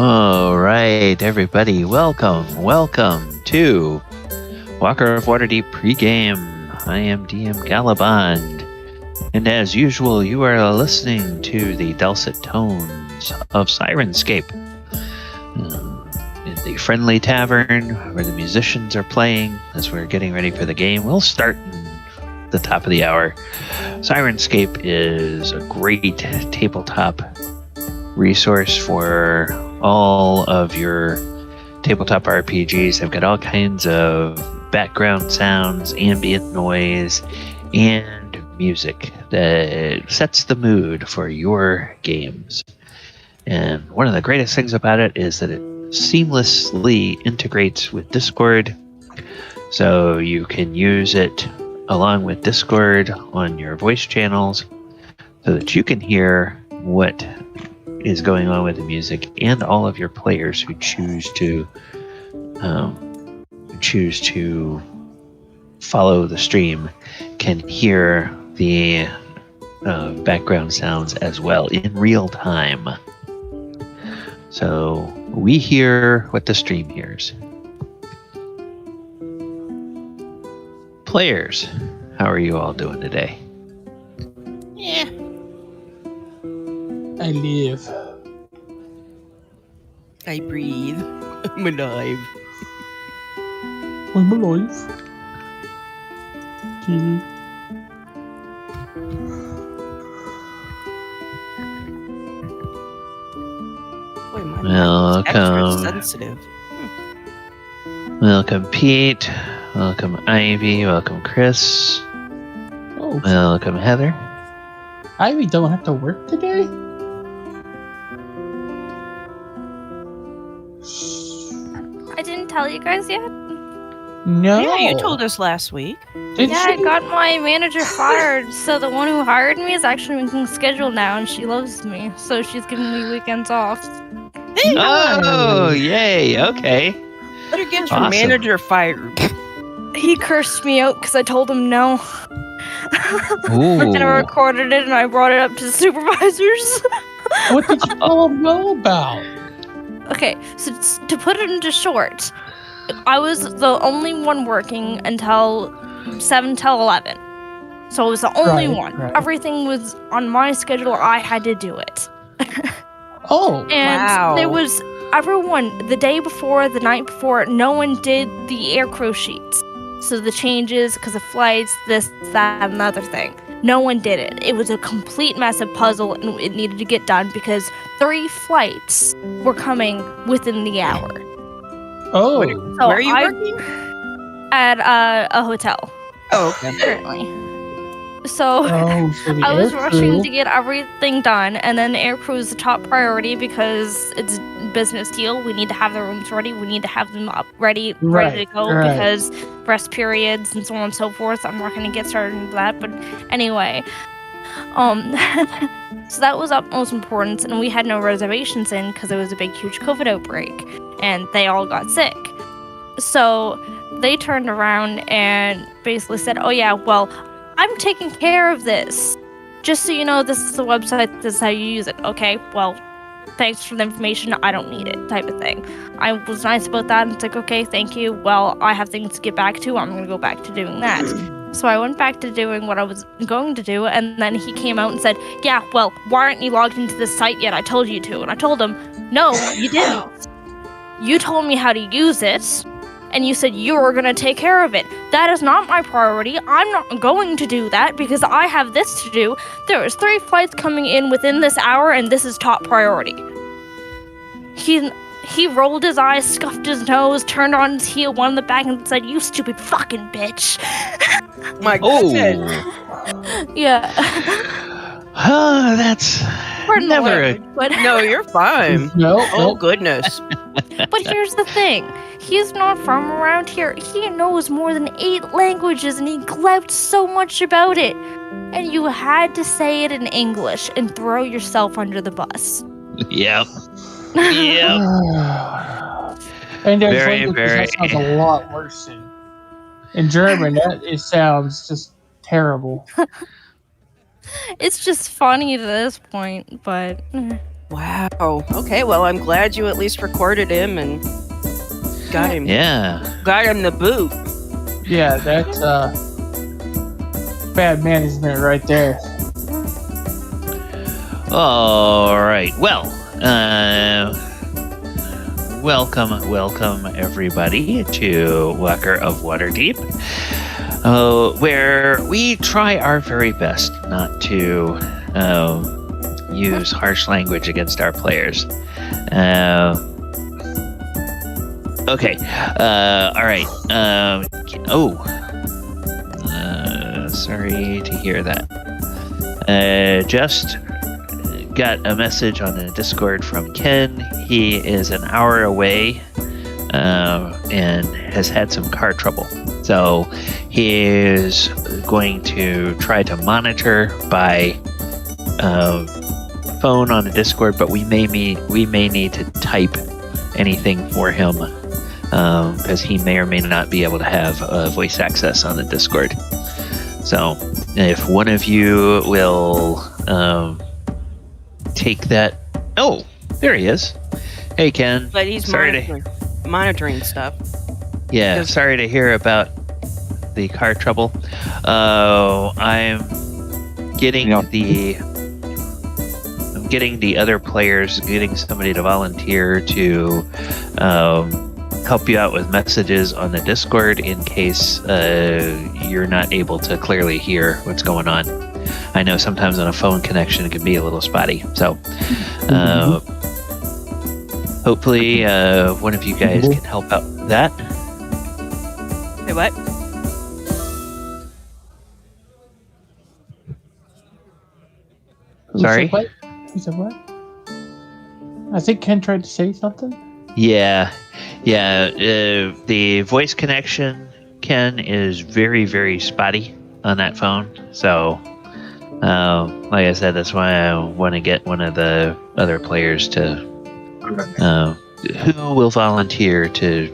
All right, everybody, welcome to Walker of Waterdeep Pregame. I am DM Galabond, and as usual, you are listening to the dulcet tones of Sirenscape in the friendly tavern where the musicians are playing as we're getting ready for the game. We'll start in the top of the hour. Sirenscape is a great tabletop resource for all of your tabletop RPGs. They've got all kinds of background sounds, ambient noise, and music that sets the mood for your games. And one of the greatest things about it is that it seamlessly integrates with Discord, so you can use it along with Discord on your voice channels so that you can hear what is going on with the music, and all of your players who choose to follow the stream can hear the background sounds as well in real time. So we hear what the stream hears. Players, how are you all doing today? Yeah. I live. I breathe. I'm alive. I'm alive. Boy, my mind is extra sensitive. Welcome, Pete. Welcome, Ivy. Welcome, Chris. Oh, Welcome, Heather. Ivy don't have to work today? I didn't tell you guys yet. No. Yeah, you told us last week. Did Yeah, she? I got my manager fired, so the one who hired me is actually making schedule now, and she loves me, so she's giving me weekends off. Oh, yay. Okay. Let her get your Awesome. manager fired. He cursed me out because I told him no. Ooh. And I recorded it, and I brought it up to the supervisors. What did you tell him no about? Okay, so to put it into short, I was the only one working until 7 till 11. So I was the only one. Right. Everything was on my schedule. I had to do it. Oh, And Wow. there was everyone, the day before, the night before, no one did the aircrew sheets. So the changes, because of flights, this, that, and the other thing. No one did it. It was a complete massive puzzle, and it needed to get done because 3 flights were coming within the hour. oh. So Where are you I- working? At a hotel, Oh, okay. currently. So Oh, so the I was air rushing crew. to get everything done, and then aircrew is the top priority because it's a business deal. We need to have the rooms ready. We need to have them up ready to go Right. because rest periods and so on and so forth. I'm not going to get started into that, but anyway, so that was utmost importance, and we had no reservations in because it was a big, huge COVID outbreak, and they all got sick. So they turned around and basically said, "Oh yeah, well, I'm taking care of this. Just so you know, this is the website, this is how you use it." Okay, well, thanks for the information, I don't need it, type of thing. I was nice about that, and it's like, okay, thank you. Well, I have things to get back to, I'm gonna go back to doing that. So I went back to doing what I was going to do, and then he came out and said, "Yeah, well, why aren't you logged into this site yet? I told you to." And I told him, "No, you didn't. You told me how to use it, and you said you were gonna take care of it. That is not my priority. I'm not going to do that because I have this to do. There is 3 flights coming in within this hour, and this is top priority." He rolled his eyes, scuffed his nose, turned on his heel, one in the back, and said, "You stupid fucking bitch." My Oh. goodness. Yeah. That's Pardon the never a language, but No, you're fine. No, Oh, no. goodness. But here's the thing. He's not from around here. He knows more than 8 languages, and he glouts so much about it. And you had to say it in English and throw yourself under the bus. Yep. Yep. And there's Very, languages very- that sounds a lot worse in German. It sounds just terrible. It's just funny to this point, but Wow. Okay, well, I'm glad you at least recorded him and got him. Yeah. Got him the boot. Yeah, that's bad management right there. All right. Well, welcome everybody to Walker of Waterdeep, where we try our very best not to use harsh language against our players. Okay. All right. Sorry to hear that. Just got a message on the Discord from Ken. He is an hour away and has had some car trouble. So he is going to try to monitor by phone on the Discord, but we may need to type anything for him because he may or may not be able to have voice access on the Discord. So if one of you will take that. Oh, there he is. Hey, Ken. But he's monitoring stuff. Yeah, sorry to hear about the car trouble. I'm getting the other players, getting somebody to volunteer to help you out with messages on the Discord in case you're not able to clearly hear what's going on. I know sometimes on a phone connection it can be a little spotty. So hopefully one of you guys can help out with that. Say what? Sorry? He said what? I think Ken tried to say something. Yeah. The voice connection, Ken, is very, very spotty on that phone. So, like I said, that's why I want to get one of the other players to, who will volunteer to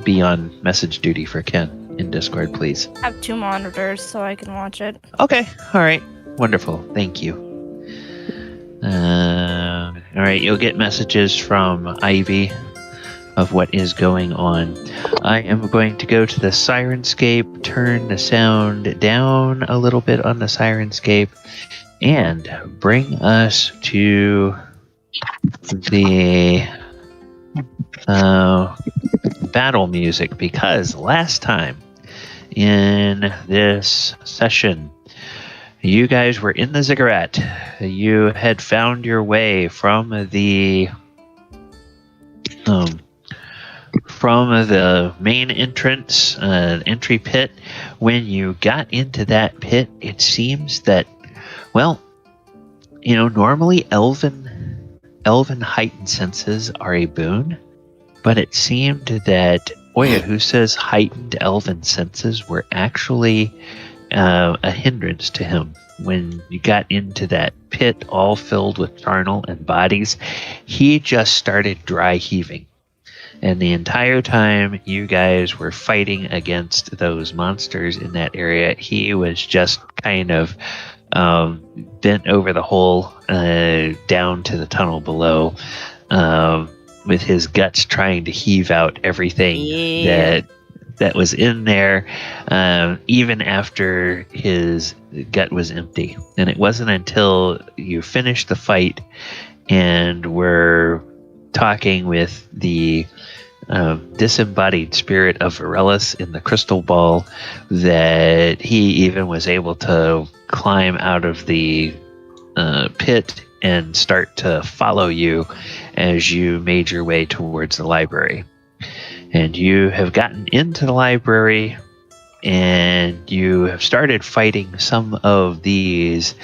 be on message duty for Ken in Discord, please. I have 2 monitors so I can watch it. Okay. All right. Wonderful. Thank you. All right. You'll get messages from Ivy of what is going on. I am going to go to the Sirenscape, turn the sound down a little bit on the Sirenscape, and bring us to the battle music, because last time in this session, you guys were in the ziggurat. You had found your way from the main entrance, entry pit. When you got into that pit, it seems that, well, normally elven heightened senses are a boon, but it seemed that Oyohusa's heightened elven senses were actually a hindrance to him. When you got into that pit all filled with charnel and bodies, he just started dry heaving. And the entire time you guys were fighting against those monsters in that area, he was just kind of bent over the hole down to the tunnel below, with his guts trying to heave out everything that was in there, even after his gut was empty. And it wasn't until you finished the fight and were talking with the disembodied spirit of Varellus in the crystal ball that he even was able to climb out of the pit and start to follow you as you made your way towards the library. And you have gotten into the library and you have started fighting some of these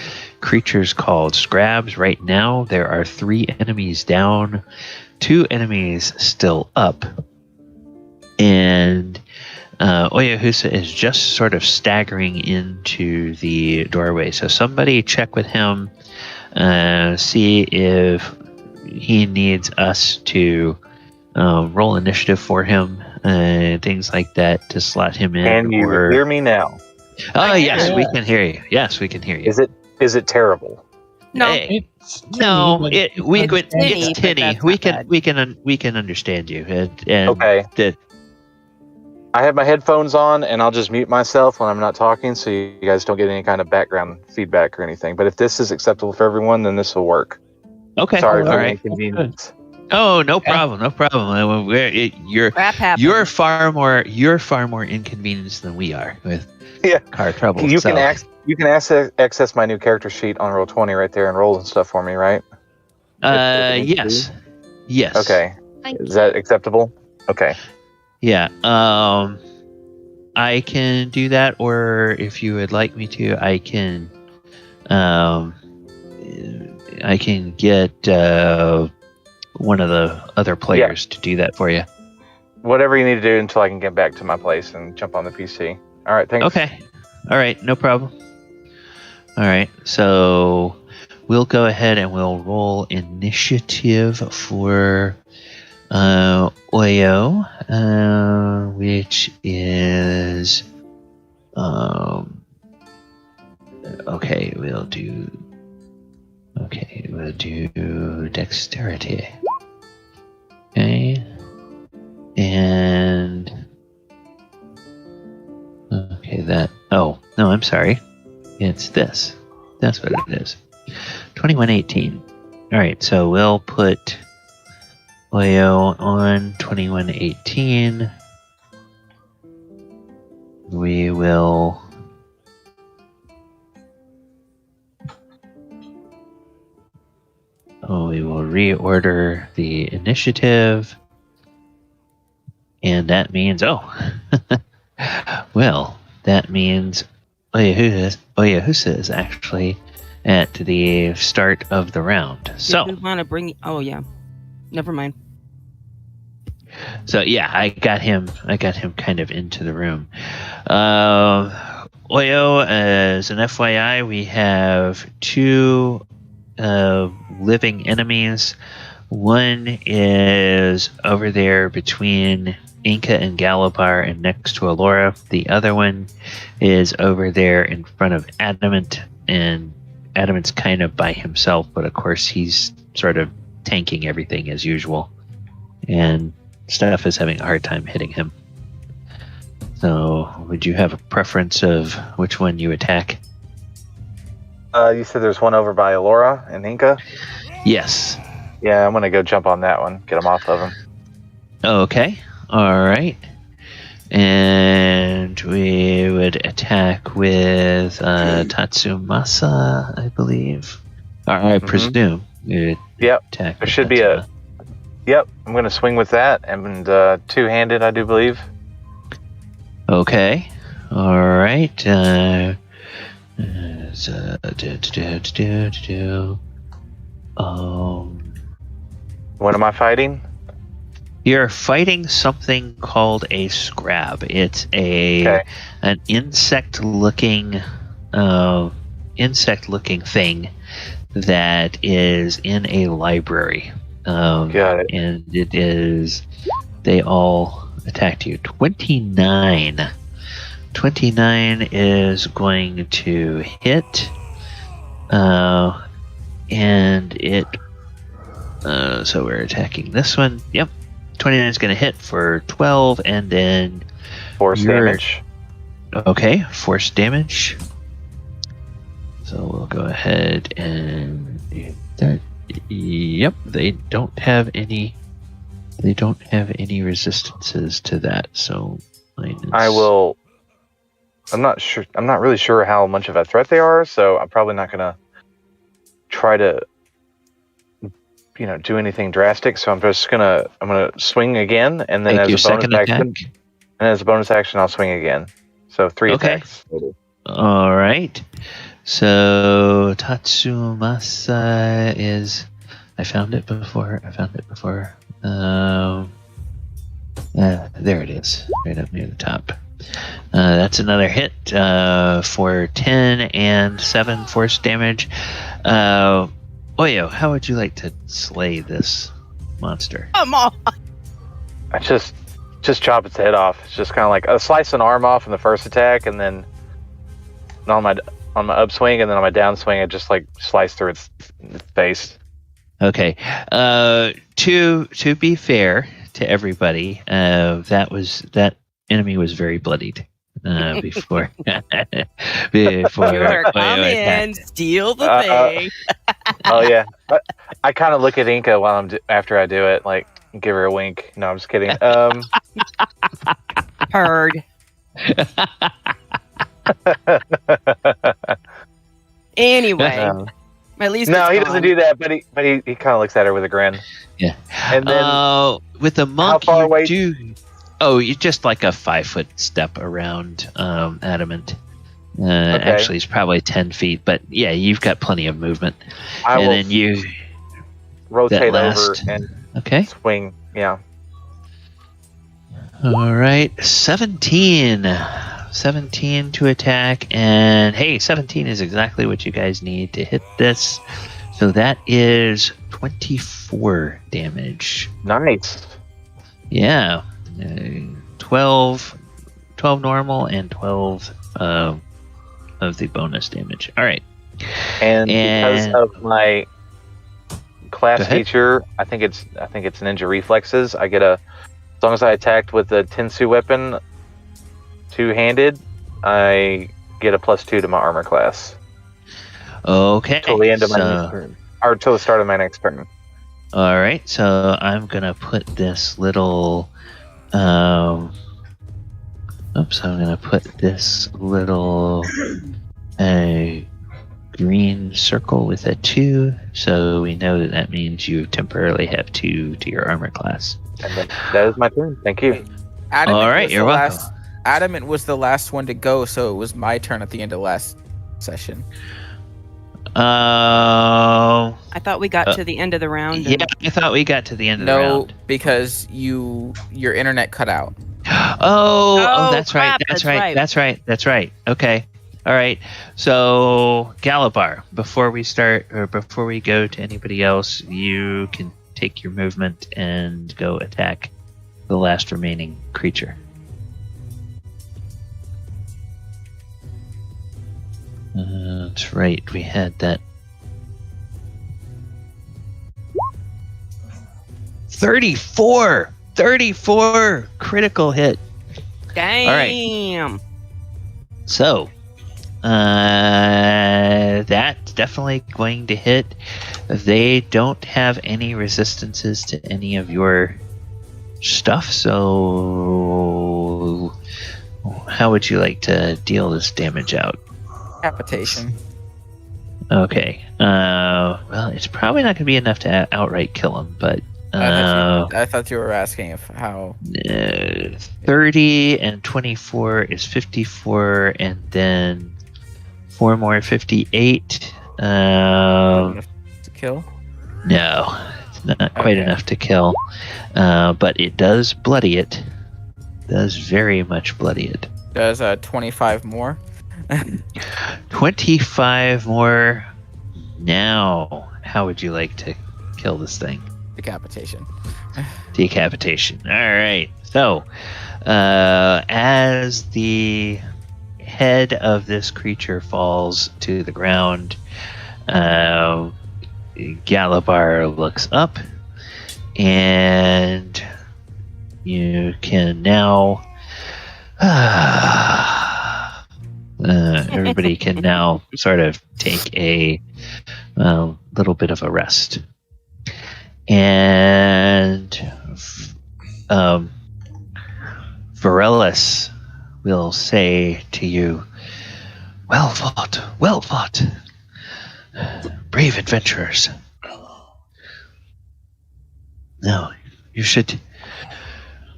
creatures called scrabs. Right now, there are 3 enemies down, 2 enemies still up. And Oyohusa is just sort of staggering into the doorway. So somebody check with him, see if he needs us to roll initiative for him, things like that, to slot him in. Can you hear me now? Oh, yes, we can hear you. Yes, we can hear you. Is it terrible? No. Hey, It's no, tinny, but we it's could. tinny, It's but tinny. that's We not can. bad. We can understand you. And Okay. that- I have my headphones on, and I'll just mute myself when I'm not talking, so you guys don't get any kind of background feedback or anything. But if this is acceptable for everyone, then this will work. okay. Sorry all for the right. inconvenience. Oh, no problem. No problem. You're Crap happens. you're far more inconvenienced than we are with Yeah. car trouble. You so. can access my new character sheet on Roll20 right there and roll and stuff for me, right? Yes. Yes. Okay. Is that acceptable? Okay. Yeah. I can do that, or if you would like me to, I can get one of the other players to do that for you. Whatever you need to do until I can get back to my place and jump on the PC. All right, thanks. Okay. All right. No problem. All right. So we'll go ahead and we'll roll initiative for Oyo, which is okay. We'll do dexterity. Okay, and okay that. Oh no, I'm sorry. It's this. That's what it is. 2118. All right, so we'll put Oyo on 2118. We will reorder the initiative, and that means well, that means Oyohusa is actually at the start of the round. So Did you want to bring? Oh yeah. Never mind. So yeah, I got him kind of into the room. Oyo, as an FYI, we have two living enemies. One is over there between Enka and Galopar and next to Allura. The other one is over there in front of Adamant, and Adamant's kind of by himself, but of course he's sort of tanking everything as usual. And Steph is having a hard time hitting him. So, would you have a preference of which one you attack? You said there's one over by Allura and Enka? Yes. Yeah, I'm going to go jump on that one. Get him off of him. Okay. All right. And we would attack with Tatsumasa, I believe. Or I presume. We would attack There with should be Tatsuma. Yep, I'm going to swing with that. And two-handed, I do believe. Okay. All right. What am I fighting? You're fighting something called a scrab. It's an insect-looking thing that is in a library. Got it. And it is. They all attacked you. 29. 29 is going to hit. And it. So we're attacking this one. Yep. 29 is going to hit for 12, and then Force damage. Okay, force damage. So we'll go ahead and do that. Yep, they don't have any resistances to that. So minus. I'm not really sure how much of a threat they are, so I'm probably not going to try to do anything drastic. So I'm gonna swing again, and then as a bonus action, I'll swing again. So 3 attacks. All right. So Tatsumasa is. I found it before. There it is, right up near the top. That's another hit for 10 and 7 force damage. Oyo, how would you like to slay this monster? Come on. I just chop its head off. It's just kind of like a slice an arm off in the first attack, and then on my on my upswing, and then on my downswing, I just like slice through its face. Okay. To be fair to everybody, that enemy was very bloodied before. Before Killer, come Oyo in, attacked. steal the thing. Oh yeah, I kind of look at Enka while after I do it, like give her a wink. No, I'm just kidding. Heard. Anyway, at least no, it's he gone. doesn't do that, but he kind of looks at her with a grin. Yeah. And then with the monk, far away- you just like a 5-foot step around Adamant. Actually, it's probably 10 feet, but yeah, you've got plenty of movement. I and will then you rotate that over last- and okay. swing. Yeah. All right, 17 to attack, and hey, 17 is exactly what you guys need to hit this. So that is 24 damage. Nice. Yeah, 12 normal and 12 of the bonus damage. All right, And because of my class Go ahead. feature, I think it's ninja reflexes. I get as long as I attacked with the Tensu weapon, two-handed, I get a +2 to my armor class okay. till the end of my so- next turn, or till the start of my next turn. All right, so I'm gonna put this little. I'm gonna put this little green circle with a 2, so we know that means you temporarily have 2 to your armor class. And then that is my turn. Thank you. Adamant All right, was you're the welcome. Adamant was the last one to go, so it was my turn at the end of last session. Oh, I thought we got to the end of the round. yeah, I thought we got to the end of the No, round. because your internet cut out. Oh, that's right. crap, That's right. Okay. All right. So, Galabar, before we start, or before we go to anybody else, you can take your movement and go attack the last remaining creature. That's right. We had that. 34 critical hit. Damn. So, that's definitely going to hit. They don't have any resistances to any of your stuff, so how would you like to deal this damage out? Capitation. Okay. Well, it's probably not going to be enough to outright kill him, but I thought you were asking if how. 30 and 24 is 54, and then 4 more 58. Enough to kill. No, it's not quite Okay. enough to kill, but it does bloody it. Does very much bloody it. Does 25 more? 25 more. Now, how would you like to kill this thing? Decapitation. Decapitation. All right. So, as the head of this creature falls to the ground, Galabar looks up, and you can now. Everybody can now sort of take a little bit of a rest. And Varellus will say to you, well fought, brave adventurers. Now, you should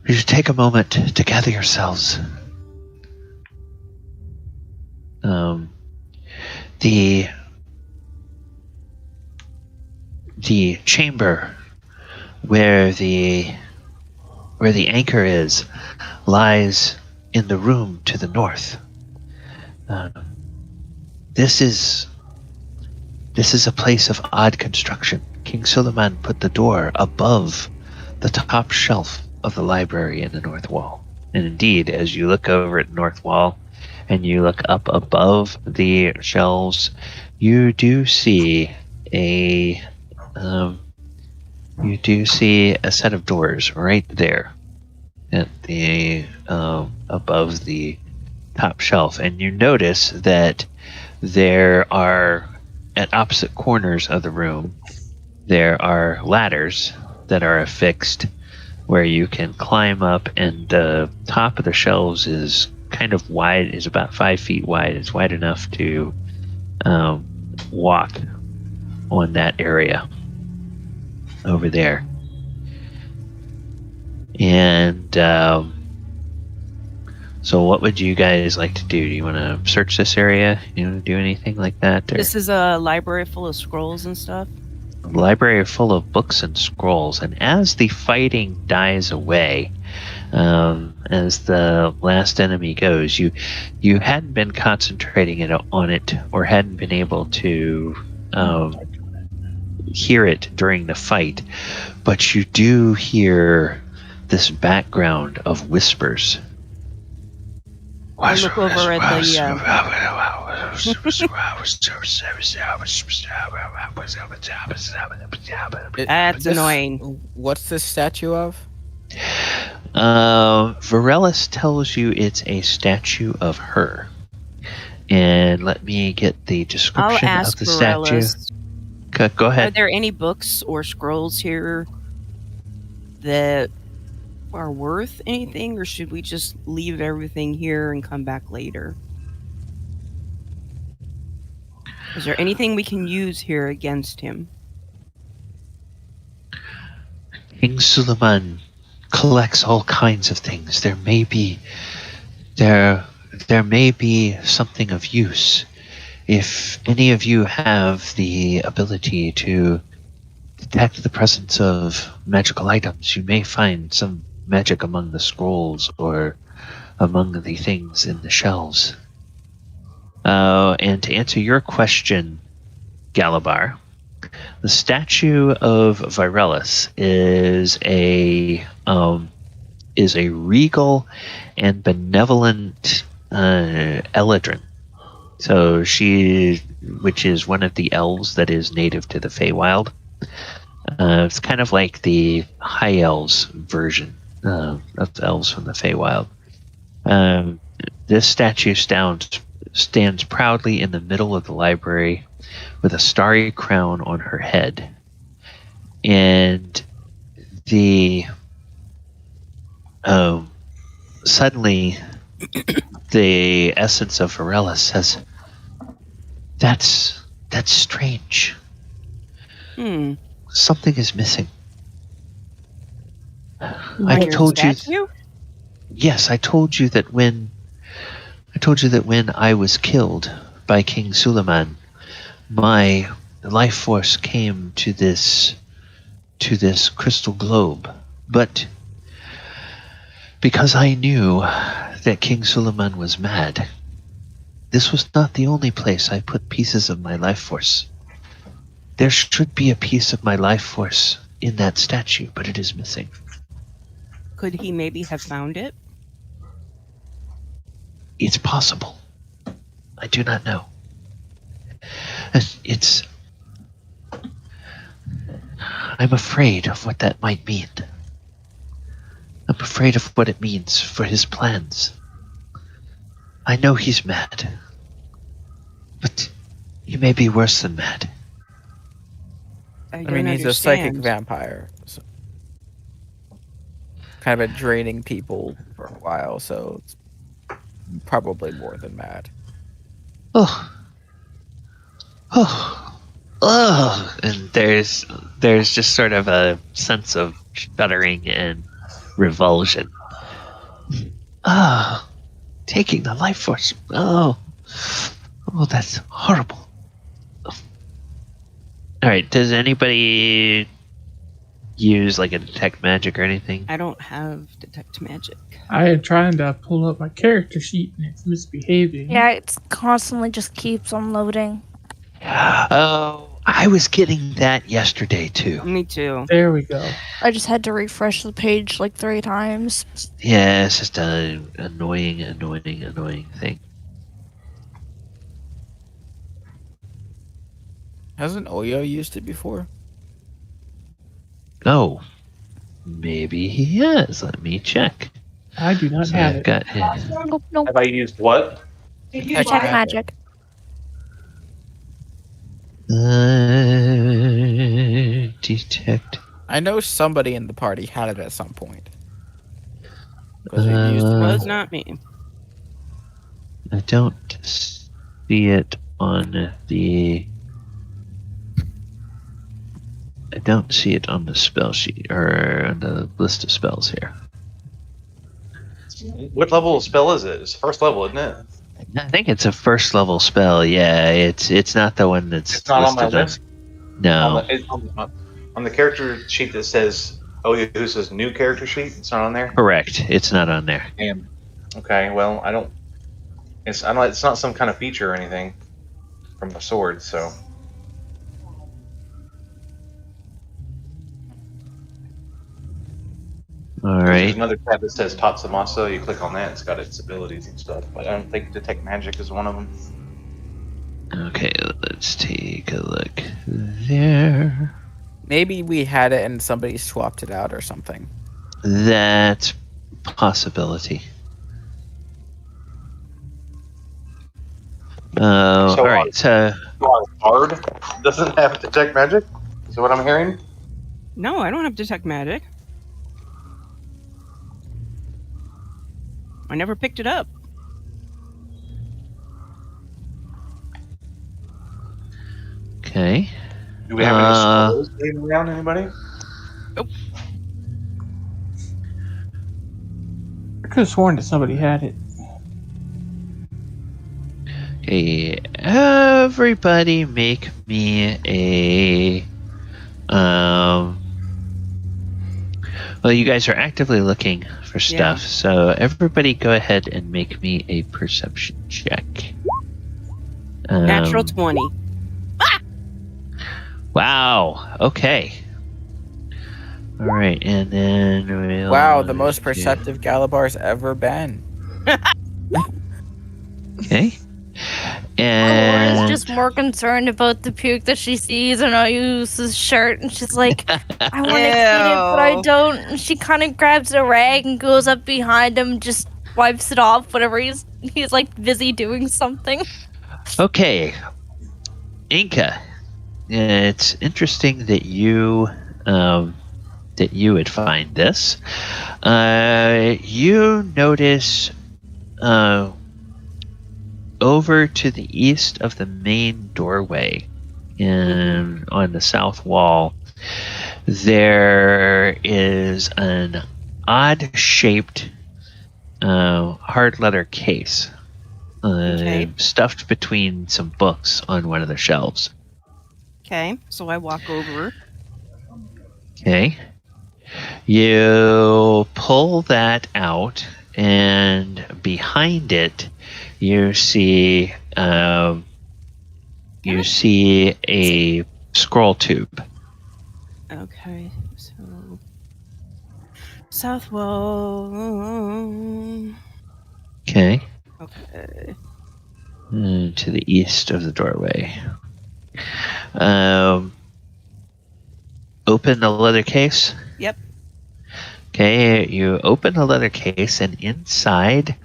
take a moment to gather yourselves. The chamber where the anchor is lies in the room to the north. This is a place of odd construction. King Suleiman put the door above the top shelf of the library in the north wall. And indeed, as you look over at the north wall, and you look up above the shelves, you do see a set of doors right there at the above the top shelf, and you notice that there are, at opposite corners of the room, there are ladders that are affixed where you can climb up, and the top of the shelves is kind of wide, is about 5 feet wide. It's wide enough to walk on that area over there. And so what would you guys like to do? Do you want to search this area? You want to do anything like that? Or? This is a library full of scrolls and stuff. Library full of books and scrolls, and as the fighting dies away, as the last enemy goes, you hadn't been concentrating on it, or hadn't been able to hear it during the fight, but you do hear this background of whispers. I look over at That's annoying. What's this statue of? Varellus tells you it's a statue of her. And let me get the I'll description ask of the Varellus, statue. Go are ahead. there any books or scrolls here that are worth anything, or should we just leave everything here and come back later? Is there anything we can use here against him? King Suleiman collects all kinds of things. There may be something of use. If any of you have the ability to detect the presence of magical items, you may find some magic among the scrolls or among the things in the shelves. And to answer your question, Galabar, the statue of Virellus is a regal and benevolent Eladrin. So which is one of the elves that is native to the Feywild. It's kind of like the High Elves version of the elves from the Feywild. This statue stands proudly in the middle of the library with a starry crown on her head. And suddenly the essence of Varellus says, That's strange. Something is missing. I told you. Yes, I told you that when I was killed by King Suleiman, my life force came to this crystal globe. But because I knew that King Suleiman was mad, this was not the only place I put pieces of my life force. There should be a piece of my life force in that statue, but it is missing. Could he maybe have found it? It's possible. I do not know. I'm afraid of what that might mean. I'm afraid of what it means for his plans. I know he's mad, but he may be worse than mad. I mean, he's a psychic understand. vampire. So kind of been draining people for a while, so it's probably more than mad. Oh, and there's just sort of a sense of shuddering and revulsion. Taking the life force. Oh, that's horrible. All right, does anybody use like a detect magic or anything? I don't have detect magic. I am trying to pull up my character sheet and it's misbehaving. Yeah, it's constantly just keeps on loading. Oh, I was getting that yesterday too. Me too. There we go. I just had to refresh the page like 3 times. Yeah, it's just an annoying thing. Hasn't Oyo used it before? Oh, maybe he has. Let me check. I do not So have I've it. got Nope, nope. Have I used what? Detect magic. detect. I know somebody in the party had it at some point. Because we've used it Was before. not me. I don't see it on the. I don't see it on the spell sheet or on the list of spells here. What level of spell is it? It's first level, isn't it? I think it's a first level spell. Yeah, it's not the one that's It's not on my listed list. No. On the character sheet that says Oyohusa's new character sheet, it's not on there. Correct. It's not on there. Damn. Okay, well, I don't. It's not some kind of feature or anything from the sword, so. All There's right. another tab that says Tatsamasa. You click on that, it's got its abilities and stuff. But I don't think Detect Magic is one of them. Okay, let's take a look there. Maybe we had it and somebody swapped it out or something. That's a possibility. All right. So Bard doesn't have Detect Magic. Is that what I'm hearing? No, I don't have Detect Magic. I never picked it up. okay. Do we have any scrolls laying around? Anybody? I could have sworn that somebody had it. Okay. Everybody, make me a. Well, you guys are actively looking for stuff, so everybody, go ahead and make me a perception check. Natural 20. Wow. Okay. All right, and then we'll Wow, the most perceptive Galabar's ever been. Okay. Laura's And just more concerned about the puke that she sees on Oyohusa's shirt, and she's like, I want to clean it, but I Ew. don't. And she kind of grabs a rag and goes up behind him, just wipes it off whenever he's like busy doing something. okay, Enka. It's interesting that you would find this. You notice over to the east of the main doorway on the south wall, there is an odd-shaped hard leather case stuffed between some books on one of the shelves. Okay, so I walk over. Okay. You pull that out, and behind it, you see a scroll tube. Okay, so south wall. Okay. Okay. To the east of the doorway. Open the leather case. Yep. Okay, you open the leather case, and inside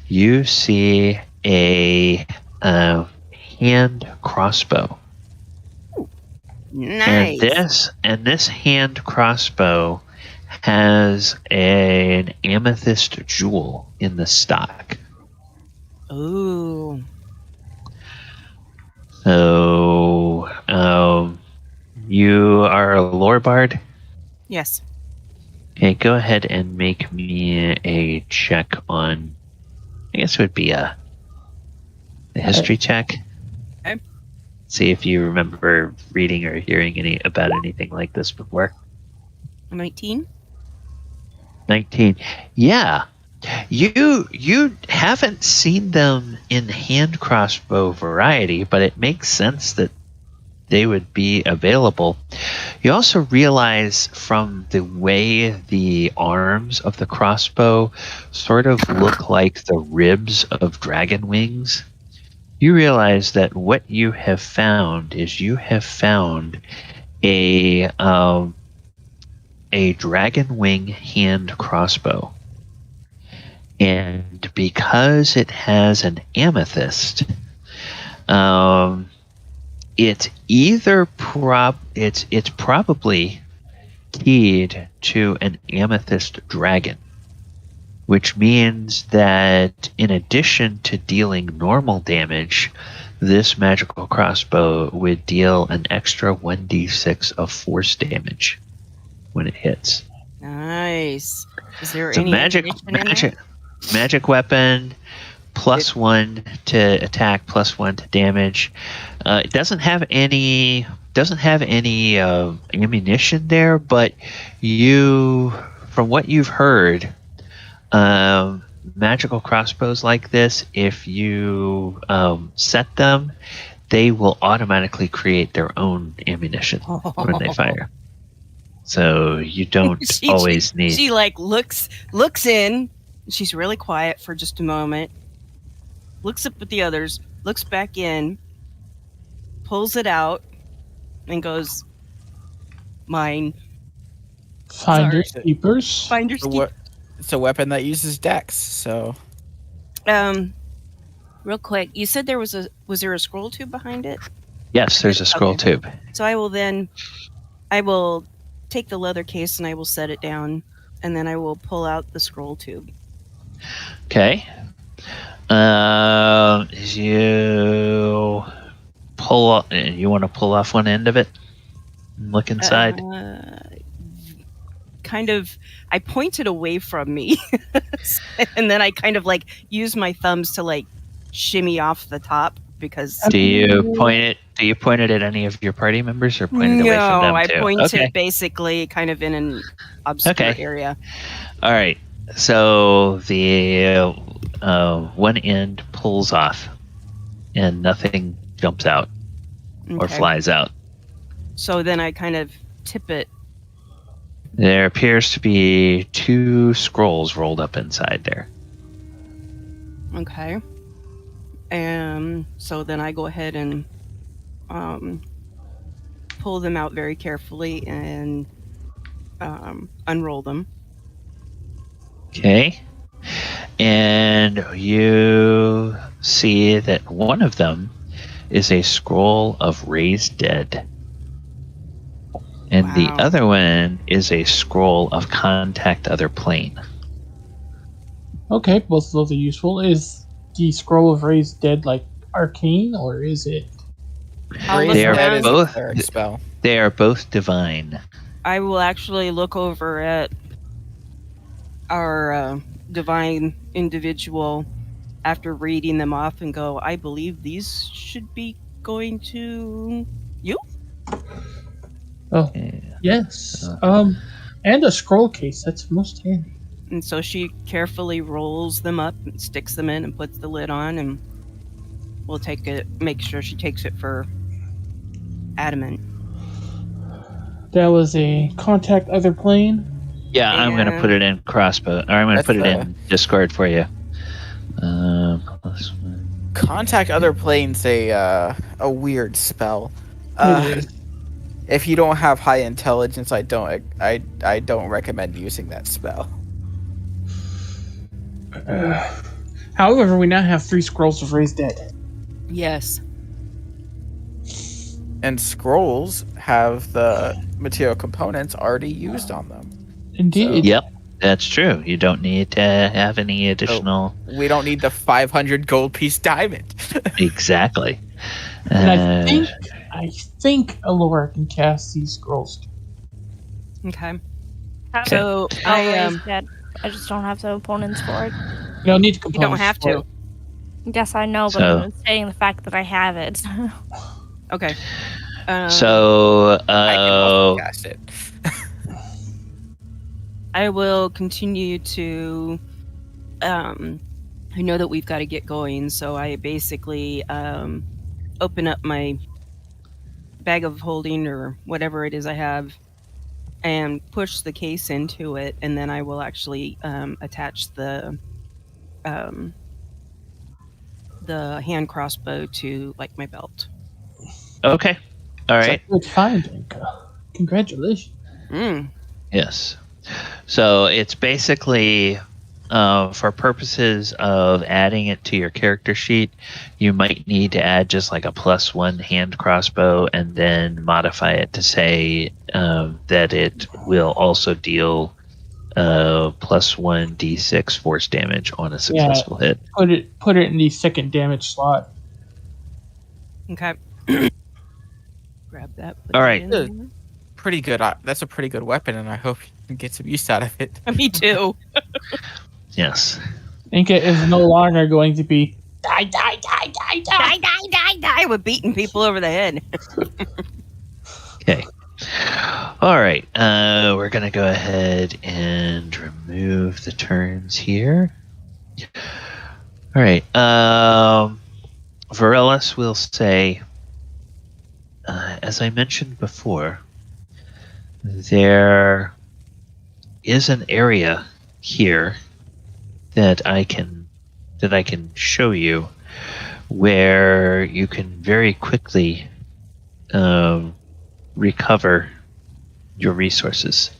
you see a hand crossbow. Nice. And this hand crossbow has an amethyst jewel in the stock. Ooh. So, you are a lore bard? Yes. Okay, go ahead and make me a check on, I guess it would be a history check. Okay. See if you remember reading or hearing about anything like this before. 19. 19. Yeah. You haven't seen them in hand crossbow variety, but it makes sense that they would be available. You also realize from the way the arms of the crossbow sort of look like the ribs of dragon wings, you realize that what you have found is a dragon wing hand crossbow. And because it has an amethyst, it's either it's probably keyed to an amethyst dragon, which means that in addition to dealing normal damage, this magical crossbow would deal an extra 1d6 of force damage when it hits. Nice. Is there It's a any magic weapon, +1 to attack, +1 to damage. It doesn't have any ammunition there, but from what you've heard, magical crossbows like this, if you set them, they will automatically create their own ammunition when they fire. So you don't always need. She looks in. She's really quiet for just a moment. Looks up at the others. Looks back in. Pulls it out, and goes, "Mine." Finders keepers. Finders keepers. It's a weapon that uses dex. So, real quick, you said was there a scroll tube behind it? Yes, there's a scroll tube. So I will take the leather case and I will set it down, and then I will pull out the scroll tube. Okay. You want to pull off one end of it and look inside? Kind of. I point it away from me, and then I kind of use my thumbs to shimmy off the top because. Do you point it at any of your party members, or point it away from them too? No, I point it basically kind of in an obscure area. All right. So the one end pulls off, and nothing jumps out or flies out. So then I kind of tip it. There appears to be 2 scrolls rolled up inside there. Okay. So then I go ahead and pull them out very carefully and unroll them. Okay. And you see that one of them is a scroll of Raised Dead. And the other one is a scroll of Contact Other Plane. Okay, both of those are useful. Is the scroll of Raised Dead arcane, or is it? They are both spell. They are both divine. I will actually look over at our divine individual after reading them off and go, I believe these should be going to you? Oh, yes. And a scroll case. That's most handy. And so she carefully rolls them up and sticks them in and puts the lid on, and we'll make sure she takes it for adamant. That was a Contact Other Plane. Yeah, I'm going to put it in crossbow, or I'm going to put it in Discord for you. Contact Other Plane's a weird spell. If you don't have high intelligence, I don't recommend using that spell. However, we now have 3 scrolls of Raised Dead. Yes. And scrolls have the material components already used on them. Indeed. Yep, that's true. You don't need to have any additional. We don't need the 500 gold piece diamond. Exactly. And I think Alora can cast these scrolls. Okay. So I I just don't have the opponents for it. You don't need components. You don't have to. Yes, I know, but I'm stating the fact that I have it. Okay. I can also cast it. I will continue to. I know that we've got to get going, so I basically open up my bag of holding or whatever it is I have, and push the case into it, and then I will actually attach the the hand crossbow to like my belt. Okay. All right. Good find, Enka. Congratulations. Mm. Yes. So it's basically, for purposes of adding it to your character sheet, you might need to add just like a +1 hand crossbow and then modify it to say that it will also deal +1 d6 force damage on a successful hit. Put it in the second damage slot. Okay. Grab that. Put All that right. in Good. there. Pretty good. That's a pretty good weapon, and I hope you can get some use out of it. Me too. Yes. Enka is no longer going to be die, die, die, die, die. Die, die, die, die with beating people over the head. Okay. All right. We're going to go ahead and remove the turns here. All right. Varellus will say, as I mentioned before, there is an area here that I can show you where you can very quickly recover your resources.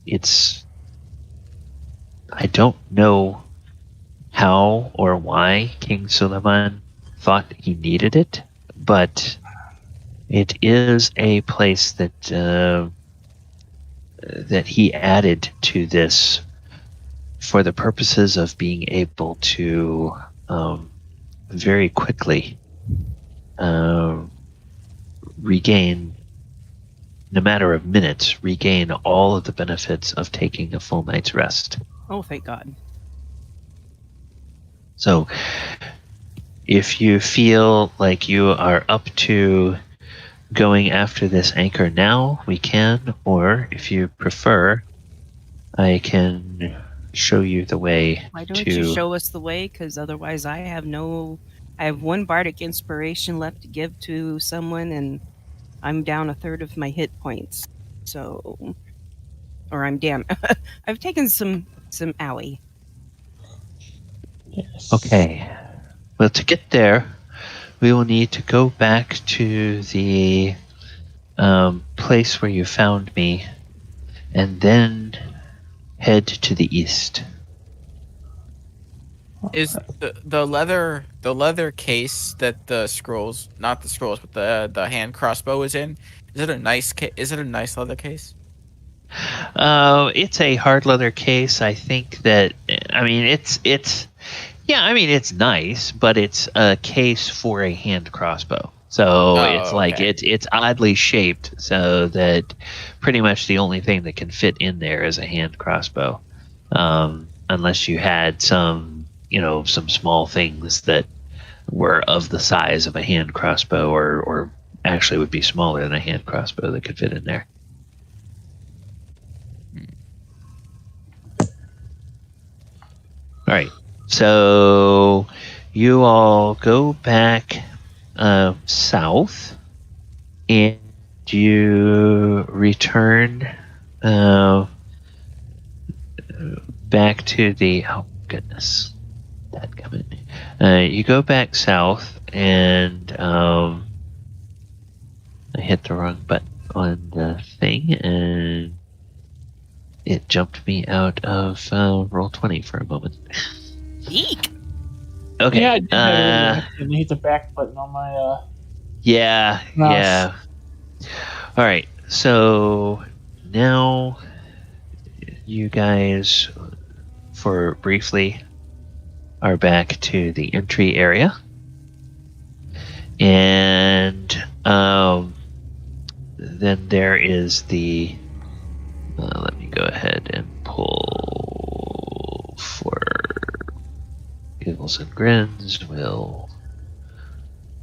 It's I don't know how or why King Suleiman thought he needed it, but it is a place that that he added to this for the purposes of being able to very quickly regain, in a matter of minutes, regain all of the benefits of taking a full night's rest. Oh, thank God. So, if you feel like you are up to going after this anchor now, we can, or if you prefer, I can show you the way. Why don't you show us the way? Because otherwise I have one bardic inspiration left to give to someone, and I'm down a third of my hit points. So, or I'm down. I've taken some owie. Yes. Okay. Well, to get there, we will need to go back to the place where you found me, and then head to the east. Is the leather case that the scrolls, not the scrolls, but the hand crossbow is in? Is it a nice leather case? It's a hard leather case. I think that it's nice, but it's a case for a hand crossbow. So it's like okay. it's oddly shaped so that pretty much the only thing that can fit in there is a hand crossbow, unless you had some small things that were of the size of a hand crossbow, or actually would be smaller than a hand crossbow that could fit in there. All right, so you all go back south, and you return back to the you go back south, and I hit the wrong button on the thing, and it jumped me out of Roll20 for a moment. Eek! Okay. Yeah, I did that and hit the back button on my Yeah. mouse. Yeah. All right. So now you guys, for briefly, are back to the entry area, and then there is the. Let me go ahead and pull for giggles and grins. We'll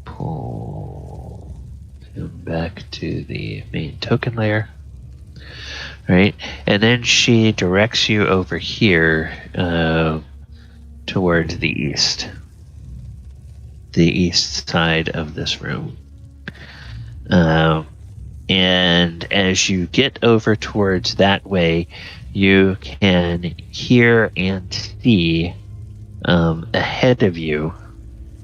pull him back to the main token layer. Right, and then she directs you over here toward the east side of this room. And as you get over towards that way, you can hear and see ahead of you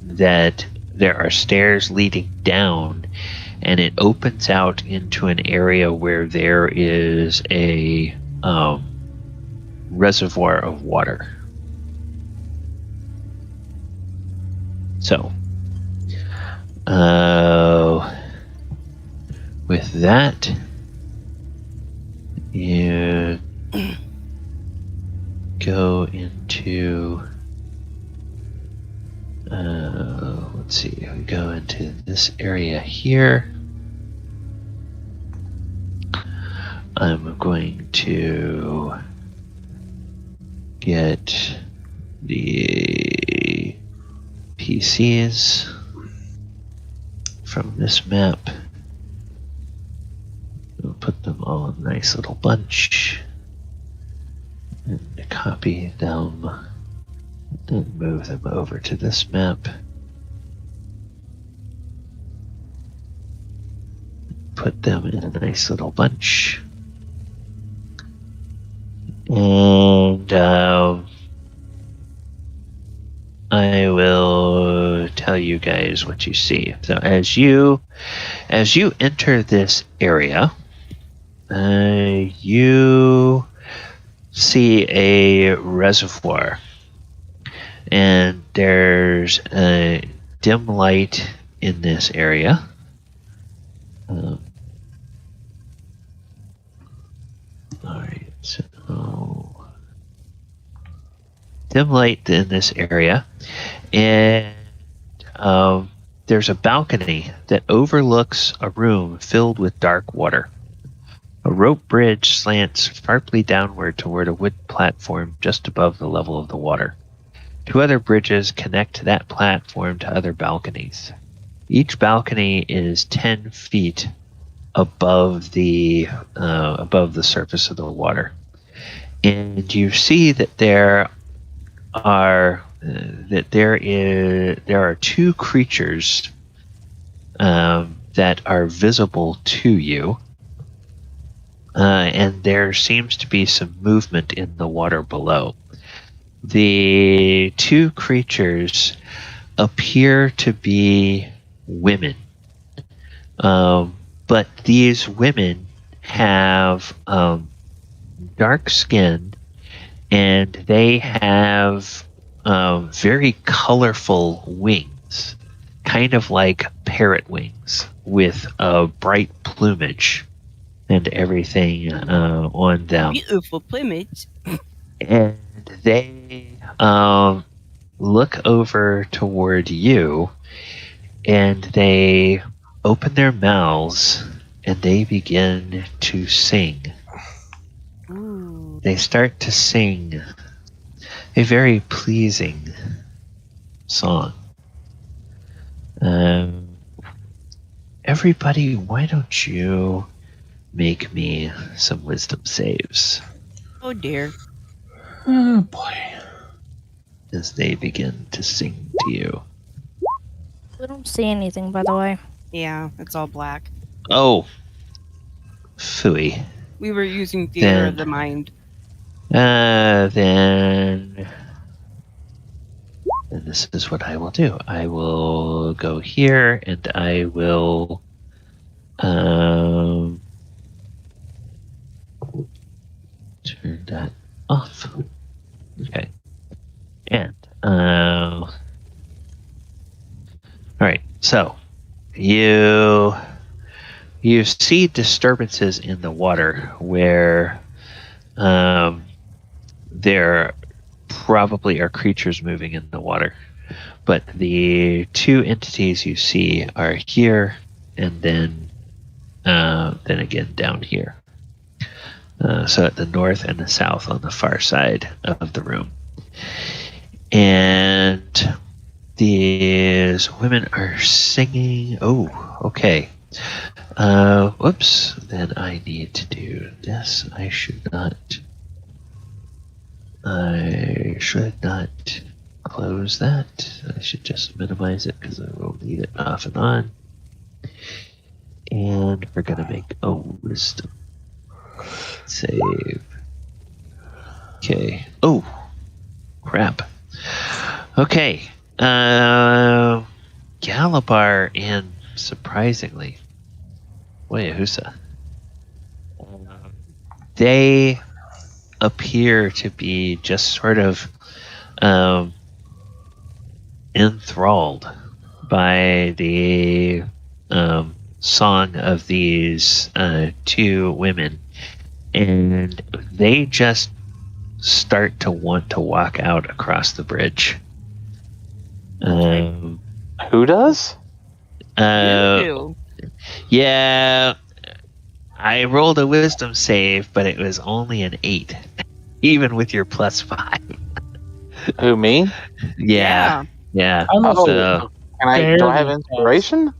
that there are stairs leading down, and it opens out into an area where there is a reservoir of water. So, with that, you go into, let's see, we go into this area here. I'm going to get the PCs from this map. We'll put them all in a nice little bunch and copy them and move them over to this map. Put them in a nice little bunch. And I will tell you guys what you see. So as you enter this area, you see a reservoir, and there's a dim light in this area. All right, so dim light in this area, and there's a balcony that overlooks a room filled with dark water. A rope bridge slants sharply downward toward a wood platform just above the level of the water. 2 other bridges connect that platform to other balconies. Each balcony is 10 feet above the surface of the water, and you see that there are 2 creatures that are visible to you, and there seems to be some movement in the water below. The 2 creatures appear to be women, but these women have dark skin, and they have very colorful wings, kind of like parrot wings, with bright plumage and everything on them. Beautiful plumage. And they look over toward you, and they open their mouths, and they begin to sing. Ooh. They start to sing a very pleasing song. Everybody, why don't you make me some wisdom saves Oh dear. Oh boy. as they begin to sing to you. We don't see anything, by the way. Yeah, it's all black. Oh, phooey. We were using theater of Then- the mind. Then this is what I will do. I will go here, and I will turn that off. Okay. And all right. So you see disturbances in the water where there probably are creatures moving in the water, but the 2 entities you see are here, and then again down here. So at the north and the south on the far side of the room. And these women are singing. Oh, okay. Whoops. Then I need to do this. I should not close that. I should just minimize it because I will need it off and on. And we're going to make a wisdom save. Okay. Oh, crap. Okay. Galabar and surprisingly, Oyohusa. They appear to be just sort of enthralled by the song of these two women, and they just start to want to walk out across the bridge. Who does? You. Yeah, I rolled a wisdom save, but it was only an 8, even with your +5. Who, me? Yeah. I'm Oh, So, do I have barely inspiration?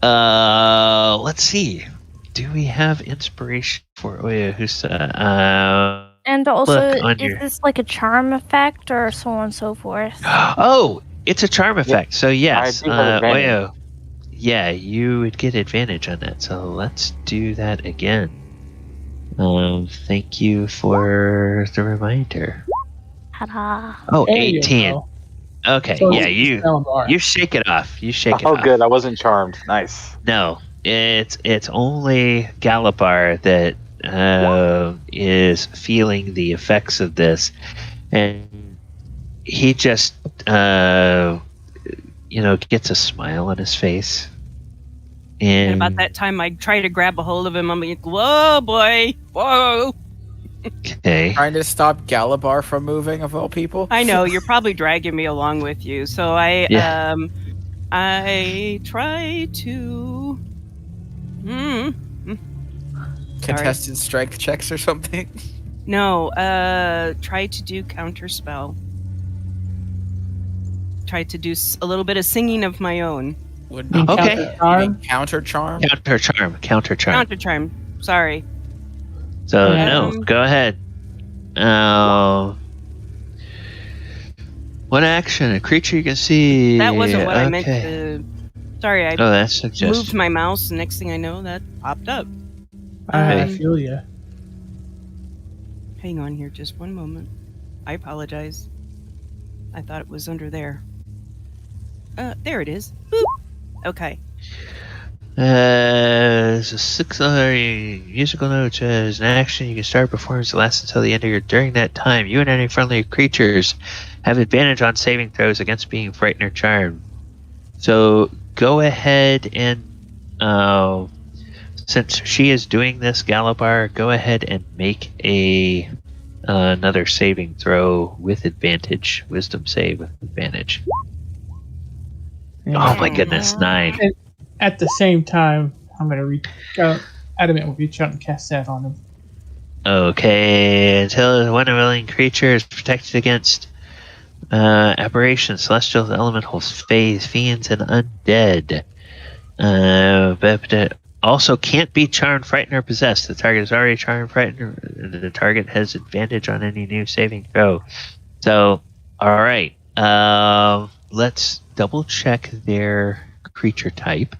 let's see. Do we have inspiration for Oyohusa? And also, Look on is your. this like a charm effect or so on and so forth? Oh, it's a charm effect. So yes, I do have advantage. Oyo. Yeah, you would get advantage on that. So let's do that again. Thank you for the reminder. Ta-da. Oh, There you 18. go. Okay, So yeah, it's Galabar. you shake it off. You shake it Oh, off. good. I wasn't charmed. Nice. No, it's only Galabar that is feeling the effects of this, and he just gets a smile on his face. And about that time, I try to grab a hold of him. I'm like, whoa, boy. Whoa. Okay. Trying to stop Galabar from moving, of all people. I know, you're probably dragging me along with you. So I try to... Contested strength checks or something. No, try to do counterspell. Try to do a little bit of singing of my own. Would Mean be Okay. counter charm. Counter charm. Counter charm. Sorry. So Yeah. no, go ahead. One action, a creature you can see. That wasn't what I meant Okay. to... Sorry, I that's suggested. moved my mouse, and next thing I know, that popped up. I feel you. Hang on here just one moment. I apologize. I thought it was under there. There it is. Boop. Okay. As a 6 musical note as an action, you can start a performance that lasts until the end of your. During that time, you and any friendly creatures have advantage on saving throws against being frightened or charmed. So go ahead and, since she is doing this, Galabar, go ahead and make another saving throw with advantage. Wisdom save with advantage. Oh my goodness, 9. At the same time, I'm going to Adamant will reach out and cast that on him. Okay, until one willing creature is protected against aberrations, celestials, elementals, fays, fiends, and undead. But also can't be charmed, frightened, or possessed. The target is already charmed, frightened, and the target has advantage on any new saving throw. So, alright. Let's double check their creature type.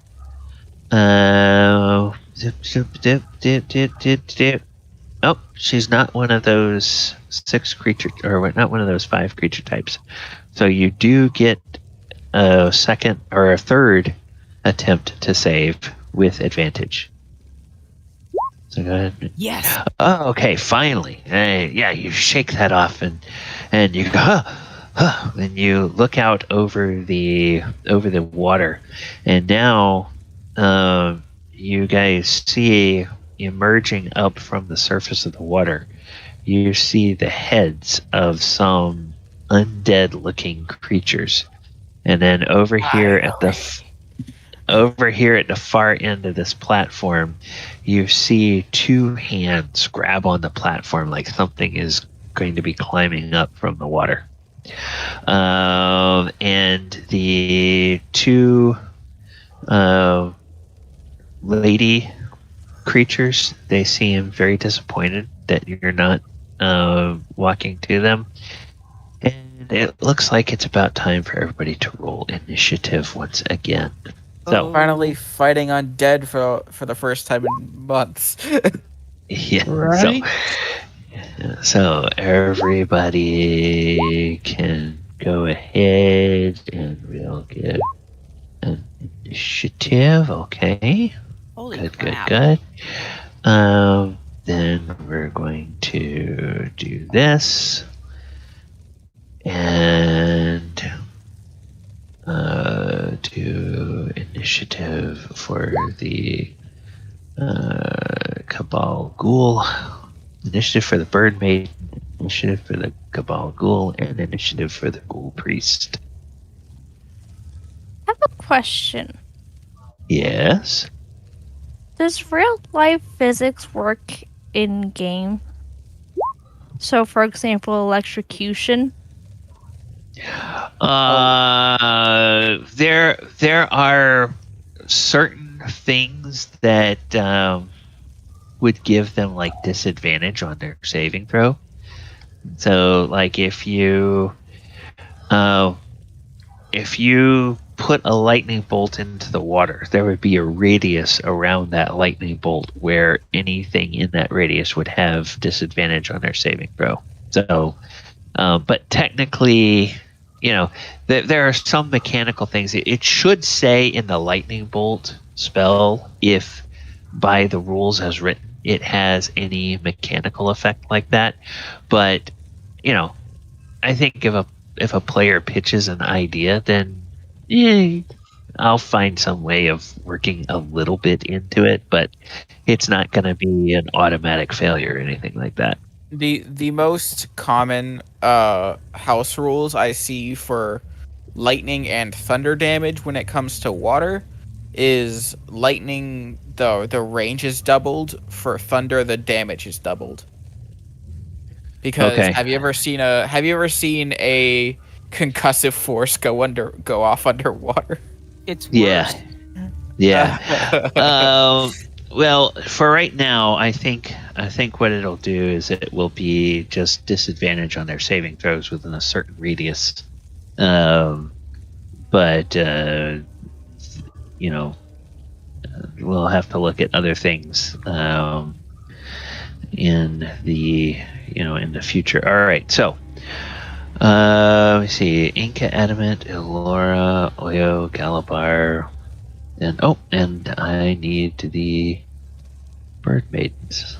Oh, she's not one of those 6 creature, or not one of those 5 creature types. So you do get a second or a third attempt to save with advantage. So go ahead. Yes. Oh, okay, finally. Yeah, you shake that off and you go, and you look out over the water, and now you guys see emerging up from the surface of the water. You see the heads of some undead-looking creatures, and then over here at the far end of this platform, you see 2 hands grab on the platform like something is going to be climbing up from the water. And the 2 lady creatures, they seem very disappointed that you're not walking to them. And it looks like it's about time for everybody to roll initiative once again. So Finally fighting undead for the first time in months. yeah, Right? so everybody can go ahead and we'll get an initiative. Okay. Holy Good, crap. good. Then we're going to do this. And do initiative for the Cabal Ghoul, initiative for the Bird Maiden, initiative for the Cabal Ghoul, and initiative for the Ghoul Priest. I have a question. Yes. Does real life physics work in game? So, for example, electrocution. There are certain things that would give them like disadvantage on their saving throw. So, like if you put a lightning bolt into the water, there would be a radius around that lightning bolt where anything in that radius would have disadvantage on their saving throw. So, but technically, there are some mechanical things. It should say in the lightning bolt spell, if by the rules as written, it has any mechanical effect like that. But, I think if a player pitches an idea, then I'll find some way of working a little bit into it, but it's not going to be an automatic failure or anything like that. The most common house rules I see for lightning and thunder damage when it comes to water is lightning the range is doubled, for thunder the damage is doubled. Because Okay. have you ever seen a concussive force go off underwater? It's worse. Yeah. Well, for right now, I think what it'll do is it will be just disadvantage on their saving throws within a certain radius. But we'll have to look at other things in the future. All right, so let me see: Inca Adamant, Elora, Oyo, Galabar, and I need the Bird Maidens.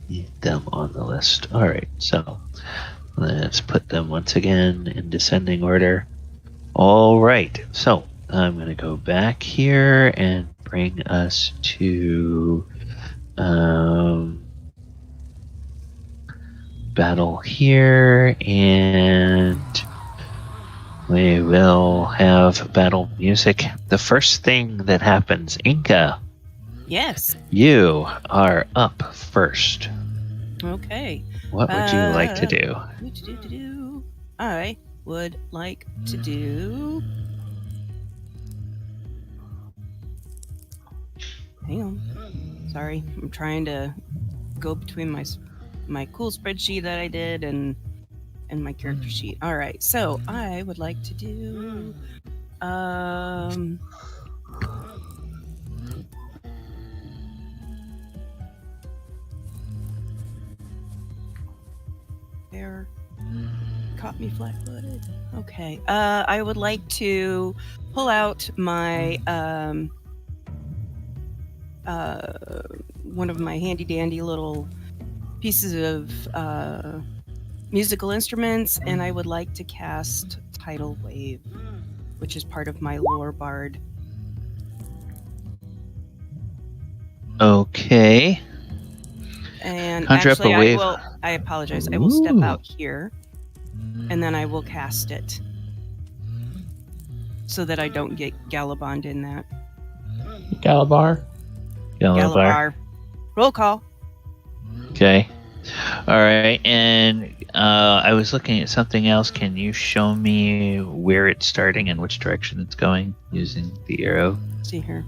Need them on the list. All right, so let's put them once again in descending order. All right, so I'm going to go back here and bring us to battle here, and we will have battle music. The first thing that happens, Inka, Yes. you are up first. Okay. What would you like to do? I would like to do. Hang on. Sorry, I'm trying to go between my cool spreadsheet that I did and my character sheet. All right, so I would like to do. There. Caught me flat-footed. Okay. I would like to pull out my one of my handy-dandy little pieces of musical instruments, and I would like to cast Tidal Wave, which is part of my lore bard. Okay. And Conjure up actually, a wave. I apologize. I will step out here, and then I will cast it, so that I don't get Galabond in that. Galabar. Galabar. Roll call. Okay. All right. And I was looking at something else. Can you show me where it's starting and which direction it's going using the arrow? Let's see here.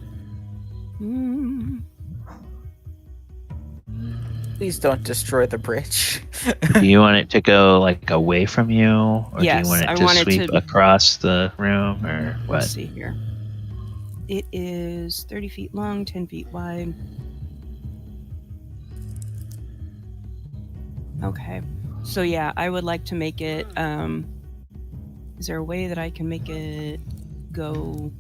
Please don't destroy the bridge. Do you want it to go like away from you, or Yes, do you want it I to want it sweep to- across the room, or what? Let's see here. It is 30 feet long, 10 feet wide. Okay. So yeah, I would like to make it. Is there a way that I can make it go?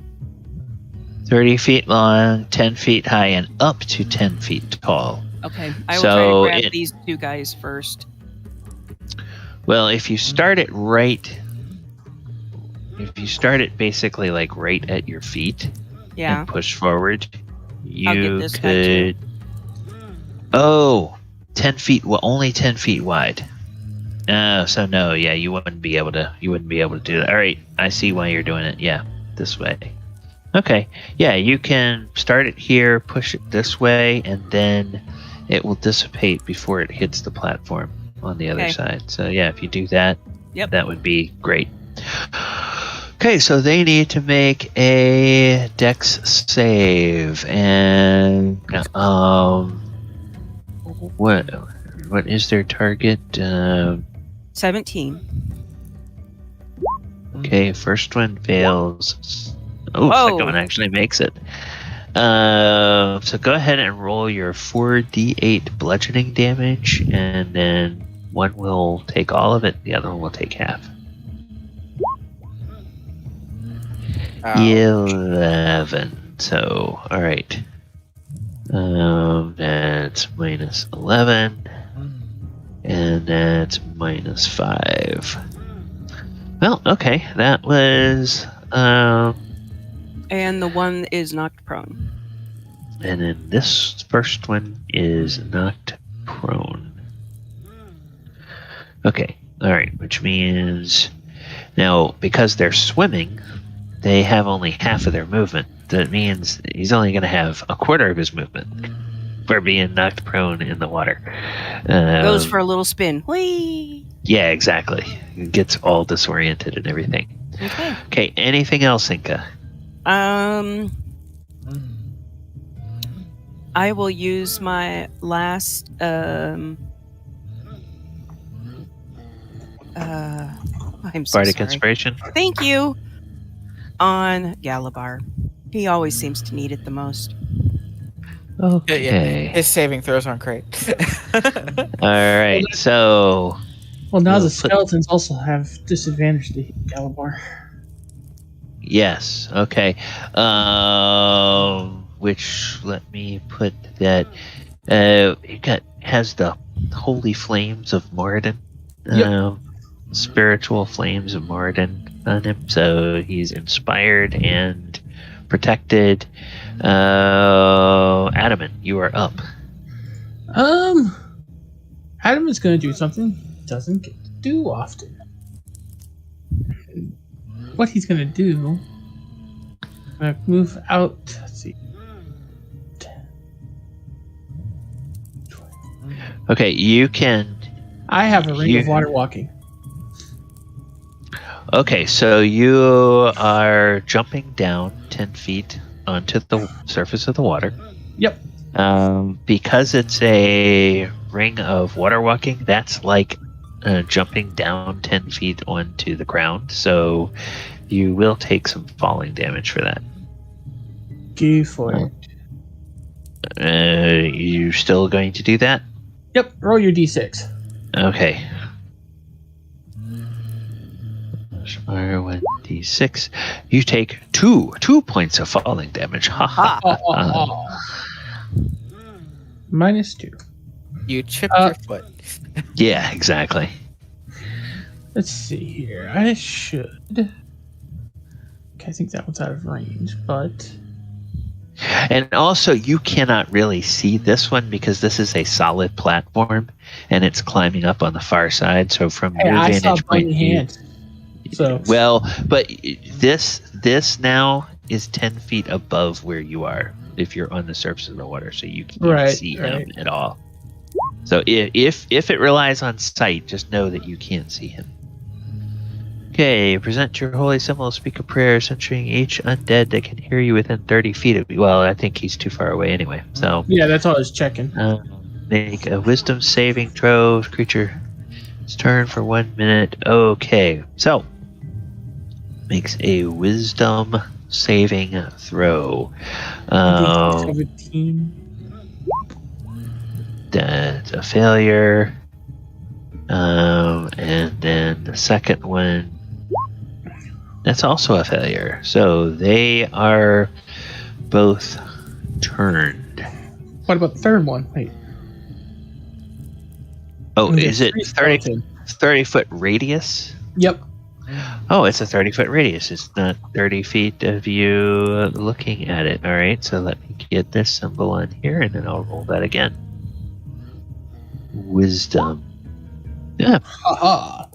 30 feet long, 10 feet high, and up to 10 feet tall. Okay, I will So try to grab it- these two guys first. Well, if you start it basically like right at your feet Yeah. and push forward, I'll get you this guy too. could. Oh, 10 feet. Well, only 10 feet wide. So no, yeah, you wouldn't be able to do that. All right, I see why you're doing it. Yeah, this way. Okay, yeah, you can start it here, push it this way, and then it will dissipate before it hits the platform on the other Okay. side. So yeah, if you do that, Yep. that would be great. Okay, so they need to make a Dex save, and what is their target? 17. Okay, first one fails. Oh, Whoa. second one actually makes it. So go ahead and roll your 4d8 bludgeoning damage, and then one will take all of it, the other one will take half. 11. So, alright. That's minus 11. And that's minus 5. Well, okay. That was... And the one is knocked prone. and then this first one is knocked prone. Okay. Alright. Which means... Now, because they're swimming, they have only half of their movement. That means he's only going to have a quarter of his movement for being knocked prone in the water. Goes for a little spin. Whee! Yeah, exactly. It gets all disoriented and everything. Okay. Okay, anything else, Enka? I will use my last I'm so Bardic sorry. Inspiration? Thank you. On Galabar. He always seems to need it the most. Okay. His saving throws aren't great. Alright, so... Well, now We'll the put- skeletons also have disadvantage to hit Galabar. Yes, okay. Which, let me put that... it has the Holy Flames of Moradin. Yep. Spiritual Flames of Moradin on him, so he's inspired and protected. Adamant, you are up. Adam is going to do something he doesn't get to do often. What he's going to do... move out... Let's see. 10, 20. Okay, you can... I have a ring of water walking. Okay, so you are jumping down 10 feet onto the surface of the water. Yep. Because it's a ring of water walking, that's like jumping down 10 feet onto the ground. So you will take some falling damage for that. Go for it. You still going to do that? Yep, roll your d6. Okay. R1d6. You take two points of falling damage. Ha ha. -2. You chipped your foot. Yeah, exactly. Let's see here. I should... Okay, I think that one's out of range, but... And also, you cannot really see this one because this is a solid platform, and it's climbing up on the far side. So from Hey, your I saw vantage point, bunny hands. So... well, but this now is 10 feet above where you are if you're on the surface of the water, so you can't Right, see him right. at all. So if it relies on sight, just know that you can't see him. Okay, present your holy symbol, speak a prayer, censuring each undead that can hear you within 30 feet of you. Well, I think he's too far away anyway, so... Yeah, that's all I was checking. Make a wisdom saving throw. Creature, it's turn for 1 minute. Okay, so makes a wisdom saving throw. 17. That's a failure. And then the second one, that's also a failure. So they are both turned. What about the third one? Wait. Oh, And is there's it 3 30 skeleton. foot radius? Yep. Oh, it's a 30-foot radius. It's not 30 feet of you looking at it. All right, so let me get this symbol on here, and then I'll roll that again. Wisdom. Yeah. Haha.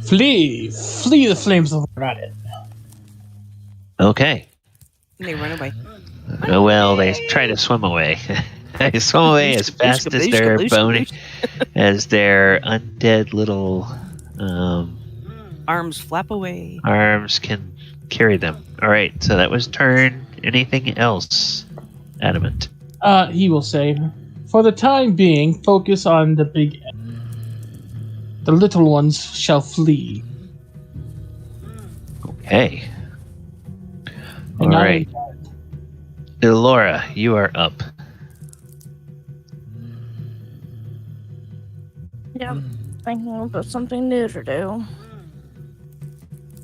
Flee the flames of Reddit. Okay. And they run away. Oh, well, they try to swim away. They swim away as fast as their bony, as their undead little Arms flap away. arms can carry them. All right, so that was turn. Anything else, Adamant? He will say, for the time being, focus on the big end. The little ones shall flee. Okay. All And I right. Laura, you are up. Yep. Thinking about something new to do.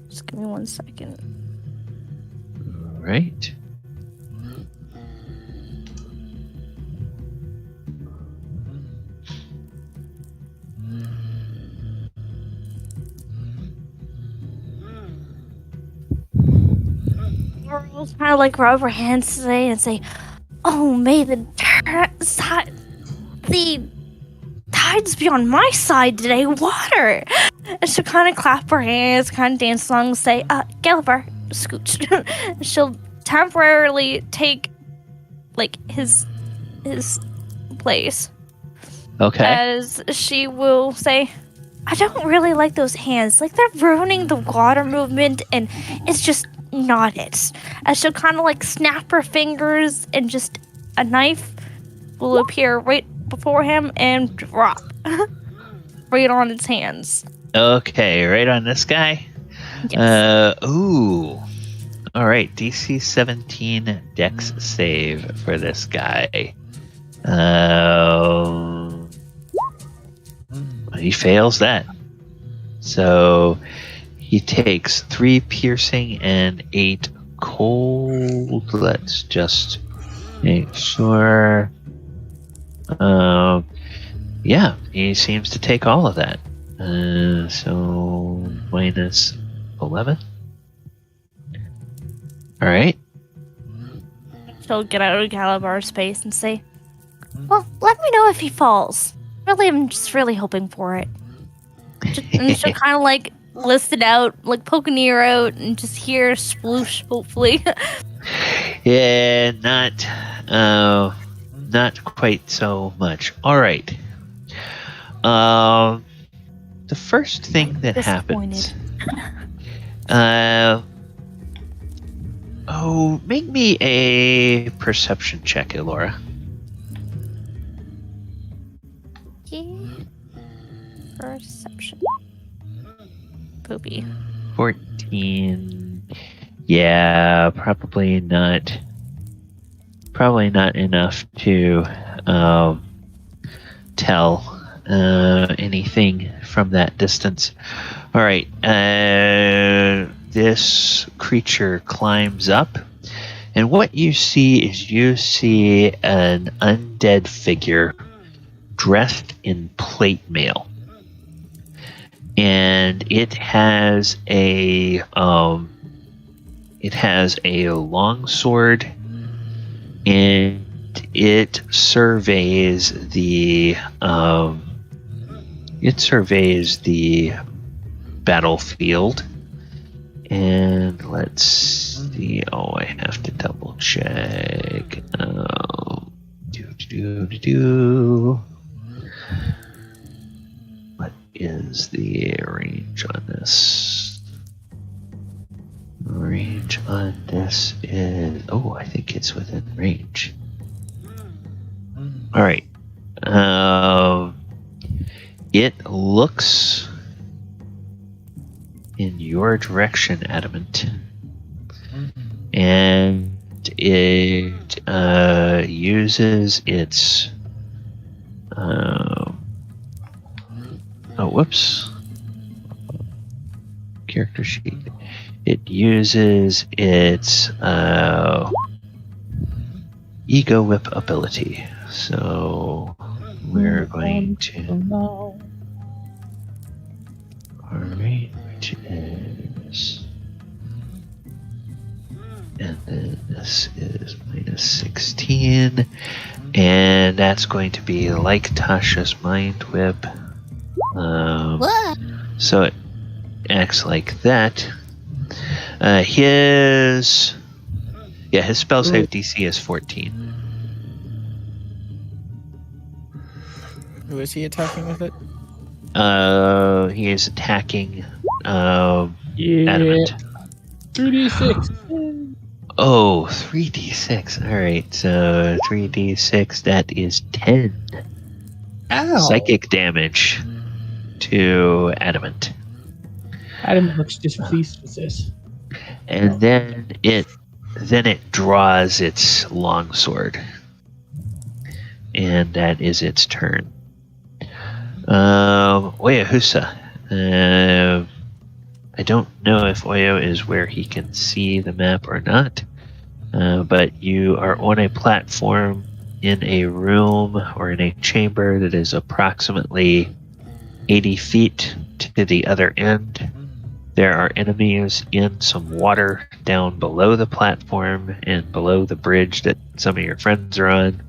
Just give me 1 second. All right. We'll kind of like rub our hands today and say, "Oh, may the tides be on my side today, water!" And she'll kind of clap her hands, kind of dance along, and say, "Gulliver, scooch." She'll temporarily take like his place, Okay. as she will say, "I don't really like those hands. Like they're ruining the water movement, and it's just not it." As she'll kind of like snap her fingers, and just a knife will appear right before him and drop right on its hands. Okay, right on this guy. Yes. Ooh. All right, DC 17 Dex save for this guy. He fails that. So he takes 3 piercing and 8 cold. Let's just make sure. Yeah, he seems to take all of that. So minus 11. All right. She'll get out of Calabar's space and say, "Well, let me know if he falls. Really, I'm just really hoping for it." And she'll kind of like list it out, like poke an ear out, and just hear sploosh, hopefully. Yeah, not quite so much. All right. The first thing that happens. Make me a perception check, Elora. Perception. Poopy. 14. Yeah, probably not. Probably not enough to tell anything from that distance. All right. This creature climbs up, and what you see is an undead figure dressed in plate mail, and it has a long sword, and it surveys the battlefield. And let's see. Oh, I have to double check. What is the range on this? Range on this is... Oh, I think it's within range. All right. It looks in your direction, Adamant, and it uses its whoops. Character sheet. It uses its Ego Whip ability. So we're going to. Alright, which is. And then this is minus 16. And that's going to be like Tasha's Mind Whip. So it acts like that. His spell save DC is 14. Who is he attacking with it? He is attacking Adamant. 3d6. Oh, 3d6. Alright, so 3d6, that is 10 Ow. psychic damage to Adamant. Adam looks displeased with this. And then it draws its longsword. And that is its turn. Oyohusa. I don't know if Oyo is where he can see the map or not. But you are on a platform in a room or in a chamber that is approximately 80 feet to the other end. There are enemies in some water down below the platform and below the bridge that some of your friends are on.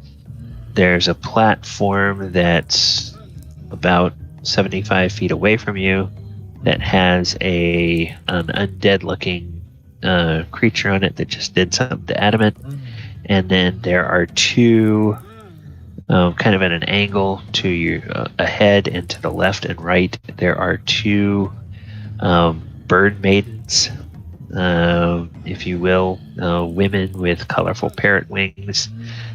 There's a platform that's about 75 feet away from you that has an undead-looking creature on it that just did something to Adamant. And then there are two, kind of at an angle to your ahead and to the left and right, there are two bird maidens, if you will, women with colorful parrot wings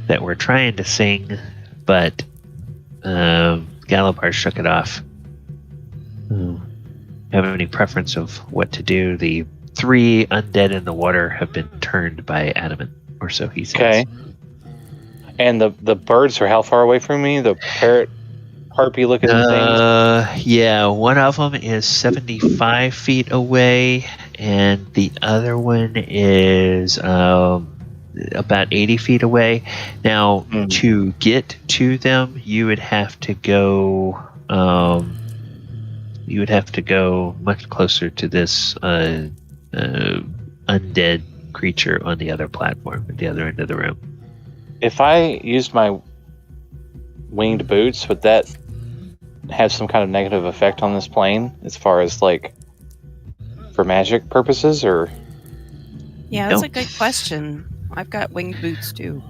that were trying to sing, but Galabar shook it off. Have any preference of what to do? The 3 undead in the water have been turned by Adamant, or so he says. Okay. And the birds are how far away from me? The parrot, harpy looking things? Yeah, one of them is 75 feet away, and the other one is about 80 feet away. Now, to get to them, you would have to go. You would have to go much closer to this undead creature on the other platform at the other end of the room. If I used my winged boots, would that have some kind of negative effect on this plane as far as like for magic purposes, or? Yeah, that's a good question. I've got winged boots too.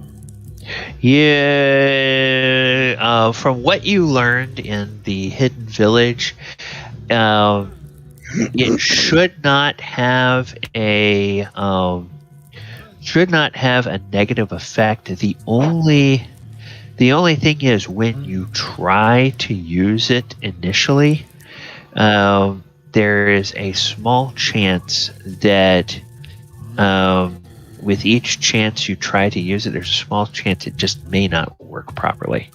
Yeah, from what you learned in the hidden village, it should not have a negative effect. The only thing is when you try to use it initially, there is a small chance that with each chance you try to use it, there's a small chance it just may not work properly.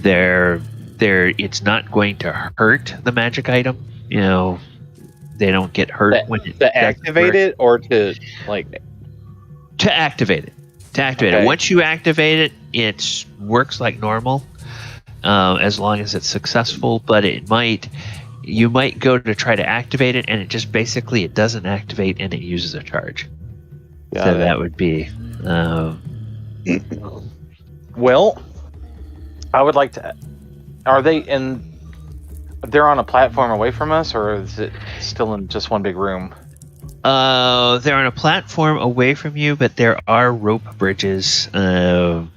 It's not going to hurt the magic item. You know, they don't get hurt when it to activate it, or to like to activate it. To activate it. Once you activate it, it works like normal, as long as it's successful. But you might go to try to activate it, and it just basically it doesn't activate, and it uses a charge. So that would be. Well, I would like to. Are they in? They're on a platform away from us, or is it still in just one big room? They're on a platform away from you, but there are rope bridges connecting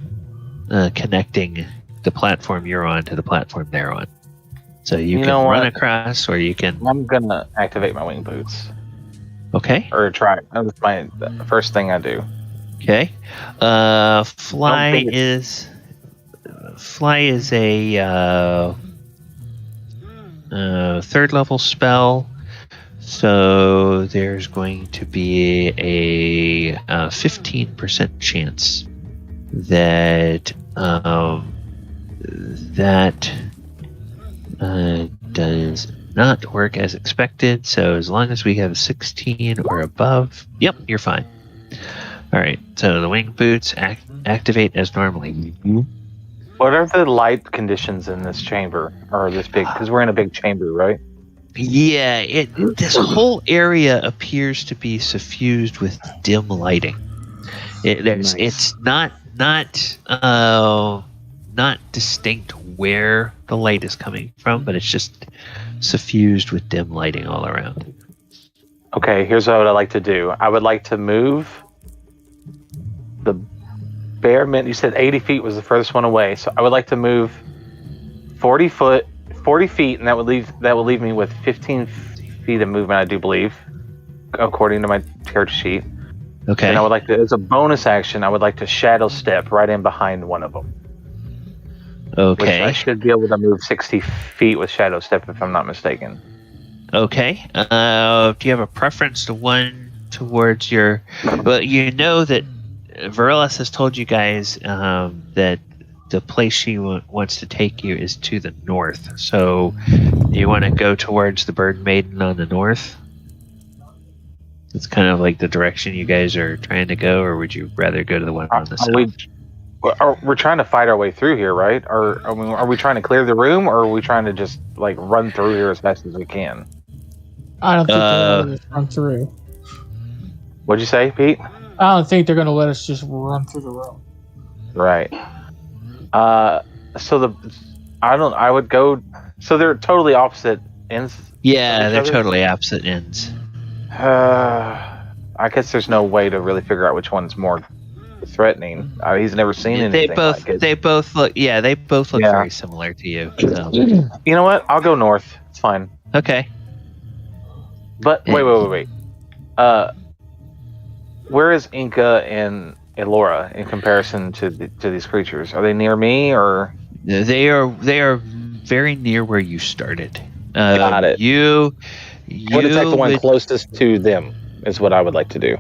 the platform you're on to the platform they're on. So you can run across, or you can. I'm gonna activate my wing boots. Okay. Or try. That's my first thing I do. Okay. Fly is a third level spell. So there's going to be a 15% chance that does not work as expected. So as long as we have 16 or above, yep, you're fine. All right. So the wing boots activate as normally. What are the light conditions in this chamber, or this big? Because we're in a big chamber, right? Yeah, this whole area appears to be suffused with dim lighting. Nice. It's not distinct where the light is coming from, but it's just suffused with dim lighting all around. Okay, here's what I'd like to do. I would like to move the bare minute. You said 80 feet was the furthest one away, so I would like to move 40 feet, and that would leave me with 15 feet of movement, I do believe, according to my character sheet. Okay. And I would like to, as a bonus action, I would like to shadow step right in behind one of them. Okay. Which I should be able to move 60 feet with shadow step, if I'm not mistaken. Okay. Do you have a preference to one towards your? Well, you know that Virilis has told you guys that the place she wants to take you is to the north. So, you want to go towards the Bird Maiden on the north? It's kind of like the direction you guys are trying to go, or would you rather go to the one on the south? We're trying to fight our way through here, right? Or are we trying to clear the room, or are we trying to just like run through here as fast as we can? I don't think they're going to let us run through. What'd you say, Pete? I don't think they're going to let us just run through the room. Right. I would go. So they're totally opposite ends. Yeah, they're totally opposite ends. I guess there's no way to really figure out which one's more threatening. He's never seen anything. They both look very similar to you. So. You know what? I'll go north. It's fine. Okay. But wait. Where is Enka and Elora in comparison to these creatures? Are they near me, or they are very near where you started? Got it. You would attack the one closest to them is what I would like to do.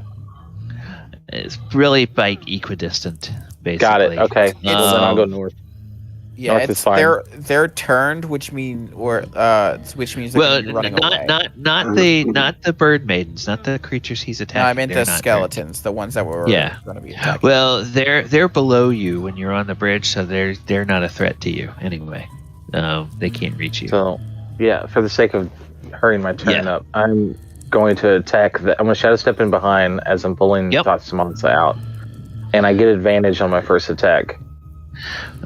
It's really like equidistant, basically. Got it. Okay. Well, then I'll go north. Yeah, north is fine. They're turned, which means they're gonna be running away. Not the bird maidens, not the creatures he's attacking. No, I meant the skeletons, the ones that were going to be attacking. Well, they're below you when you're on the bridge, so they're not a threat to you anyway. They can't reach you. So, yeah, for the sake of hurrying my turn up, I'm going to attack. I'm going to shadow step in behind as I'm pulling Tatsumonsa out, and I get advantage on my first attack.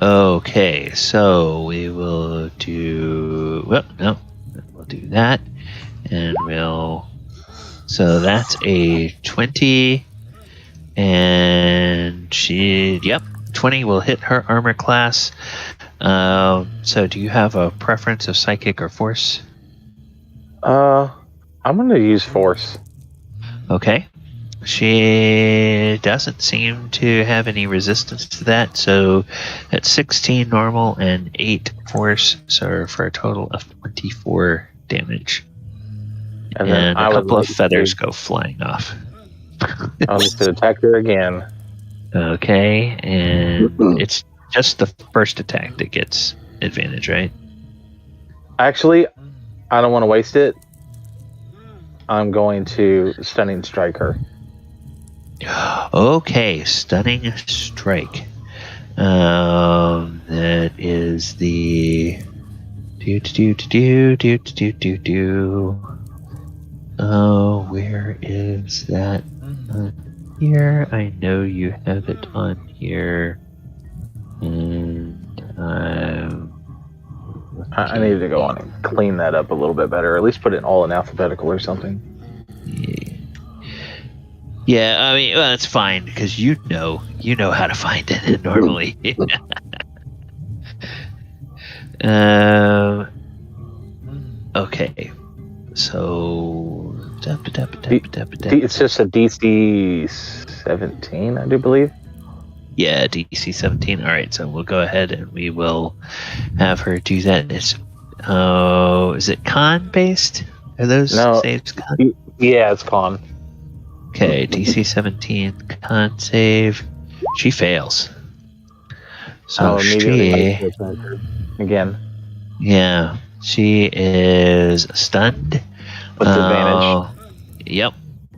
Okay, so we will do. Well, no, we'll do that, and So that's a 20, and 20 will hit her armor class. So do you have a preference of psychic or force? I'm going to use force. Okay. She doesn't seem to have any resistance to that, so that's 16 normal and 8 force, so for a total of 24 damage. And a couple of feathers go flying off. I'll just attack her again. Okay, and it's just the first attack that gets advantage, right? Actually, I don't want to waste it. I'm going to stunning strike her. Okay, stunning strike. That is the where is that? Here, I know you have it on here, and I need to go on and clean that up a little bit better, or at least put it all in alphabetical or something. Yeah, I mean, well, it's fine because you know how to find it normally. Okay, so it's just a DC 17, I do believe. Yeah, DC 17. All right, so we'll go ahead and we will have her do that. It's is it con based? Are those saves con? Yeah, it's con. Okay, DC 17 con save. She fails. So she again. Yeah. She is stunned. With advantage. Yep.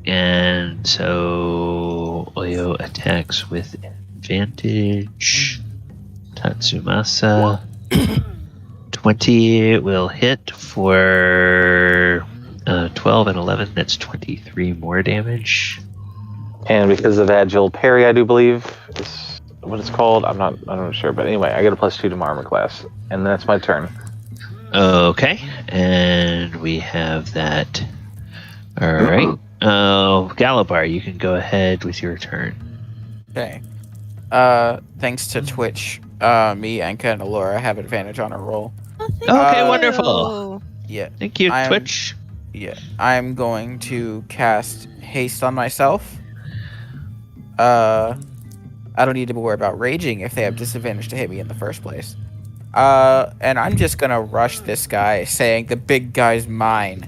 And so Oyo attacks with advantage. Tatsumasa. 20 will hit for 12 and 11. That's 23 more damage. And because of Agile Parry, I do believe is what it's called. I'm not sure, but anyway, I get a +2 to my armor class, and that's my turn. Okay, and we have that. All right. Galabar, you can go ahead with your turn. Okay. Thanks to Twitch, me, Enka, and Alora have advantage on a roll. Okay, wonderful. Yeah. Thank you, I'm- Twitch. Yeah. I'm going to cast haste on myself. I don't need to worry about raging if they have disadvantage to hit me in the first place. And I'm just gonna rush this guy, saying the big guy's mine.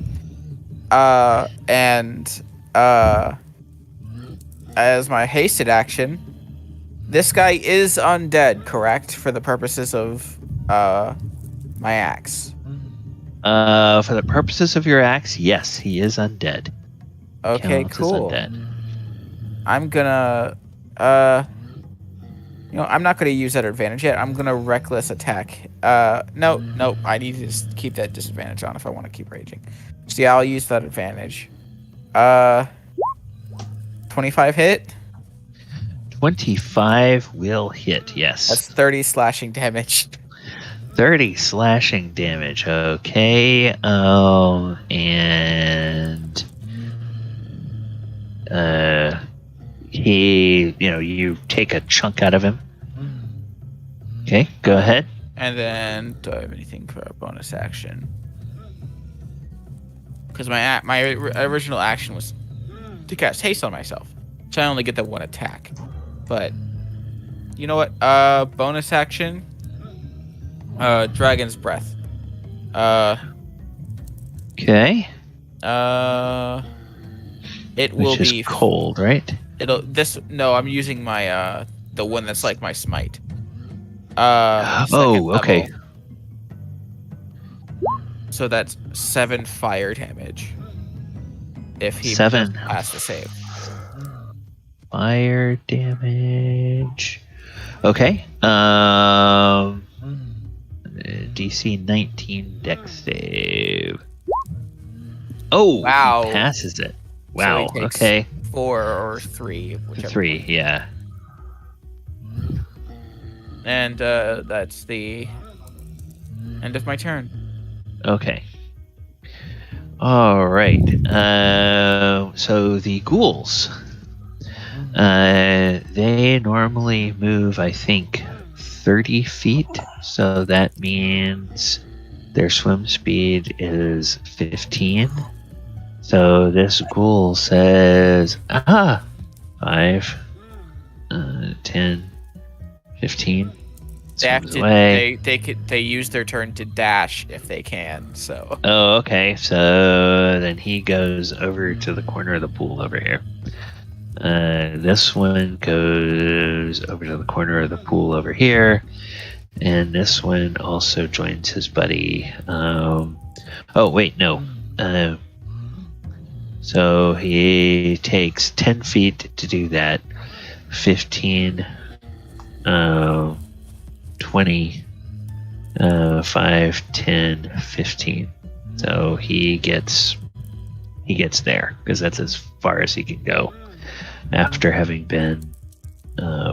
As my hasted action, this guy is undead, correct? For the purposes of my axe. For the purposes of your axe, yes, he is undead. Okay, Counts as cool. undead. I'm gonna I'm not gonna use that advantage yet. I'm gonna reckless attack. No, I need to just keep that disadvantage on if I want to keep raging. So yeah, I'll use that advantage. 25 hit. 25 will hit, yes. That's 30 slashing damage. 30 slashing damage. Okay. And he, you take a chunk out of him. Okay, go ahead. And then, do I have anything for a bonus action? Because my original action was to cast haste on myself, so I only get that one attack. But you know what? Bonus action. Dragon's breath. Okay. It will Which is be cold, right? I'm using my the one that's like my smite. Oh, okay. Level. So that's 7 fire damage. If he 7 has to save. fire damage. Okay. DC 19 dex save. Oh, Wow. he passes it. So Wow. he takes Okay. 4 or 3, whichever. 3, yeah. And that's the end of my turn. Okay. All right. So the ghouls. They normally move, I think, 30 feet. So that means their swim speed is 15. So this ghoul says, 5, 10, 15. They have Swims to. away. They use their turn to dash if they can. So. Oh, okay. So then he goes over to the corner of the pool over here. This one goes over to the corner of the pool over here. And this one also joins his buddy. Oh, wait, no. So he takes 10 feet to do that. 15, 20, 5, 10, 15. So he gets there because that's as far as he can go after having been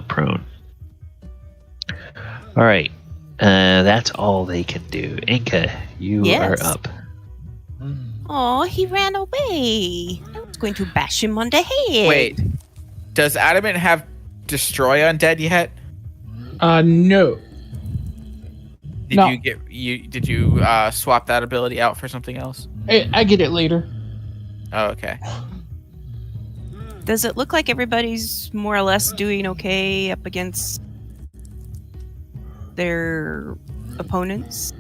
prone. All right, that's all they can do. Enka, you Yes. are up. Oh, he ran away. I was going to bash him on the head. Wait. Does Adamant have Destroy Undead yet? No. Did No. Did you swap that ability out for something else? I get it later. Oh, okay. Does it look like everybody's more or less doing okay up against their opponents?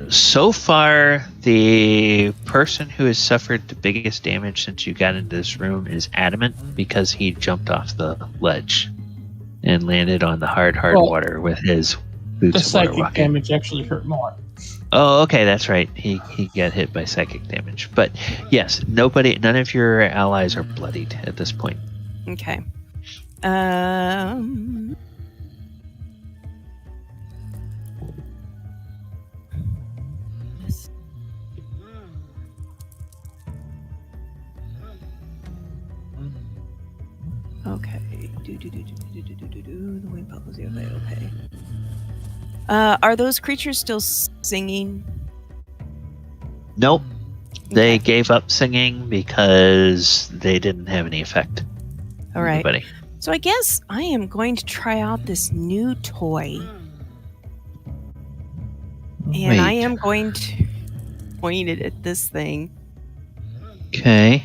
So far, the person who has suffered the biggest damage since you got into this room is Adamant because he jumped off the ledge and landed on the hard Well, water with his The boots of water psychic walking. damage actually hurt more. Oh, okay, that's right. He got hit by psychic damage. But yes, none of your allies are bloodied at this point. Okay. Okay. The wind bubbles. Okay. Are those creatures still singing? Nope. They Okay. gave up singing because they didn't have any effect. All right. Anybody. So I guess I am going to try out this new toy. And I Wait. am going to point it at this thing Okay.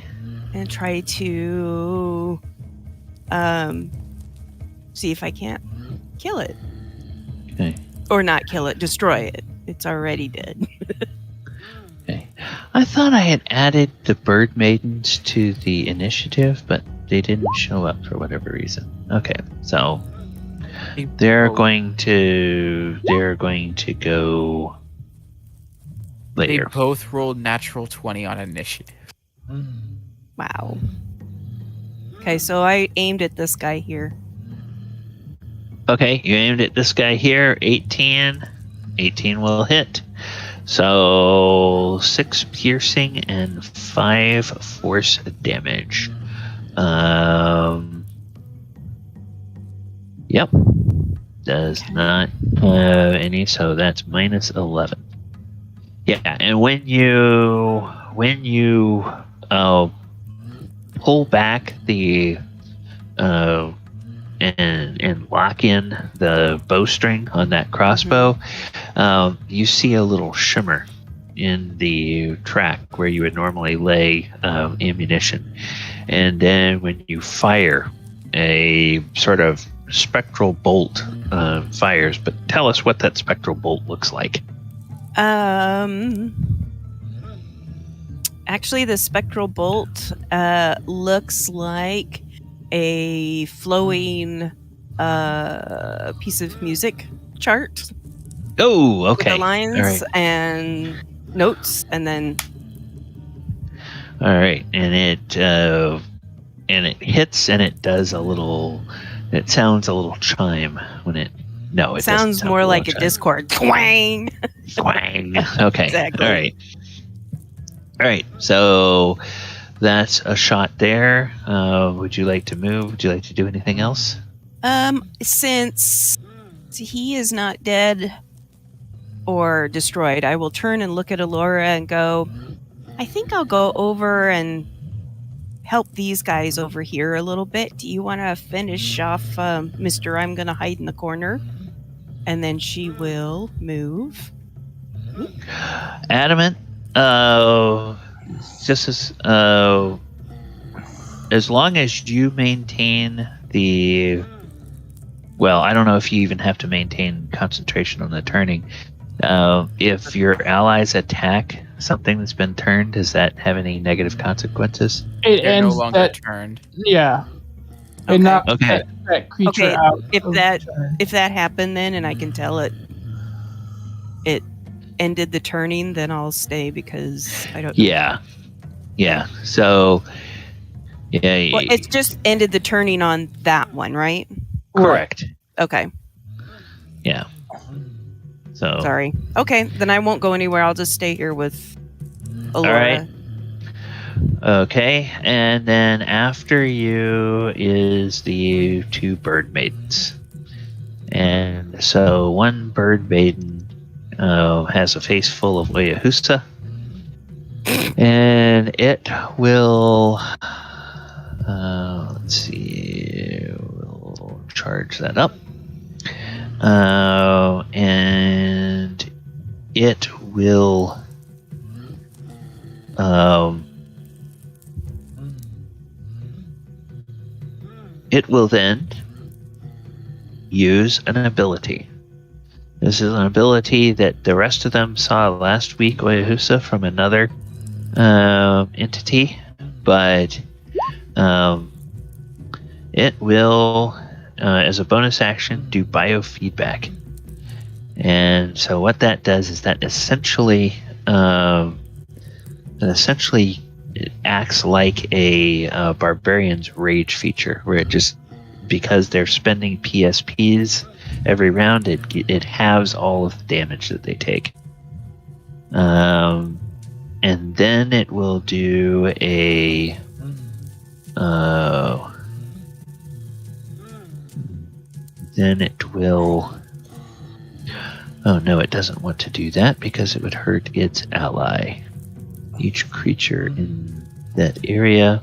and try to see if I can't kill it. Okay. Or not kill it, destroy it. It's already dead. Okay. I thought I had added the bird maidens to the initiative, but they didn't show up for whatever reason. Okay, so they're going to go They later. both rolled natural 20 on initiative. Wow. Okay, so I aimed at this guy here. Okay, you aimed at this guy here. 18. 18 will hit. So 6 piercing and 5 force damage. Yep. Does not have any, so that's minus 11. Yeah, and when you pull back the and lock in the bowstring on that crossbow, you see a little shimmer in the track where you would normally lay ammunition. And then when you fire, a sort of spectral bolt fires. But tell us what that spectral bolt looks like. Actually, the spectral bolt looks like a flowing piece of music chart. Oh, okay. With the lines All right. and notes, and then. All right, and it hits, and it does a little. It sounds a little chime when it. No, it sounds doesn't more like a chime. Discord twang. Twang. Okay. Exactly. All right. All right. So that's a shot there. Would you like to move? Would you like to do anything else? Since he is not dead or destroyed, I will turn and look at Alora and go, I think I'll go over and help these guys over here a little bit. Do you want to finish off Mr. I'm going to hide in the corner? And then she will move. Adamant. Just as long as you maintain the. Well, I don't know if you even have to maintain concentration on the turning. If your allies attack something that's been turned, does that have any negative consequences? It They're no ends longer that. turned. Yeah. Okay. It knocks Okay. that creature Okay, out. if of that- the turn. If that happened then and I can tell it ended the turning, then I'll stay because I don't know. Yeah. So, yeah. Well, it's just ended the turning on that one, right? correct. Okay. Yeah. So. Sorry. Okay, then I won't go anywhere. I'll just stay here with Alora. right. Okay, and then after you is the 2 bird maidens. And so one bird maiden has a face full of Oyohusa. And it will, let's see, we'll charge that up. And it will, then use an ability. This is an ability that the rest of them saw last week, Oyohusa, from another entity, but it will, as a bonus action, do biofeedback. And so what that does is that essentially it acts like a barbarian's rage feature, where it just, because they're spending PSPs every round, it halves all of the damage that they take. And then it will do a then it will. Oh no, it doesn't want to do that because it would hurt its ally. Each creature in that area.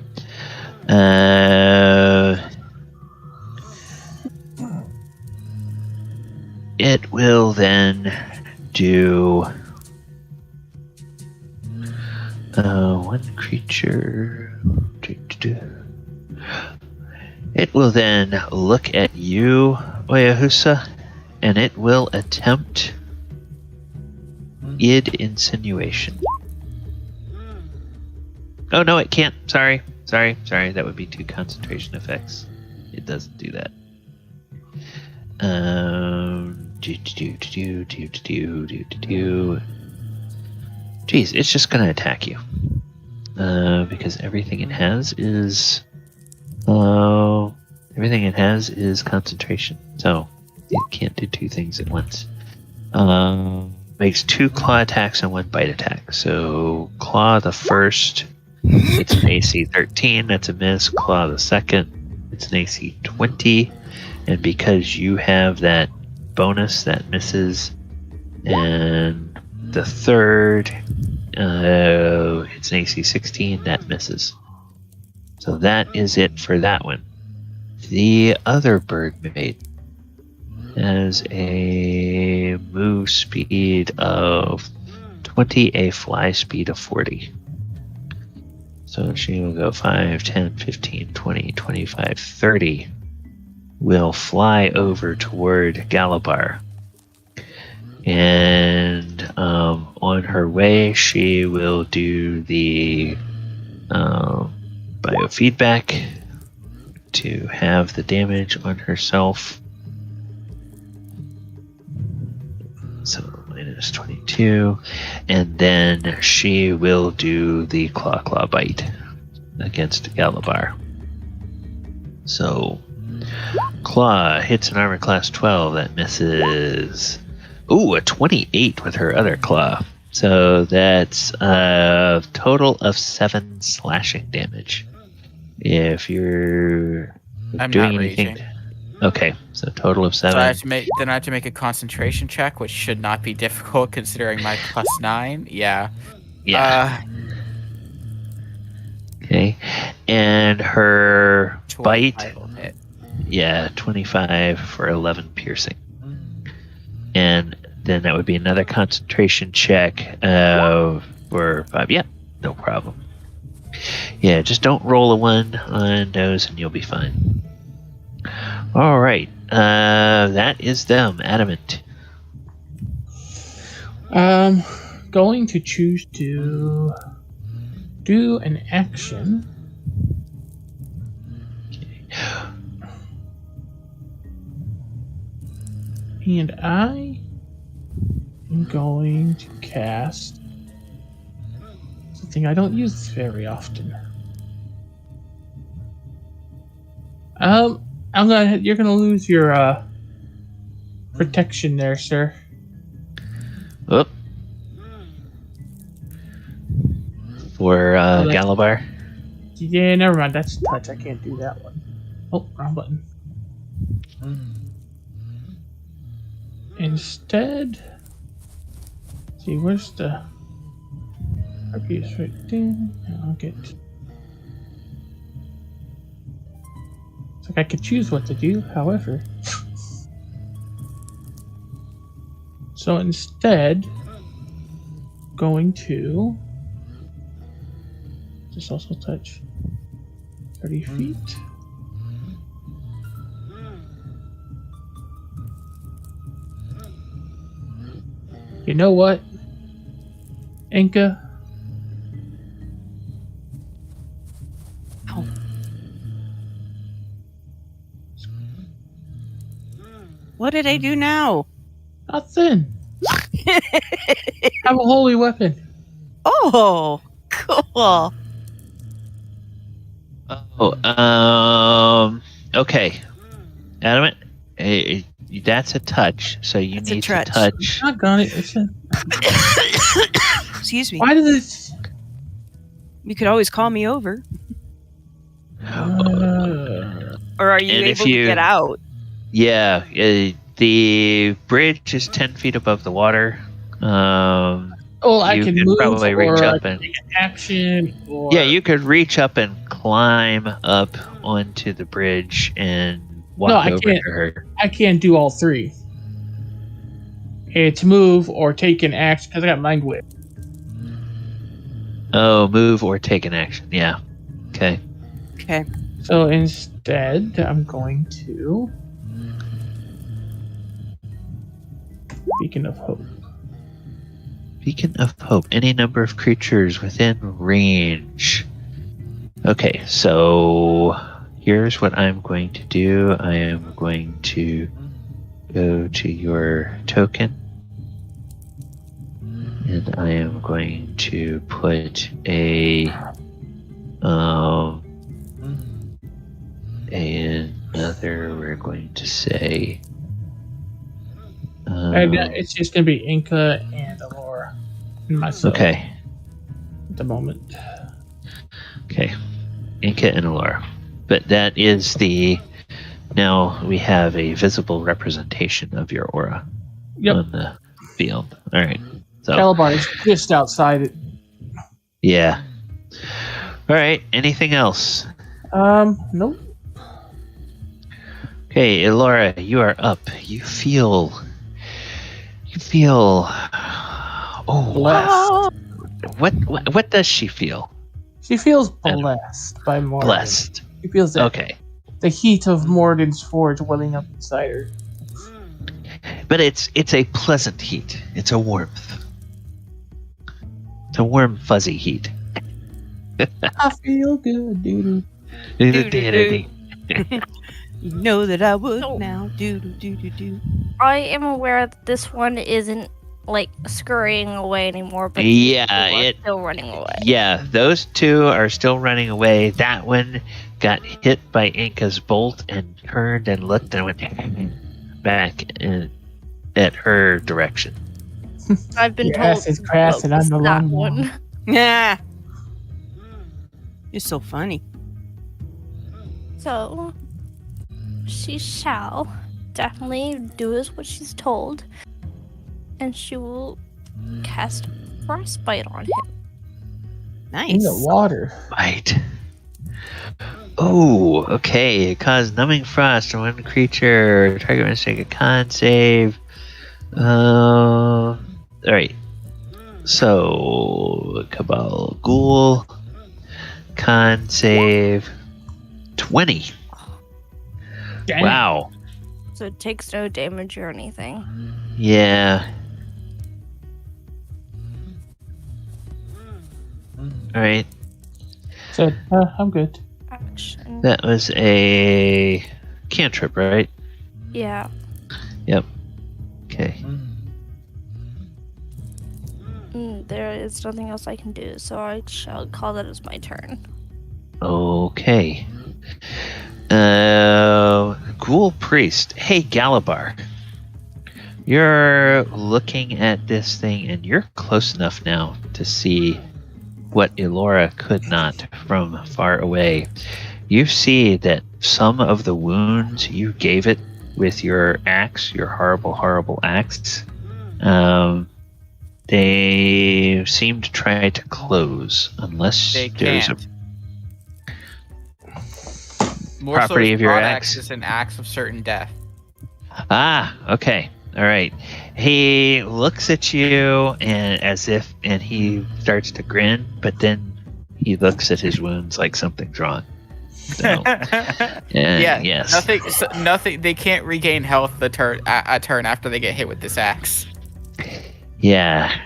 It will then do one creature. It will then look at you, Oyohusa, and it will attempt id insinuation. Oh no, it can't. Sorry. That would be 2 concentration effects. It doesn't do that. Geez, it's just gonna attack you. Because everything it has is concentration. So it can't do 2 things at once. Makes 2 claw attacks and 1 bite attack. So claw the first, it's an AC 13, that's a miss. Claw the second, it's an AC 20, and because you have that bonus, that misses. And the third, it's an AC 16, that misses. So that is it for that one. The other bird maiden has a move speed of 20, a fly speed of 40. So she will go 5, 10, 15, 20, 25, 30. Will fly over toward Galabar. And on her way, she will do the biofeedback to have the damage on herself. So minus 22. And then she will do the claw bite against Galabar. So claw hits an armor class 12. That misses. Ooh, a 28 with her other claw. So that's a total of 7 slashing damage. If you're I'm doing not anything. raging. Okay, so total of 7. So I have to make a concentration check, which should not be difficult considering my +9. Yeah. Yeah. Okay. And her bite. 25 will hit. Yeah, 25 for 11 piercing. And then that would be another concentration check for 5. Yeah, no problem. Yeah, just don't roll a 1 on those and you'll be fine. All right. That is them. Adamant. Going to choose to do an action. And I am going to cast something I don't use very often. You're gonna lose your protection there, sir. Oh. For Galabar. Yeah, never mind. That's touch. I can't do that one. Oh, wrong button. Instead, see, where's the RP is right there. I'll get. It's like I could choose what to do, however. So instead, going to just also touch 30 feet. You know what, Enka? Ow. What did I do now? Nothing. Have a holy weapon. Oh, cool. Oh, okay. Adamant, that's a touch, so you That's a need to touch. touch. Not got it. It's a, Excuse me. why does it? You could always call me over. Or are you And if able to you- get out? Yeah, the bridge is 10 feet above the water. Oh, I you can could move probably or reach I up can and take an action. Or yeah, you could reach up and climb up onto the bridge and walk I over can't. to her. I can't do all three. It's move or take an action because I got mind whip. Oh, move or take an action. Yeah. Okay. Okay. So instead, I'm going to Beacon of Hope. Beacon of Hope. Any number of creatures within range. Okay, so here's what I'm going to do. I am going to go to your token. And I am going to put another, we're going to say And it's just going to be Enka and Alora and myself okay. at the moment. Okay. Inca and Alora. But that is now we have a visible representation of your aura on the field. Alright. So Calabar is just outside it. yeah. Alright, anything else? Nope. Okay, Elora, you are up. You feel oh Blessed. what does she feel? She feels blessed by Morden. Blessed. She feels that Okay. the heat of Morden's forge welling up inside her. But it's a pleasant heat. It's a warmth. It's a warm, fuzzy heat. I feel good, dude. You know that I would No. now. Do do do do do. I am aware that this one isn't like scurrying away anymore, but Yeah, these two are still running away. Yeah, those two are still running away. That one got hit by Inca's bolt and turned and looked and went back at her direction. I've been Your told ass is crass and I'm focus the that wrong one. one. Yeah. You're so funny. So she shall definitely do as what she's told, and she will cast frostbite on him. Nice. In the water. Right. Oh, okay. It caused numbing frost on one creature. Target must take a con save. Alright. So, Cabal Ghoul. Con save 20. Dang. Wow. So it takes no damage or anything. Yeah. Alright. So, I'm good. Action. That was a cantrip, right? Yeah. Yep. Okay. There is nothing else I can do, so I shall call that as my turn. Okay. Ghoul Priest. Hey, Galabar. You're looking at this thing, and you're close enough now to see what Elora could not from far away. You see that some of the wounds you gave it with your axe, your horrible, horrible axe, they seem to try to close unless They there's can't. Property of your axe. is an axe of certain death. Okay. All right. He looks at you and he starts to grin, but then he looks at his wounds like something's wrong. So, Yeah. yes. Nothing. They can't regain health a turn after they get hit with this axe. Yeah.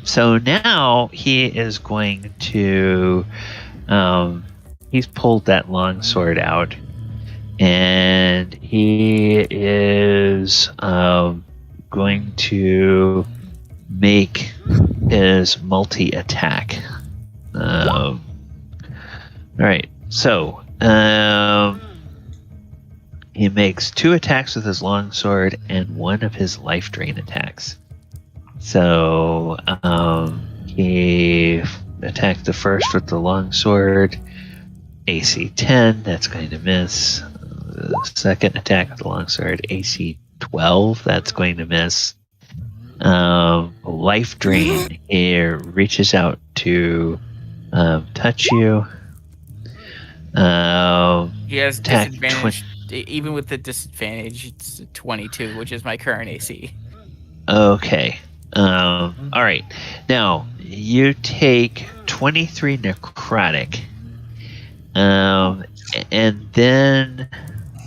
So now he is going to he's pulled that long sword out, and he is going going to make his multi-attack. All right, so he makes 2 attacks with his longsword and 1 of his life drain attacks. So he attacked the first with the longsword, AC 10, that's going to miss. The second attack with the longsword, AC 12, that's going to miss. Life drain, it reaches out to touch you. He has Attack disadvantage. Even with the disadvantage, it's 22, which is my current AC. Okay. All right. Now you take 23 necrotic, and then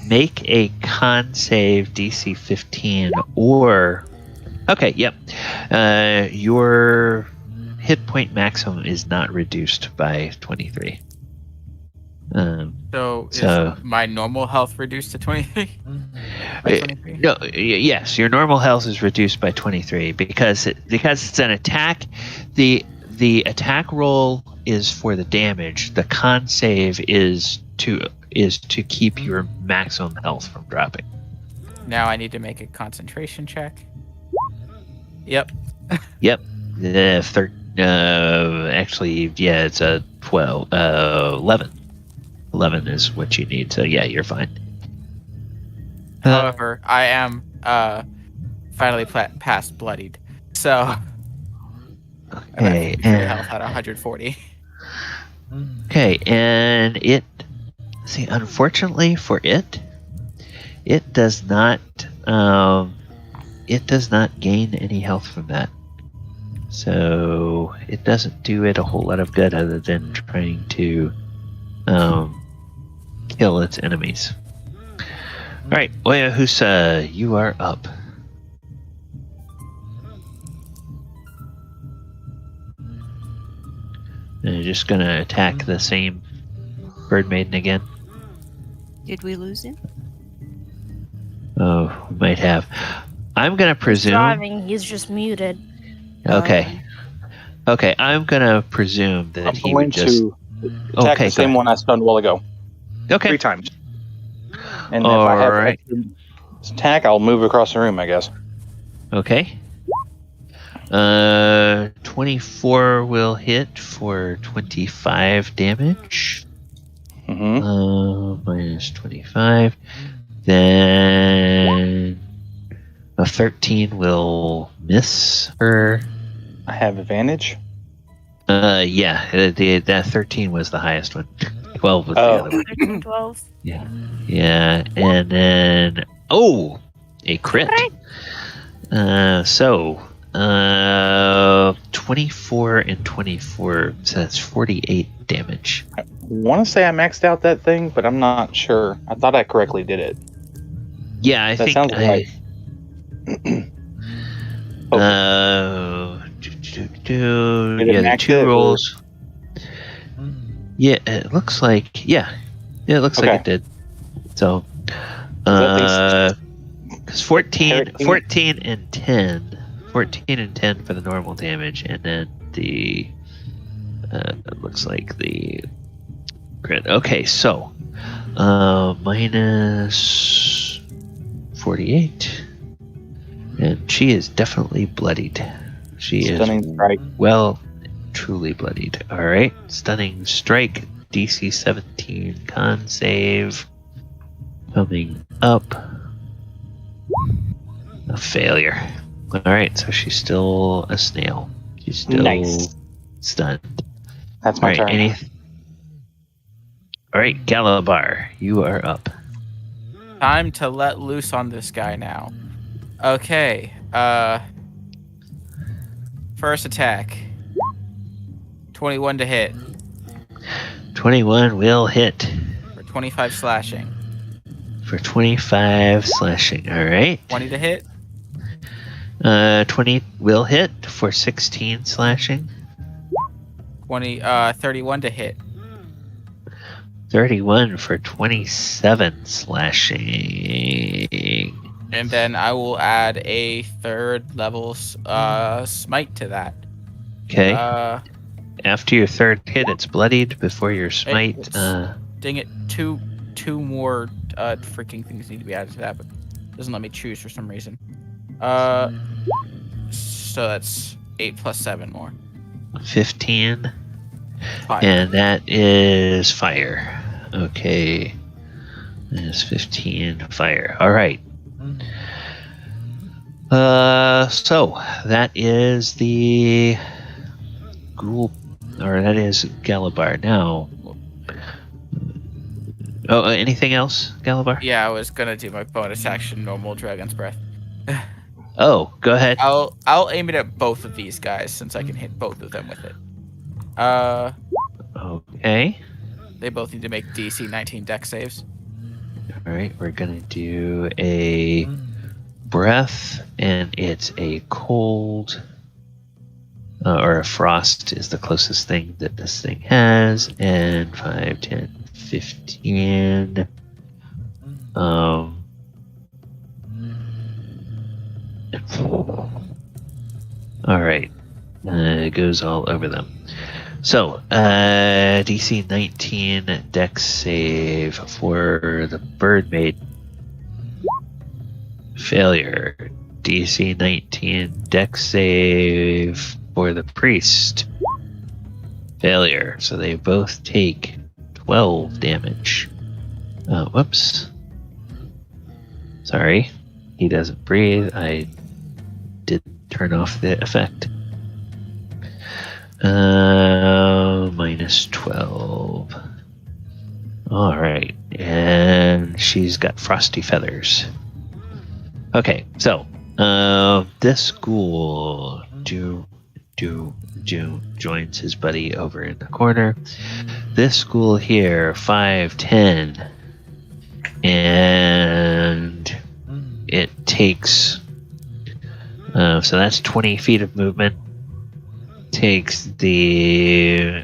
make a con save DC 15 or. Okay. Yep. Your hit point maximum is not reduced by 23. So is my normal health reduced to 23? By 23? No, yes, your normal health is reduced by 23 because it's an attack. The attack roll is for the damage. The con save is to keep your maximum health from dropping. Now I need to make a concentration check. Yep. Yep. Actually, yeah, it's a 12. 11. 11 is what you need. So yeah, you're fine. However, I am finally past bloodied. So Okay, health at 140. Okay, and it. See, unfortunately for it, it does not. It does not gain any health from that. So it doesn't do it a whole lot of good other than trying to kill its enemies. Alright, Oyohusa, you are up. And you're just gonna attack the same bird maiden again. Did we lose him? Oh, we might have. I'm gonna presume. Driving, he's just muted. Okay. Okay, I'm gonna presume that he would just. Attack the same one I stunned a while ago. Okay. 3 times. And if I have an attack, I'll move across the room, I guess. Okay. 24 will hit for 25 damage. Mm-hmm. Minus 25. Then a 13 will miss her. I have advantage. Yeah, that 13 was the highest one. 12 was the other one. 13, 12. Yeah, and then a crit. So 24 and 24, so that's 48 damage. I want to say I maxed out that thing, but I'm not sure. I thought I correctly did it. Yeah, I That think sounds right. The 2 rolls. Yeah, it looks like it looks like it did. So, because 14 and 10 for the normal damage, and then the it looks like the crit. Okay, so minus 48, and she is definitely bloodied. She Stunning is strike. truly bloodied. All right, stunning strike, DC 17 con save coming up. A failure. All right, so she's still a snail. She's still stunned. That's my turn. All right, Galabar, you are up. Time to let loose on this guy now. Okay. First attack. 21 to hit. 21 will hit. For 25 slashing. For 25 slashing. All right. 20 to hit. 20 will hit for 16 slashing. 31 to hit. 31 for 27 slashing. And then I will add a 3rd level smite to that. Okay. After your 3rd hit, it's bloodied. Before your smite, dang it, two more freaking things need to be added to that, but it doesn't let me choose for some reason. So that's 8 plus 7 more. 15. Fire. And that is fire. Okay. That is 15 fire. All right. So that is the Ghoul, or that is Galabar. Now, anything else, Galabar? Yeah, I was gonna do my bonus action, normal Dragon's Breath. Oh, go ahead. I'll aim it at both of these guys since I can hit both of them with it. Okay. They both need to make DC 19 dex saves. All right, we're gonna do a breath, and it's a cold, or a frost is the closest thing that this thing has, and 5, 10, 15. All right, it goes all over them. So, DC 19 dex save for the Bird Maiden. Failure. DC 19 dex save for the Priest. Failure. So they both take 12 damage. Whoops. Sorry. He doesn't breathe. I did turn off the effect. Minus 12. Alright. And she's got frosty feathers. Okay, so this ghoul joins his buddy over in the corner. This ghoul here, 5, 10, and it takes so that's 20 feet of movement. Takes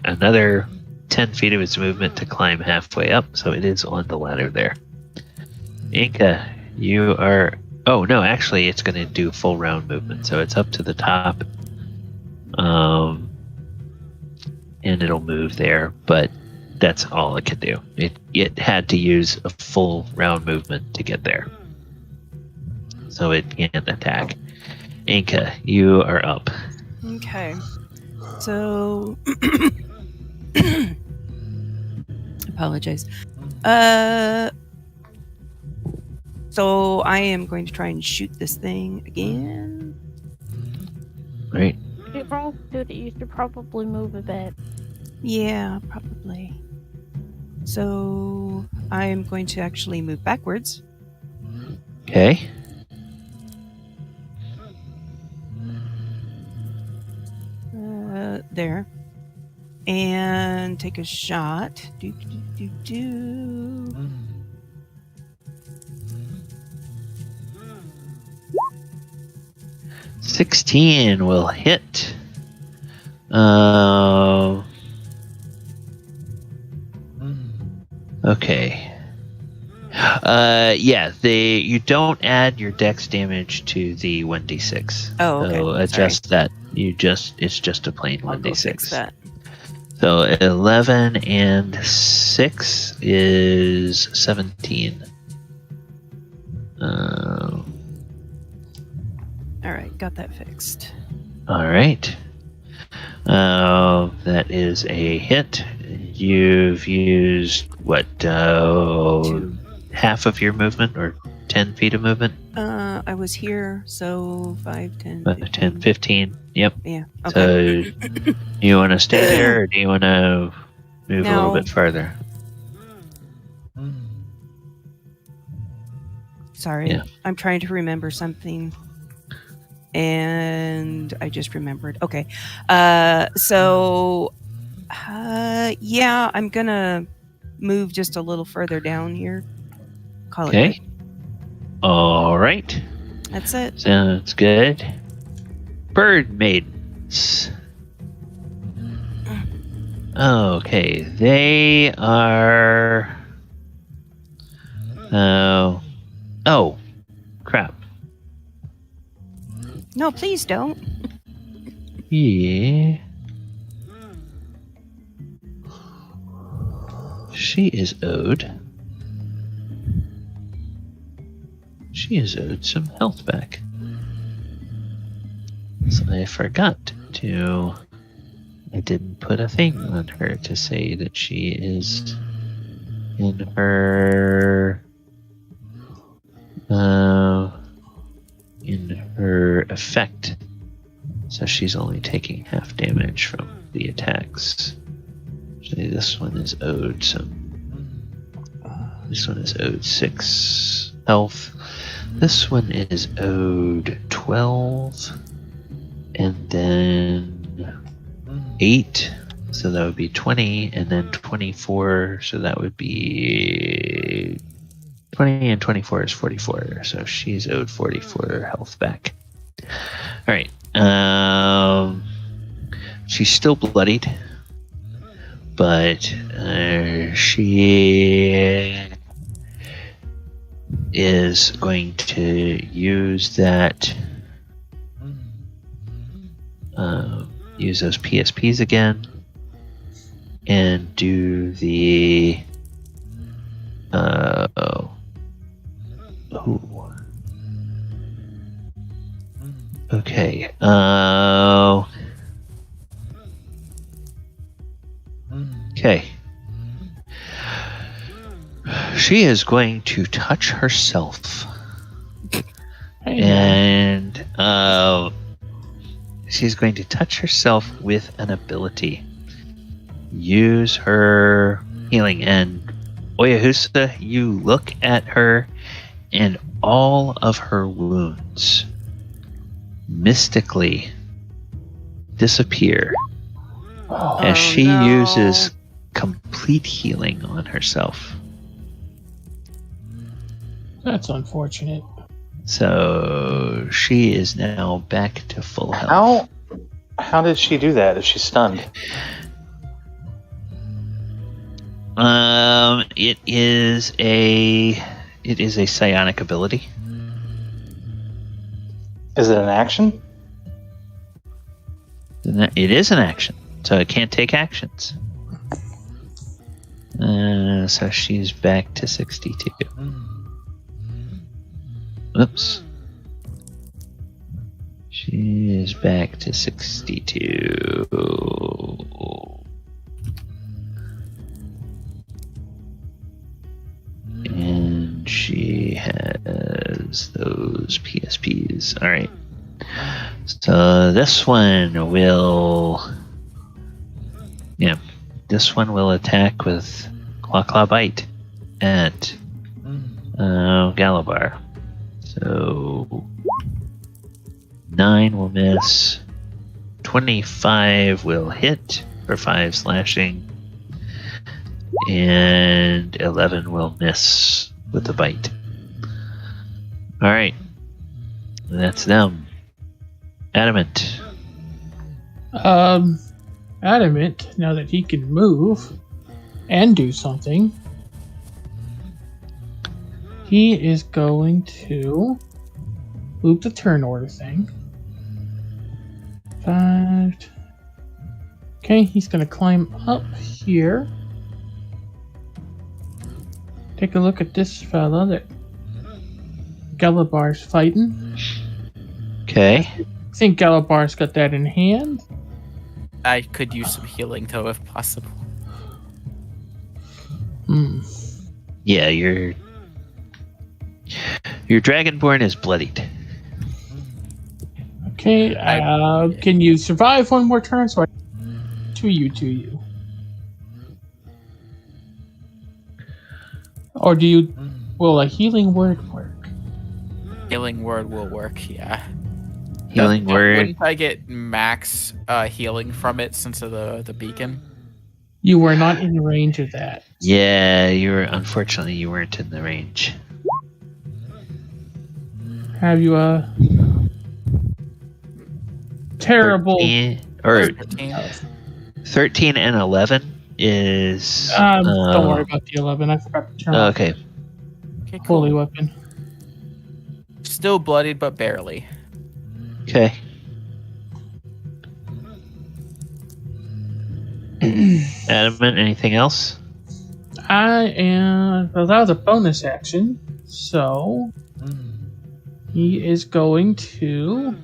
another 10 feet of its movement to climb halfway up, so it is on the ladder there. Enka, you are... Oh, no, actually, it's going to do full round movement, so it's up to the top. And it'll move there, but that's all it can do. It had to use a full round movement to get there. So it can't attack. Enka, you are up. Okay. So... apologize. So I am going to try and shoot this thing again. Right. Dude, you should probably move a bit. Yeah, probably. So I am going to actually move backwards. Okay. There. And take a shot. Do. 16 will hit. Okay. Yeah, you don't add your dex damage to the 1d6. Oh, okay. So adjust that. It's just a plain I'll go fix 1d6. that. So 11 and 6 is 17. Alright, got that fixed. Alright. That is a hit. You've used, what, 2. half of your movement, or 10 feet of movement? I was here, so 5, 10, 15. 10, 15. Yep. Yeah, okay. So, do you want to stay there, or do you want to move a little bit further? Sorry, Yeah. I'm trying to remember something. And I just remembered. Okay. Yeah, I'm going to move just a little further down here. Call it Okay. All right. good. That's it. Sounds good. Bird Maidens. Okay, they are... oh, crap. No, please don't. Yeah. She is owed. She is owed some health back. So I forgot to. I didn't put a thing on her to say that she is in her. In her effect. So she's only taking half damage from the attacks. So this one is owed some. This one is owed 6 health. This one is owed 12. And then 8. So that would be 20. And then 24. So that would be 20 and 24 is 44. So she's owed 44 health back. Alright. She's still bloodied. But she is going to use that. Use those PSPs again. And do the. Okay. Okay. She is going to touch herself. And she's going to touch herself with an ability. Use her healing. And Oyohusa, you look at her, and all of her wounds mystically disappear as she uses complete healing on herself. That's unfortunate. So she is now back to full health. How did she do that if she's stunned? It is a psionic ability. Is it an action? It is an action, so it can't take actions. So she's back to 62. Oops. She is back to 62. And she has those PSPs. Alright. So this one will. Yeah. This one will attack with Claw Bite at Galabar. So 9 will miss. 25 will hit for 5 slashing. And 11 will miss with the bite. Alright. That's them. Adamant. Adamant, now that he can move and do something, he is going to loop the turn order thing. 5. Okay, he's going to climb up here. Take a look at this fella that Galabar's fighting. Okay. I think Galabar's got that in hand. I could use some healing though, if possible. Yeah, your Dragonborn is bloodied. Okay, can you survive one more turn? So I to you. Or will a healing word work? Healing word will work, yeah. Healing word. Wouldn't I get max healing from it since of the beacon? You were not in range of that. Yeah, unfortunately you weren't in the range. Have you terrible 13 and 11 is don't worry about the 11. I forgot to turn off okay. Okay, cool. holy weapon. Still bloodied, but barely. Okay. Adamant, anything else? Well, that was a bonus action, so he is going to.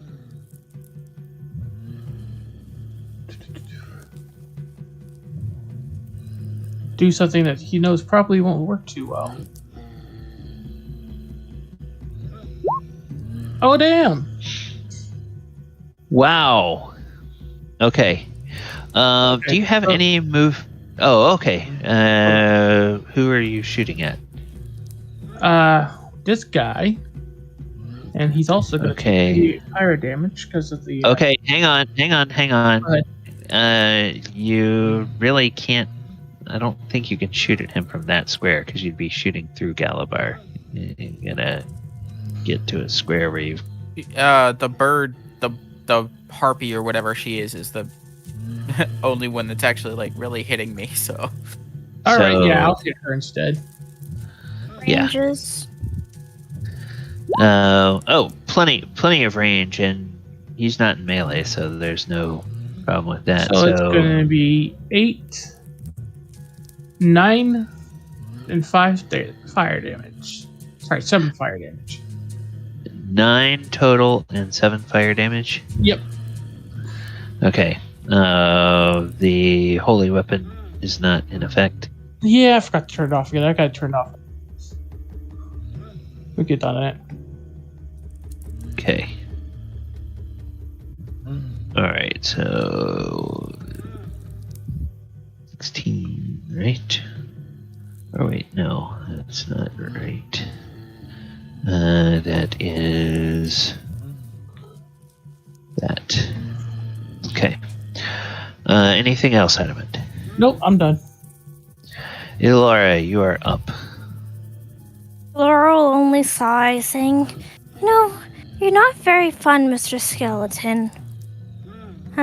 Do something that he knows probably won't work too well. Oh, damn! Wow. Okay. Do you have any move? Oh, okay. Who are you shooting at? This guy. And he's also going to Okay. take the fire damage because of the. Okay, hang on. Go ahead. You really can't. I don't think you can shoot at him from that square because you'd be shooting through Galabar. You're gonna get to a square where you. The bird, the harpy or whatever she is the only one that's actually like really hitting me. So. All right, yeah, I'll hit her instead. Yeah. Ranges. Plenty of range, and he's not in melee, so there's no problem with that. So it's going to be 8, 9, and 5 fire damage. Sorry, 7 fire damage. 9 total and 7 fire damage. Yep. Okay. The holy weapon is not in effect. Yeah, I forgot to turn it off again. I got it turned off. We get done on it. Okay. Alright, so 16, right? Oh wait, no, that's not right. That is that. Okay. Anything else, Adamant? Nope, I'm done. Ilora, you are up. Laura will only sigh, saying, "No, you're not very fun, Mr. Skeleton."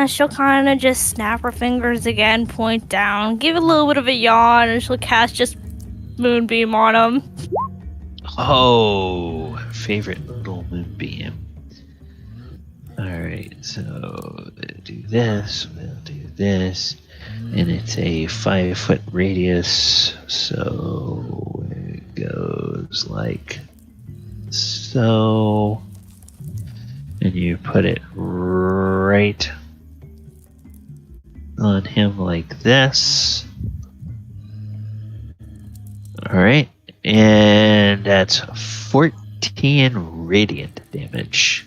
She'll kind of just snap her fingers again, point down, give a little bit of a yawn, and she'll cast just Moonbeam on him. Oh, favorite little moonbeam. Alright, so we'll do this, and it's a 5-foot radius, so it goes like so, and you put it right on him like this. Alright, and that's 14 radiant damage.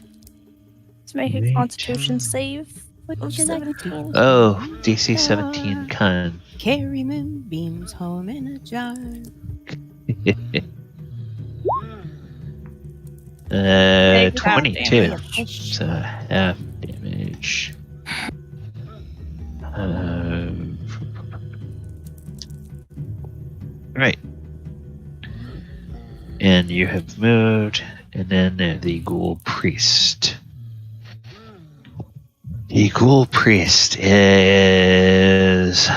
Let's make a Constitution save. Which is 17. Oh, DC 17 con. Carry moonbeams home in a jar. 22. So half damage. Right. And you have moved, and then the Ghoul Priest. The Ghoul Priest is...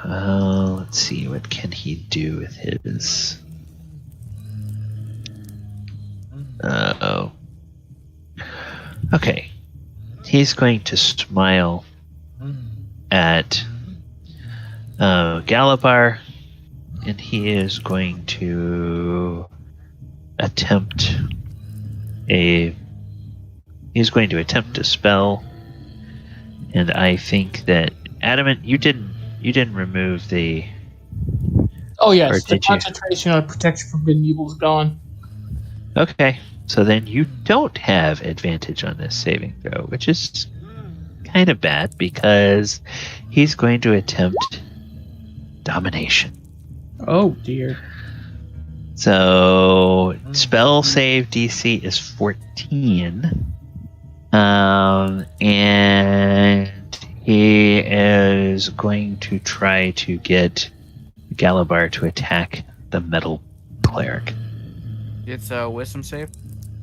let's see, what can he do with his... oh. Okay. He's going to smile at Galabar, and he is going to attempt a spell. And I think that Adamant, you didn't remove the. Oh Or yes, the did you? concentration on protection from good and evil is gone. Okay, so then you don't have advantage on this saving throw, which is kind of bad because he's going to attempt domination. Oh dear. So spell save DC is 14, and he is going to try to get Galabar to attack the metal cleric. It's a wisdom save.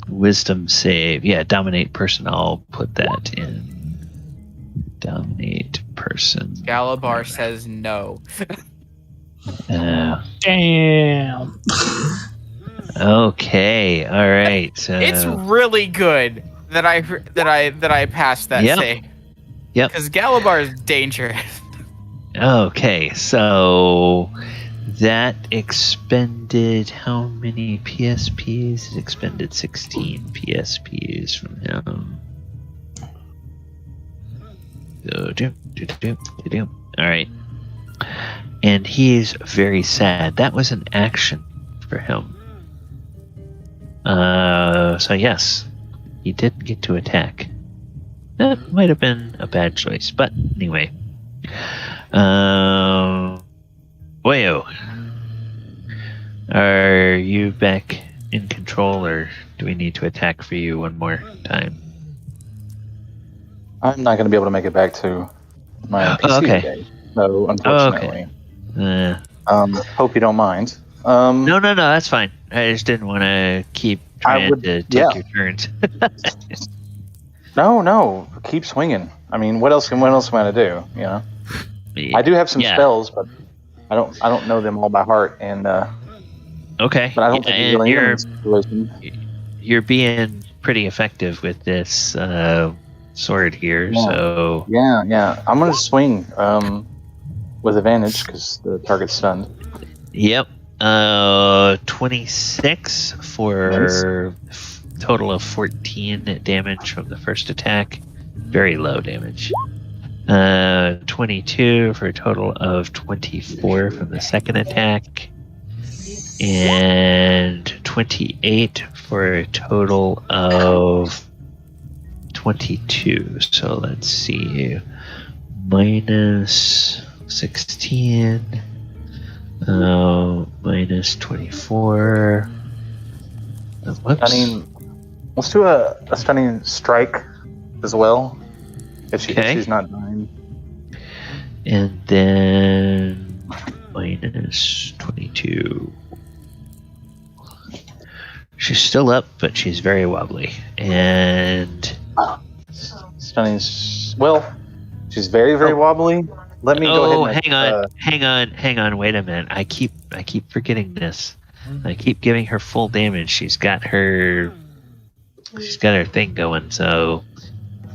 Wisdom save. Yeah, dominate person. I'll put that in. Dominate person. Galabar says no. Damn. Okay. All right. So It's really good. that I passed that Yep. save. Yep. Because Galabar is dangerous. Okay, so that expended how many PSPs? It expended 16 PSPs from him. All right. And he's very sad. That was an action for him. So yes, he didn't get to attack. That might have been a bad choice, but anyway. Wayo, are you back in control, or do we need to attack for you one more time? I'm not going to be able to make it back to my PC okay. today. No, unfortunately. Okay. Hope you don't mind. No, that's fine. I just didn't want to keep trying to take your turns. No, keep swinging. I mean, what else am I going to do? You know, I do have some spells, but I don't know them all by heart. And okay, but I don't think you really need them in this situation. You're being pretty effective with this sword here, so yeah. I'm going to swing with advantage because the target's stunned. Yep. 26 for total of 14 damage from the first attack. Very low damage. 22 for a total of 24 from the second attack. And 28 for a total of 22. So let's see. Minus 16. Minus 24. Whoops. Let's do a stunning strike as well. If she's not dying. And then minus 22. She's still up, but she's very wobbly. And stunning. Well, she's very, very wobbly. Let me go ahead. Hang on. Wait a minute. I keep forgetting this. I keep giving her full damage. She's got her thing going. So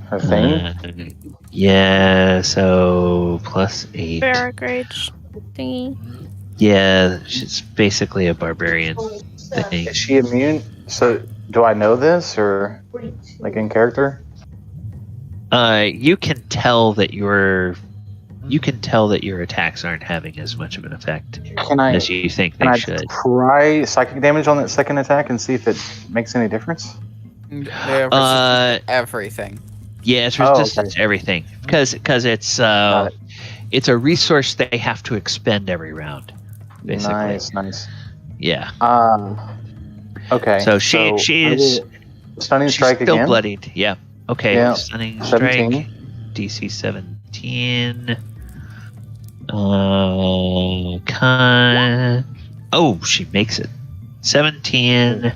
her thing. Yeah. So +8. Barrack rage thingy. Yeah, she's basically a barbarian thing. Is she immune? So do I know this, or like in character? You can tell that your attacks aren't having as much of an effect as you think they should. Try psychic damage on that second attack and see if it makes any difference? Everything. Yeah, it's resistance to everything because it's a resource they have to expend every round. Basically. Nice. Yeah. Okay. So she's stunning strike still again. Bloodied. Yeah. Okay. Yeah. Stunning 17. strike. DC 17. She makes it. 17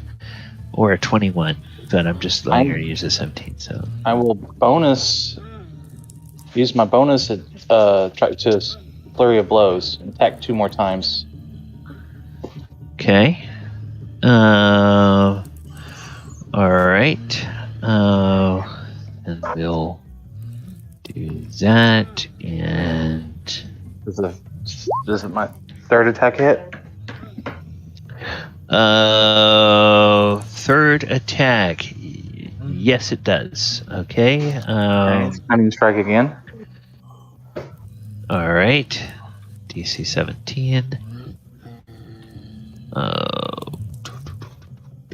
or a 21, but I'm just letting her use a 17. So I will use my bonus at try to flurry of blows and attack 2 more times. Okay. All right. And we'll do that. And Does my third attack hit? Third attack. Yes, it does. Okay. Stunning strike again. All right. DC 17.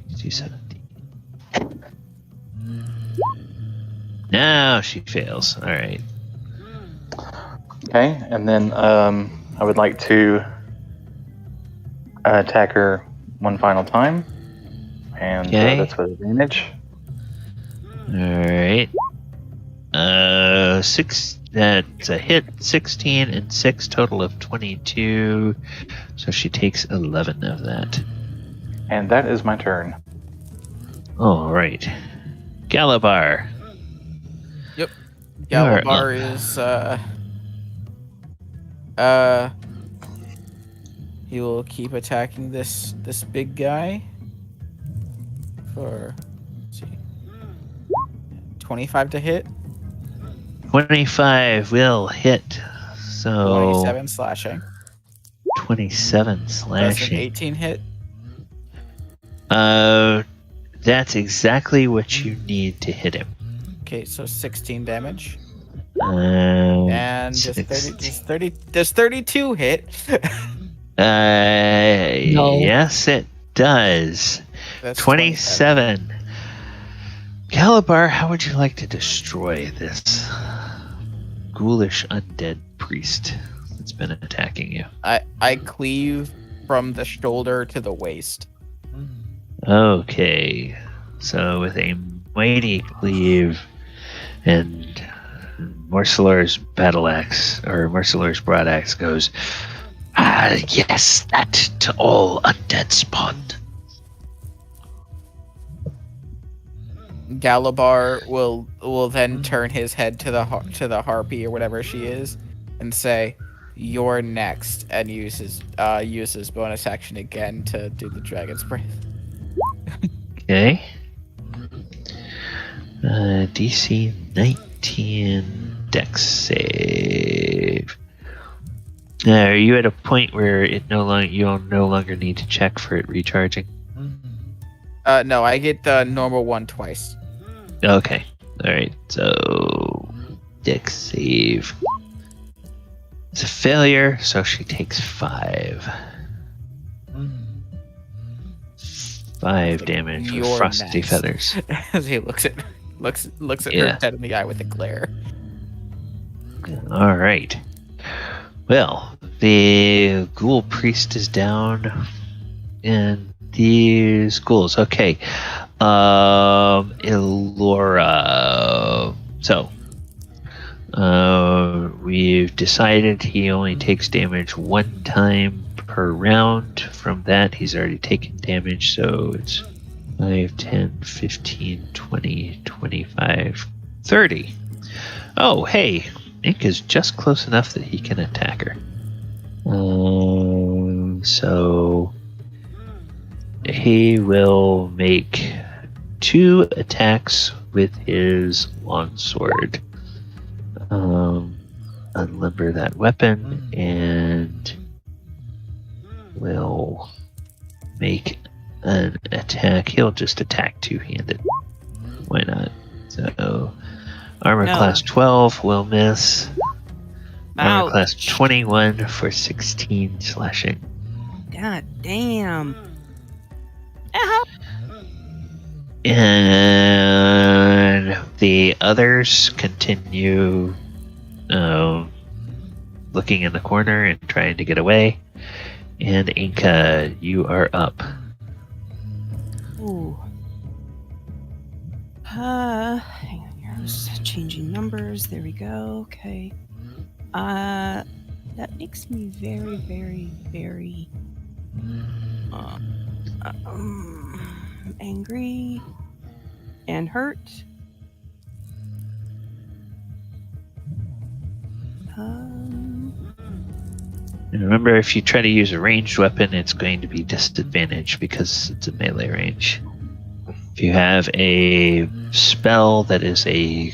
DC 17. Now she fails. All right. Okay, and then I would like to attack her one final time, and that's with advantage. All right. 6. That's a hit. 16 and 6, total of 22. So she takes 11 of that. And that is my turn. All right. Galabar. Yep. Galabar is he will keep attacking this big guy for, let's see. 25 to hit. 25 will hit. So 27 slashing. 27 Does an slashing. 18 hit? That's exactly what you need to hit him. Okay, so 16 damage. And Does 32 hit? Yes, it does. That's 27. Calabar, how would you like to destroy this ghoulish undead priest that's been attacking you? I cleave from the shoulder to the waist. Okay, so with a mighty cleave and Morcellar's battle axe, or Morcellar's broadaxe goes, yes, that to all undead spawn. Galabar will then turn his head to the harpy or whatever she is, and say, "You're next," and uses bonus action again to do the dragon's breath. Okay. DC 19 Dex save. Now, are you at a point where you'll no longer need to check for it recharging? No, I get the normal one twice. Okay. Alright, so Dex save. It's a failure, so she takes 5. 5 damage with You're frosty next. feathers. As he looks at Yeah. her dead in the eye with a glare. Alright. Well, the ghoul priest is down. And these ghouls. Okay. Elora. So, we've decided he only takes damage 1 time per round. From that, he's already taken damage, so it's 5, 10, 15, 20, 25, 30. Oh, hey, Enka's just close enough that he can attack her. So he will make 2 attacks with his longsword. Unlimber that weapon and will make an attack. He'll just attack 2-handed. Why not? So armor class 12 will miss. Armor Ouch. class 21 for 16 slashing. God damn. And the others continue looking in the corner and trying to get away. And Enka, you are up. Ooh. Hang on here. I was changing numbers. There we go. Okay. That makes me very, very, very angry and hurt. And remember, if you try to use a ranged weapon, it's going to be disadvantaged because it's a melee range. If you have a spell that is a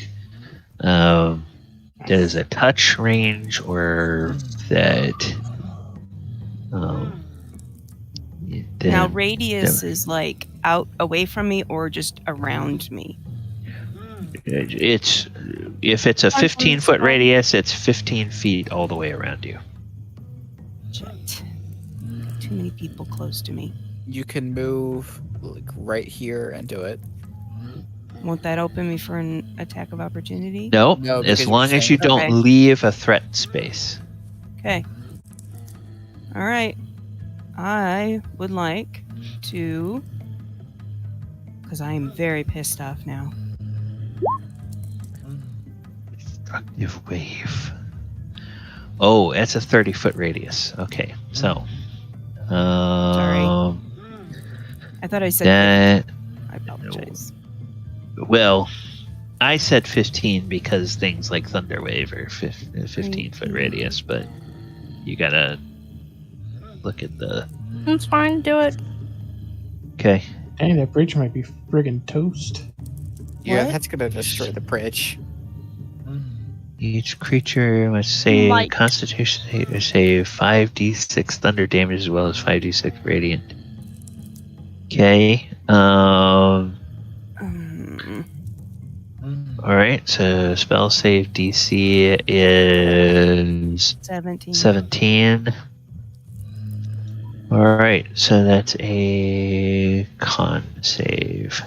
touch range, or that Now, radius is like out away from me or just around me? It's if it's a 15-foot radius, it's 15 feet all the way around you. Shit. Got too many people close to me. You can move like right here and do it. Won't that open me for an attack of opportunity? Nope. No, because As you're long as saying- you don't Okay. leave a threat space. Okay. All right. I would like to, because I am very pissed off now. Destructive wave. Oh, that's a 30-foot radius. Okay, so. Sorry. I thought I said. That, I apologize. well, I said 15 because things like Thunder Wave are 15-foot radius, but you gotta look at the. It's fine, do it. Okay. Dang, that bridge might be friggin' toast. Yeah, What? that's gonna destroy the bridge. Each creature must save Light. Constitution save 5d6 thunder damage as well as 5d6 radiant. Okay. Alright, so spell save DC is 17. 17. Alright, so that's a con save.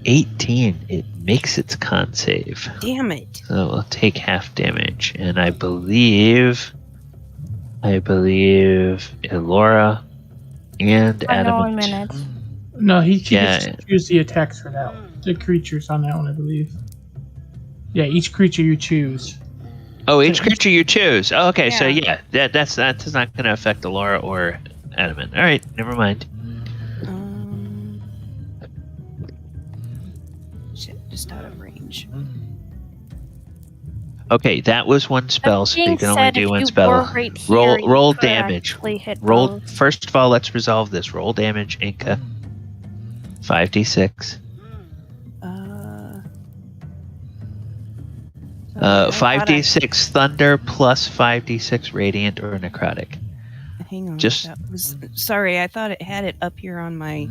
18. It makes its con save. Damn it. So it will take half damage. And I believe Elora and I know Adamant. in minutes. No, he Yeah. gets to choose the attacks for that one. The creatures on that one, I believe. Yeah, each creature you choose. Oh, each creature you choose. Oh, okay, so Yeah. that's not going to affect Elora or Adamant. All right, never mind. Shit, just out of range. Okay, that was one spell, so you Being can only said, do if one you spell. were right here, you Roll could damage. actually hit Roll. both. First of all, let's resolve this. Roll damage, Enka. 5d6. I thought 5d6 thunder plus 5d6 radiant or necrotic. Hang on. Just- That was, sorry, I thought it had it up here on my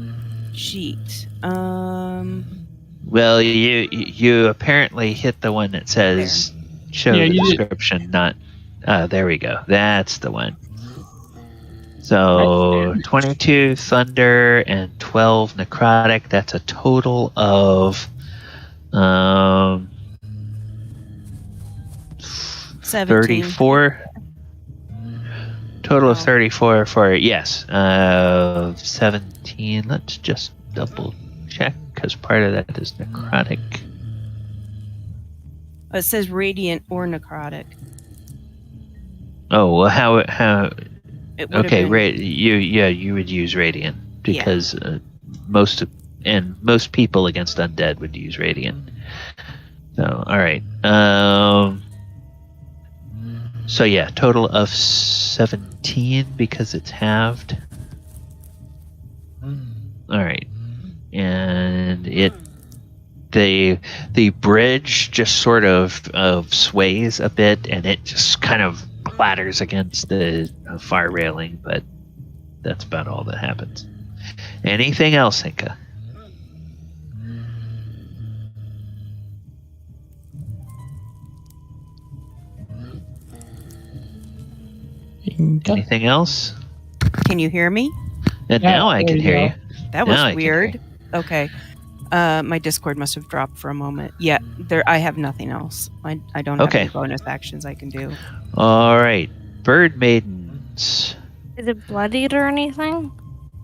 sheet. Well, you apparently hit the one that says show Yeah, the you did. description, not. There we go. That's the one. So 22 thunder and 12 necrotic. That's a total of 17. 34. Total of Oh. 34 for 17. Let's just double check because part of that is necrotic. Oh, it says radiant or necrotic. Oh well, how It would okay, have been, you would use radiant because most people against undead would use radiant. So all right, so yeah, total of 17 because it's halved. All right, and the bridge just sort of sways a bit, and it just kind of clatters against the far railing, but that's about all that happens. Anything else, Enka? Anything else? Can you hear me? And Yeah, now I there can you hear go. you. That Now I was can hear weird. Okay. My Discord must have dropped for a moment. Yeah, I have nothing else. I don't have Okay. any bonus actions I can do. All right, bird maidens. Is it bloodied or anything?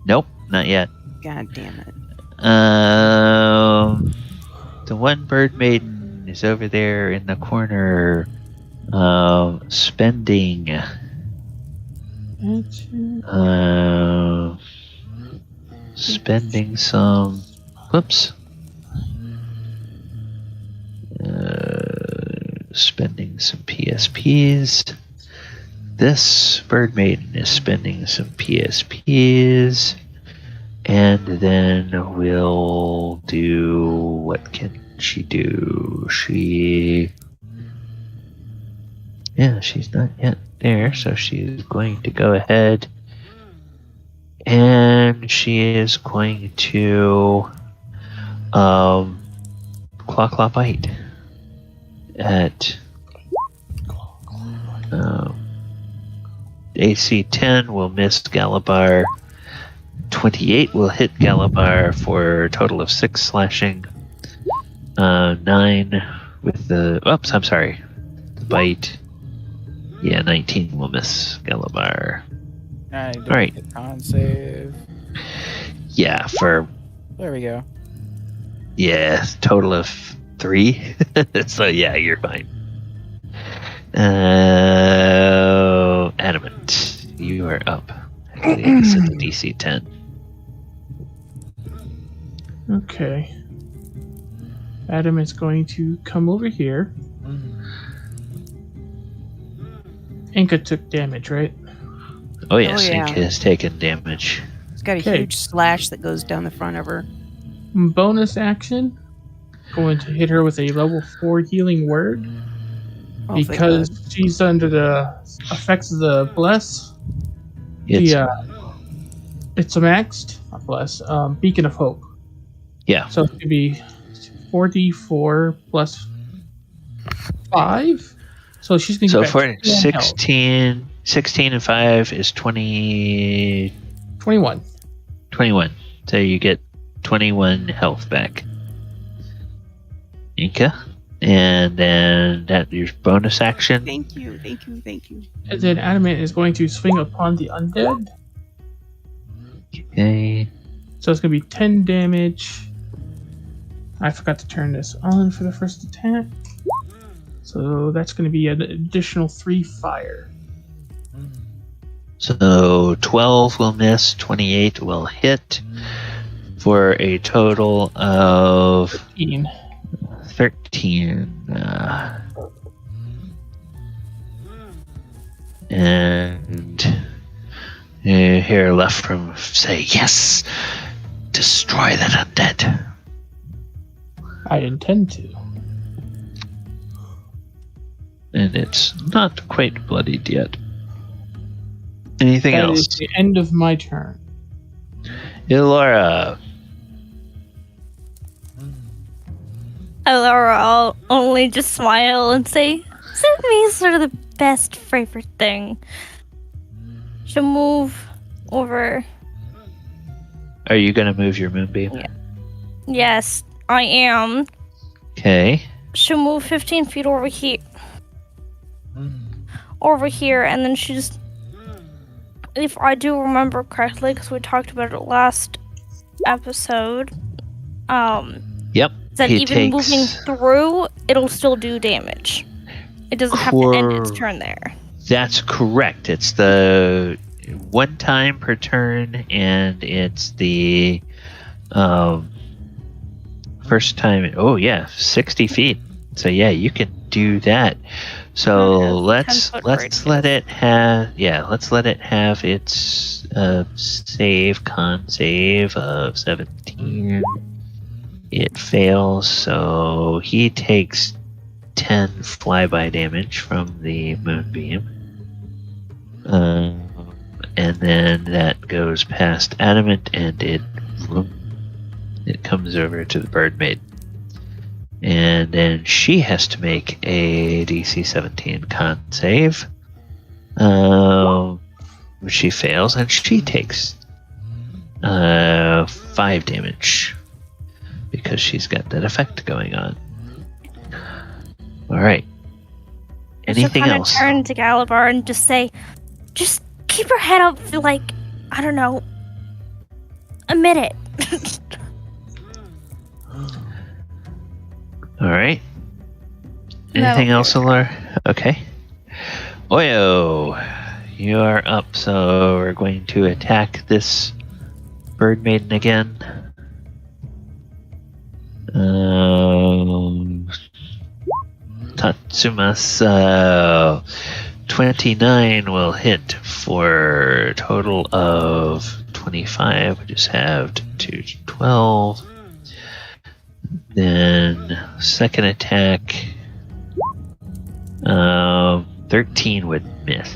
Nope, not yet. God damn it. The one bird maiden is over there in the corner, spending. Spending some. Whoops. Spending some PSPs. This bird maiden is spending some PSPs. And then we'll do. What can she do? She's not yet there, so she's going to go ahead. And she is going to claw bite at AC 10 will miss Galabar. 28 will hit Galabar for a total of 6 slashing. 9 with the I'm sorry. The bite. Yeah, 19 will miss Galabar. I did Alright. the con save. Yeah, for There we go. total of 3. So yeah, you're fine. Adamant, you are up. Actually, I set the DC 10. Okay. Adam is going to come over here. Enka took damage, right? Oh yes, Oh, yeah. Enka has taken damage. It's got a Okay. huge slash that goes down the front of her. Bonus action. Going to hit her with a level 4 healing word. Oh, thank Because God. she's under the effects of the bless. It's, It's a maxed, not bless, beacon of hope. yeah. So it could be 4d4 plus 5. So she's going to So get for back 10 health. 16 and 5 is 20, 21. 21. So you get 21 health back. Enka. And then that your bonus action. Thank you, thank you, thank you. And then Adamant is going to swing upon the undead. Okay. So it's going to be 10 damage. I forgot to turn this on for the first attack. So that's going to be an additional 3 fire. So 12 will miss, 28 will hit, for a total of 13. 13. And you hear left from say, yes, destroy that undead. I intend to. And it's not quite bloodied yet. Anything That else? is the end of my turn. Ilora. I'll only just smile and say, "Send me is sort of the best favorite thing." She'll move over. Are you going to move your moonbeam? Yeah. Yes, I am. Okay. She'll move 15 feet over here. Over here, and then she just... If I do remember correctly, because we talked about it last episode, Yep. that he even takes- moving through, it'll still do damage. It doesn't have to end its turn there. That's correct. It's the one time per turn, and it's the first time. Oh yeah, 60 feet. So yeah, you can do that. So let's 10-foot let it have let's let it have its con save of 17. It fails, so he takes 10 flyby damage from the moonbeam. And then that goes past Adamant, and it comes over to the bird maiden. And then she has to make a DC 17 con save. She fails, and she takes 5 damage because she's got that effect going on. All right. Anything She'll else? turn to Galabar and just say, "Just keep her head up for like, I don't know, a minute." All right. No. Anything else, Laura? Okay. Oyo, you are up, so we're going to attack this bird maiden again. Tatsuma, so 29 will hit for a total of 25. We just halved to 12. Then second attack, 13 would miss.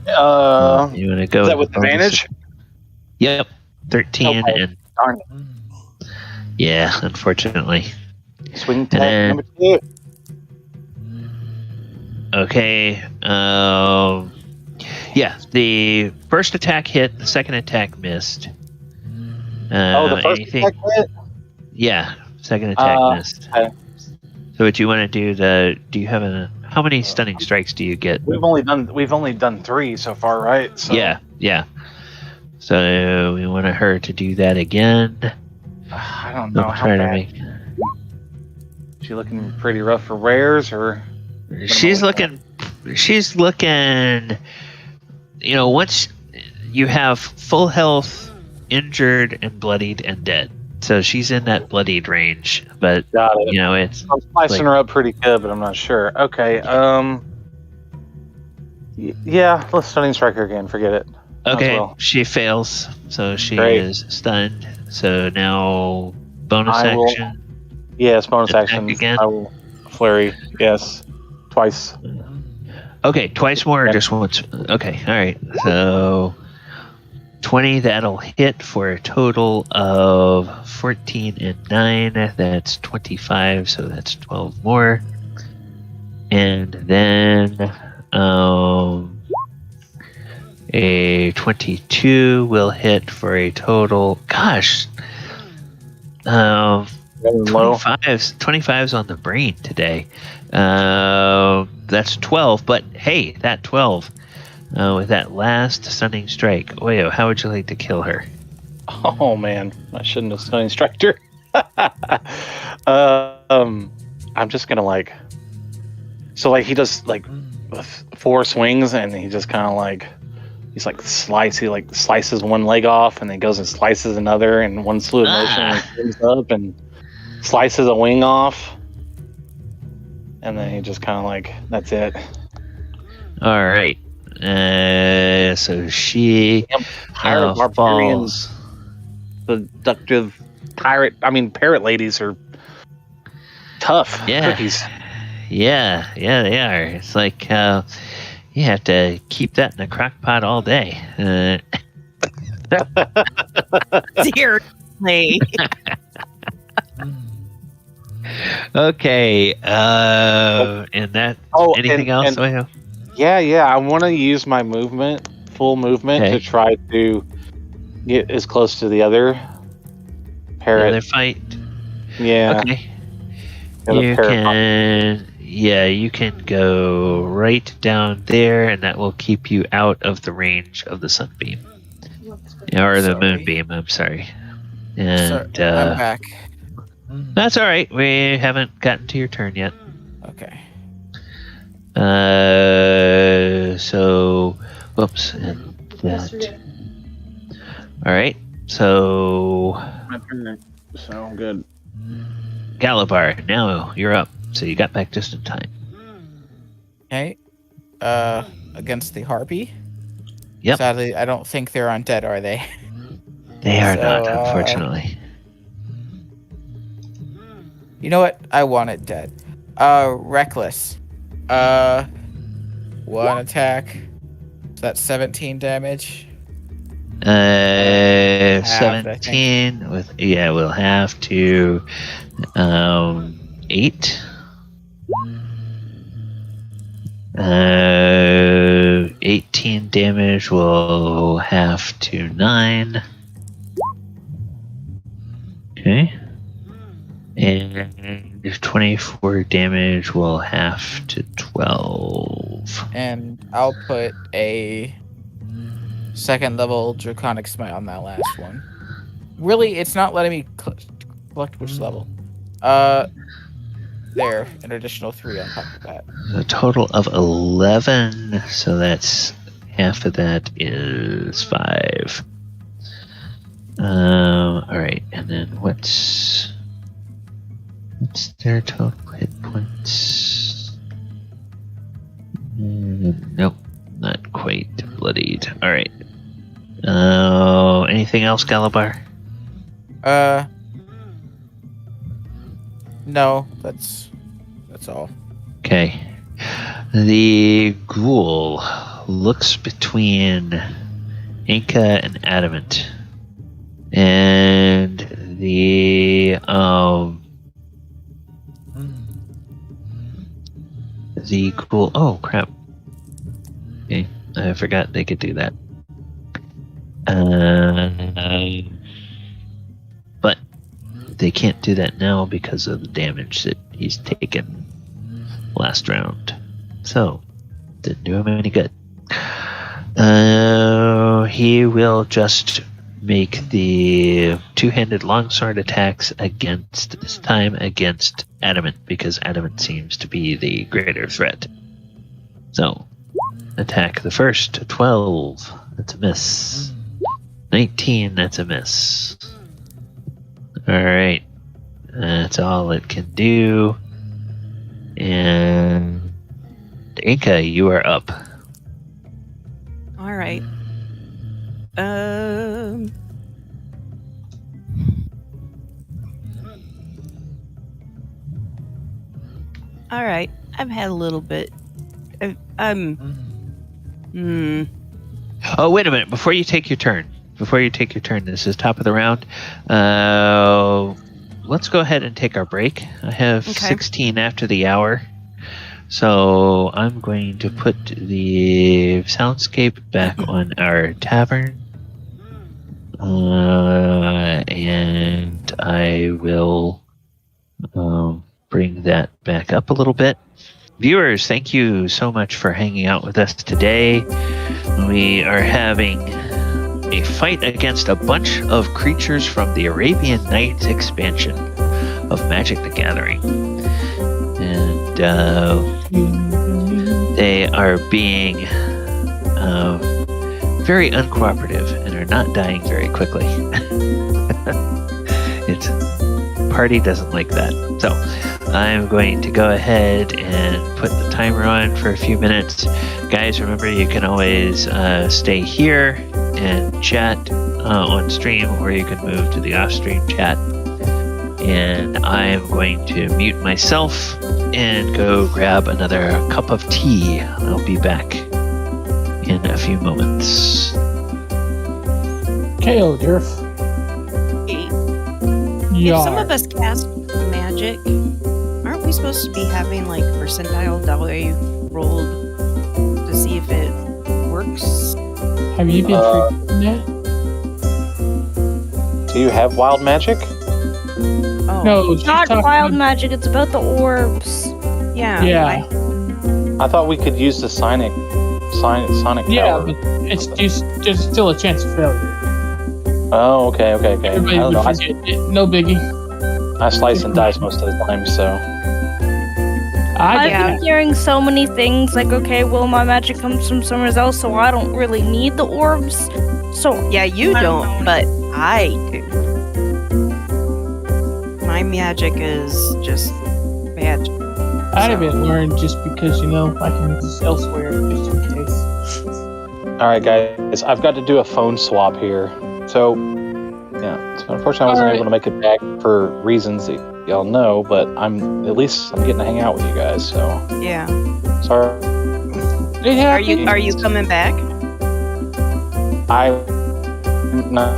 You want to go? Is that with advantage? Yep, 13 Okay. and Darn it. yeah, unfortunately. Swing And attack then- number 2. Okay. Yeah, the first attack hit, the second attack missed. The first anything? attack hit? Yeah, second attack missed. Okay. So what you want to do? Do you have how many stunning strikes do you get? We've only done 3 so far, right? So, Yeah. So we want her to do that again. I don't know We'll how try to bad. make. She looking pretty rough for rares, or She's looking. Once you have full health, injured, and bloodied, and dead. So she's in that bloodied range, but got it. it's I'm slicing her up pretty good, but I'm not sure. Okay. Yeah, let's stunning strike her again. Forget it. Might as okay. well. She fails, so she Great. is stunned. So now bonus I will- action. Yes, bonus Attack action. again? I will flurry. Yes, twice. Okay, twice more or Yep. just once? Okay, all right. So 20, that'll hit for a total of 14 and 9. That's 25, so that's 12 more. And then a 22 will hit for a total. Gosh, Low. 25's on the brain today. That's 12, but hey, that 12 with that last stunning strike. Oyo, how would you like to kill her? Oh man, I shouldn't have stunning striked her. I'm just gonna like. So like he does like 4 swings, and he just kind of like he like slices one leg off, and then goes and slices another in one fluid motion, and comes up and slices a wing off, and then he just kind of like that's it. All right. So she Pirate barbarians, falls. seductive parrot ladies are tough cookies. Yeah, they are. It's like you have to keep that in the crock pot all day. Seriously. Okay. And that. Anything else? Oyo? Yeah. I want to use my full movement, to try to get as close to the other parrot. The other fight. Yeah. Okay. You can go right down there, and that will keep you out of the range of the sunbeam. Or the moonbeam, I'm sorry. And I'm back. that's all right. We haven't gotten to your turn yet. Okay. So, whoops, and that. All right. So, My turn. So good. Galabar, now you're up. So you got back just in time. Okay. Against the harpy. Yep. Sadly, I don't think they're undead, are they? They are not, unfortunately. You know what? I want it dead. Reckless. 1 attack. So that's 17 damage. 17 with we'll have to 8. 18 damage will have to 9. Okay. And 24 damage will have to 12. And I'll put a 2nd level Draconic Smite on that last one. Really, it's not letting me collect which level. There, an additional 3 on top of that. A total of 11, so that's half of that is 5. Alright, and then what's their total hit points? Nope, not quite bloodied. Alright. Anything else, Galabar? No, that's all. Okay. The ghoul looks between Enka and Adamant. And the ghoul. Oh crap. Okay, I forgot they could do that. But they can't do that now because of the damage that he's taken last round. So, didn't do him any good. He will just make the 2-handed longsword attacks this time against Adamant, because Adamant seems to be the greater threat. So, attack the first. 12, that's a miss. 19, that's a miss. Alright, that's all it can do. And Enka, you are up. All right. I've had a little bit. Oh, wait a minute! Before you take your turn, this is top of the round. Let's go ahead and take our break. I have 16 after the hour, so I'm going to put the soundscape back on our tavern, and I will bring that back up a little bit. Viewers, thank you so much for hanging out with us today. We are having a fight against a bunch of creatures from the Arabian Nights expansion of Magic the Gathering. And they are being very uncooperative and are not dying very quickly. Party doesn't like that. So I'm going to go ahead and put the timer on for a few minutes. Guys, remember you can always stay here and chat on stream, or you can move to the off-stream chat. And I am going to mute myself and go grab another cup of tea. I'll be back in a few moments. KO, Dirf. If some of us cast magic, aren't we supposed to be having like percentile die rolled to see if it works? Have you been freaking that? Do you have wild magic? Oh. No, It's not wild magic, it's about the orbs. Yeah. Yeah. I thought we could use the sonic Yeah, power. but it's just there's still a chance of failure. Oh, okay. Everybody I don't would know. forget it. No biggie. I slice and dice most of the time, so I I've get been hearing so many things like, okay, well, my magic comes from somewhere else, so I don't really need the orbs. So Yeah, you I don't, but I do. My magic is just magic. I haven't learned just because, I can use this elsewhere just in case. all right, guys. I've got to do a phone swap here. So, yeah. So unfortunately, I wasn't able to make it back for reasons that y'all know, but I'm getting to hang out with you guys. So, Yeah. sorry. It Are happens. you coming back? I'm not.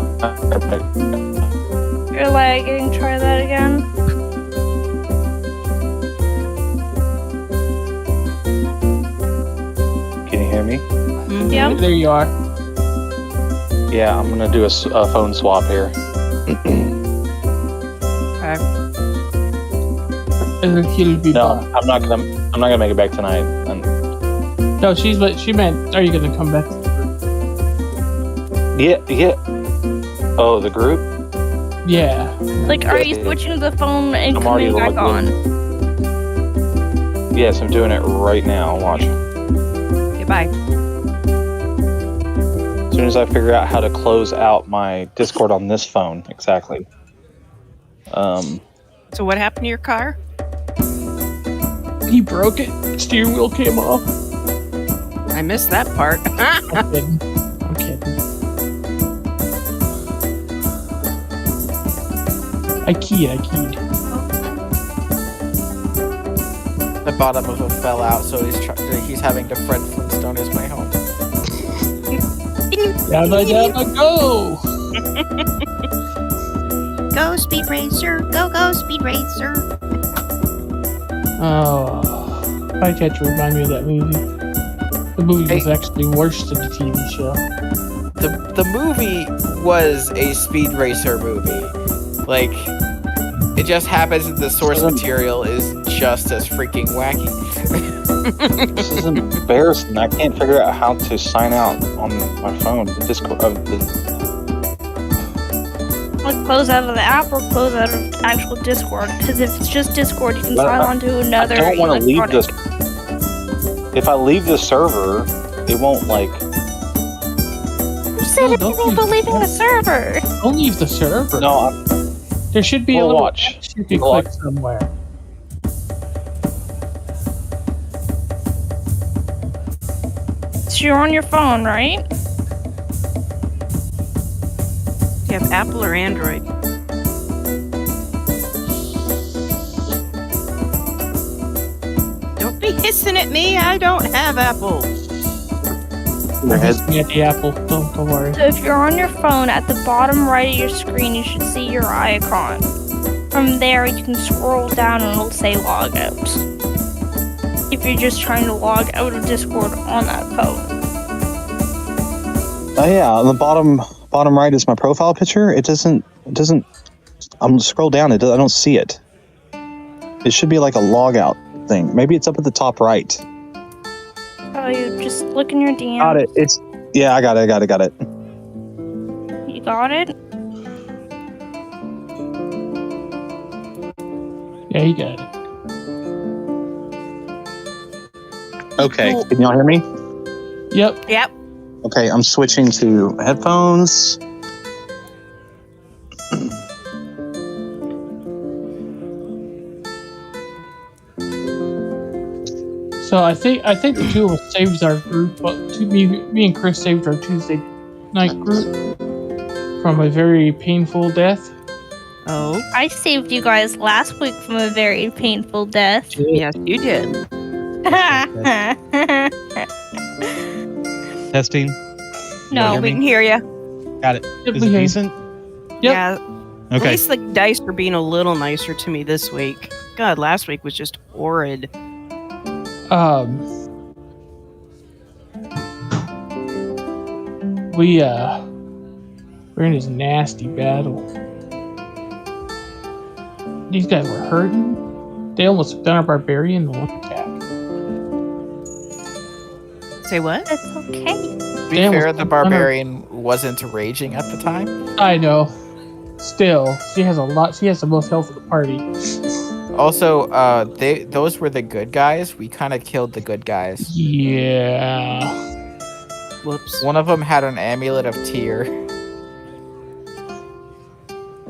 you're lagging, try that again. Can you hear me? Mhm. Yeah. There you are. Yeah, I'm gonna do a phone swap here. Okay. And then he'll be No, back. I'm not gonna make it back tonight. No, she meant, are you going to come back to the group? Yeah. Oh, the group? Yeah. Like, are you switching to the phone and I'm already coming back logged on? Yes, I'm doing it right now. Watch. Goodbye. As soon as I figure out how to close out my Discord on this phone, exactly. So what happened to your car? He broke it. Steering wheel came off. I missed that part. I'm kidding. I keyed. The bottom of it fell out, so he's having to Fred Flintstone his way home. Yabba go! Go, Speed Racer. Go, Speed Racer. Oh, I had to remind me of that movie. The movie was actually worse than the TV show. The movie was a Speed Racer movie. Like, it just happens that the source material is just as freaking wacky. This is embarrassing. I can't figure out how to sign out on my phone. Discord. Like, close out of the app or close out of actual Discord? Because if it's just Discord, you can Well, sign on to another I don't want to leave electronic. this. If I leave the server, it won't like. Who said No, don't anything about leave leaving the server? Don't leave the server. No, There should be a We'll little watch. X you can We'll click watch. somewhere. So you're on your phone, right? Do you have Apple or Android? Don't be hissing at me? I don't have apples. I'm hissing at the apple. Don't worry. So if you're on your phone, at the bottom right of your screen, you should see your icon. From there, you can scroll down and it'll say log out. If you're just trying to log out of Discord on that phone. Oh yeah, on the bottom right is my profile picture. It doesn't. I'm gonna scroll down. I don't see it. It should be like a log out thing. Maybe it's up at the top right. Oh, you just look in your DMs. Got it. Yeah, I got it. You got it? Yeah, you got it. Okay, Cool. can y'all hear me? Yep. Yep. Okay, I'm switching to headphones. So I think the two of us saved our group. But me and Chris saved our Tuesday night group from a very painful death. Oh, I saved you guys last week from a very painful death. yes, you did. Testing. No. We can hear you. Got it. Yep, Is we it hear you. decent? Yep. Yeah. At Okay. least the dice are being a little nicer to me this week. God, last week was just horrid. We're in this nasty battle. These guys were hurting. They almost took down our barbarian in one attack. Say what? That's okay. To be Damn, fair, what's the going on? barbarian wasn't raging at the time. I know. Still, she has a lot. She has the most health of the party. Also, those were the good guys. We kind of killed the good guys. Yeah. Whoops. One of them had an amulet of tear.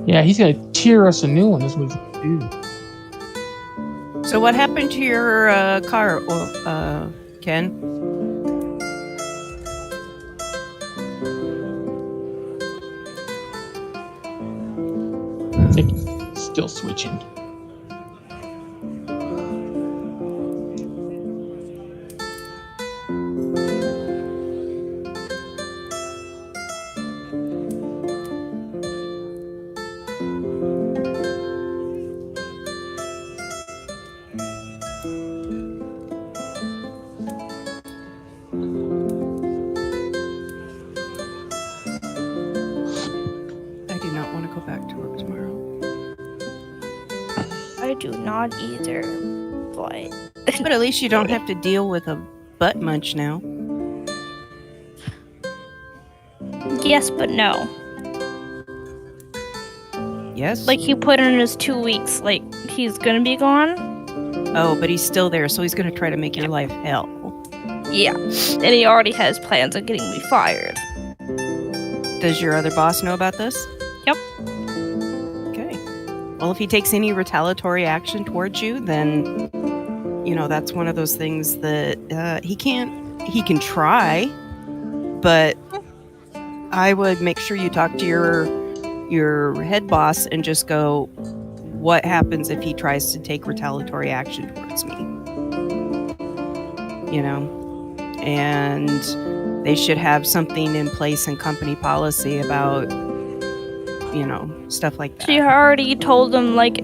Yeah, he's gonna tear us a new one. Is what he's gonna do. So what happened to your car, Ken? I think he's still switching. I do not want to go back to work tomorrow. I do not either. But But at least you don't have to deal with a butt munch now. yes, but no. Yes? Like he put in his 2 weeks. Like he's gonna be gone. Oh, but he's still there, so he's going to try to make your life hell. Yeah, and he already has plans on getting me fired. Does your other boss know about this? Yep. Okay. Well, if he takes any retaliatory action towards you, then, you know, that's one of those things that he can try, but I would make sure you talk to your head boss and just go, what happens if he tries to take retaliatory action towards me? You know? And they should have something in place in company policy about, you know, stuff like that. She already told them, like,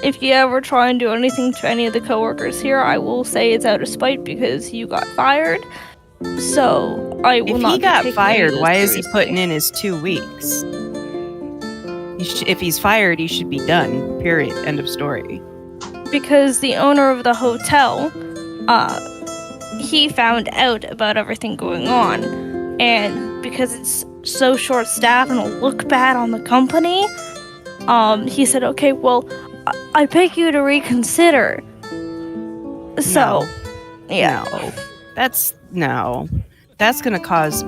if you ever try and do anything to any of the coworkers here, I will say it's out of spite because you got fired. So I will If not. he be got taking fired, you why is he seriously. putting in his 2 weeks? If he's fired, he should be done. Period. End of story. Because the owner of the hotel, he found out about everything going on, and because it's so short-staffed and it'll look bad on the company, he said, "Okay, well, I beg you to reconsider." So, No. yeah. No. That's gonna cause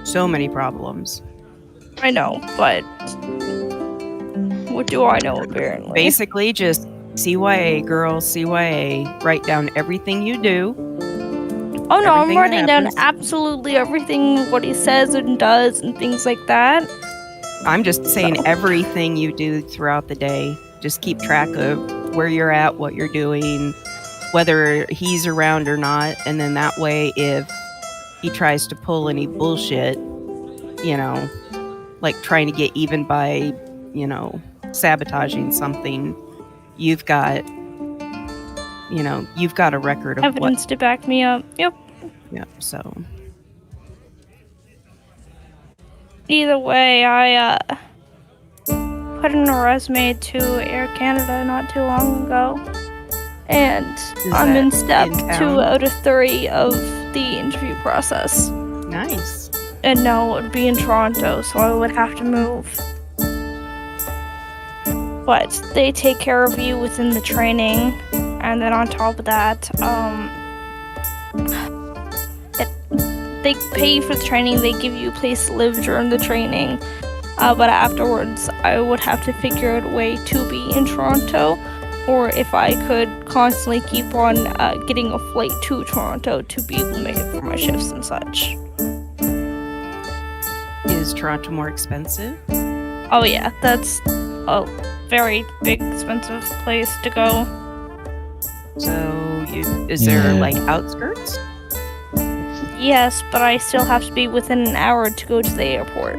so many problems. I know, but what do I know, apparently? Basically, just CYA, girl, CYA. Write down everything you do. Oh no, I'm everything that writing down happens. absolutely everything, what he says and does and things like that. I'm just saying So- everything you do throughout the day. Just keep track of where you're at, what you're doing, whether he's around or not, and then that way if he tries to pull any bullshit, you know, like trying to get even by, you know, sabotaging something, you've got a record of Evidence to back me up. Yep. Yeah, so Either way, I put in a resume to Air Canada not too long ago, and I'm in step 2 out of 3 of the interview process. nice. And no, it would be in Toronto, so I would have to move. But they take care of you within the training, and then on top of that, they pay you for the training, they give you a place to live during the training, but afterwards I would have to figure out a way to be in Toronto, or if I could constantly keep on getting a flight to Toronto to be able to make it for my shifts and such. Is Toronto more expensive? Oh yeah, that's a very big expensive place to go. So is there Yeah. like outskirts? Yes, but I still have to be within an hour to go to the airport.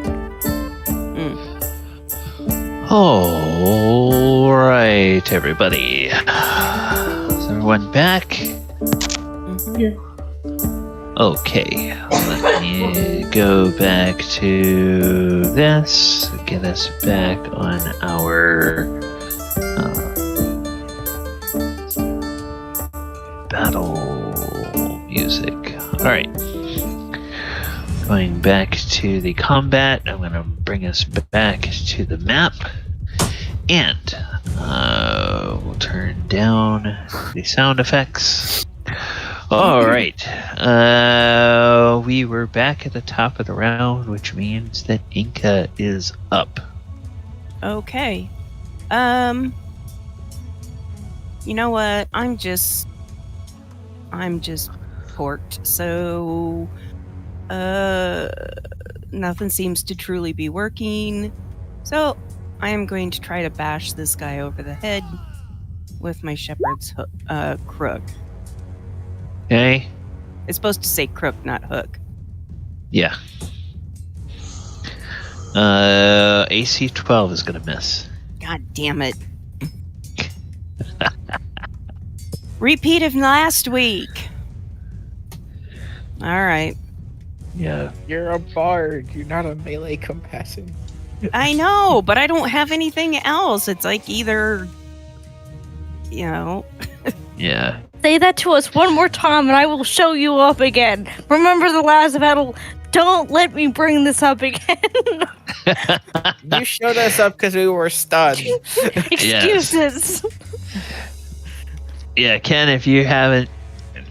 All right, everybody. Is everyone back? Mm-hmm. Yeah. Okay, let me go back to this. Get us back on our battle music. All right. Going back to the combat, I'm going to bring us back to the map. And we'll turn down the sound effects. All right. We were back at the top of the round, which means that Enka is up. Okay. You know what? I'm just porked. So nothing seems to truly be working. So I am going to try to bash this guy over the head with my shepherd's crook. Okay? It's supposed to say crook, not hook. Yeah. AC 12 is going to miss. God damn it. Repeat of last week. All right. Yeah. You're a bard. You're not a melee combatant. I know, but I don't have anything else. It's like either, you know. Yeah. Say that to us one more time and I will show you up again. Remember the last battle? Don't let me bring this up again. You showed us up because we were stunned. Excuses. Yeah, Ken, if you haven't,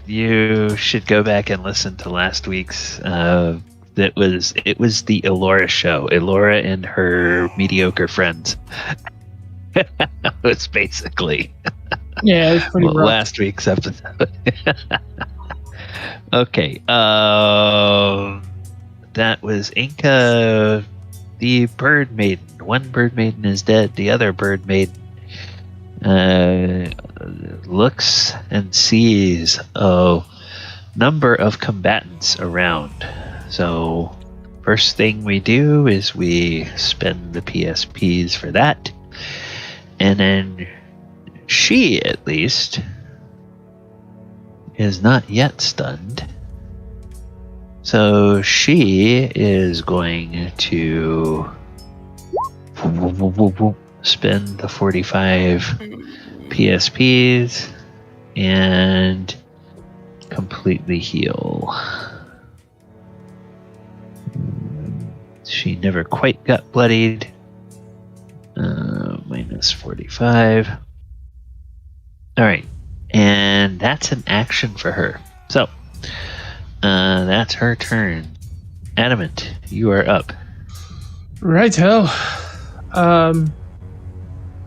you should go back and listen to last week's. It was the Elora show. Elora and her mediocre friends. It's basically Yeah, it was pretty rough. last week's episode. Okay. That was Enka, the bird maiden. One bird maiden is dead. The other bird maiden looks and sees a number of combatants around. So first thing we do is we spend the PSPs for that, and then she at least is not yet stunned, so she is going to spend the 45 PSPs and completely heal. She never quite got bloodied. Minus 45. Alright. And that's an action for her. So, that's her turn. Adamant, you are up. Righto.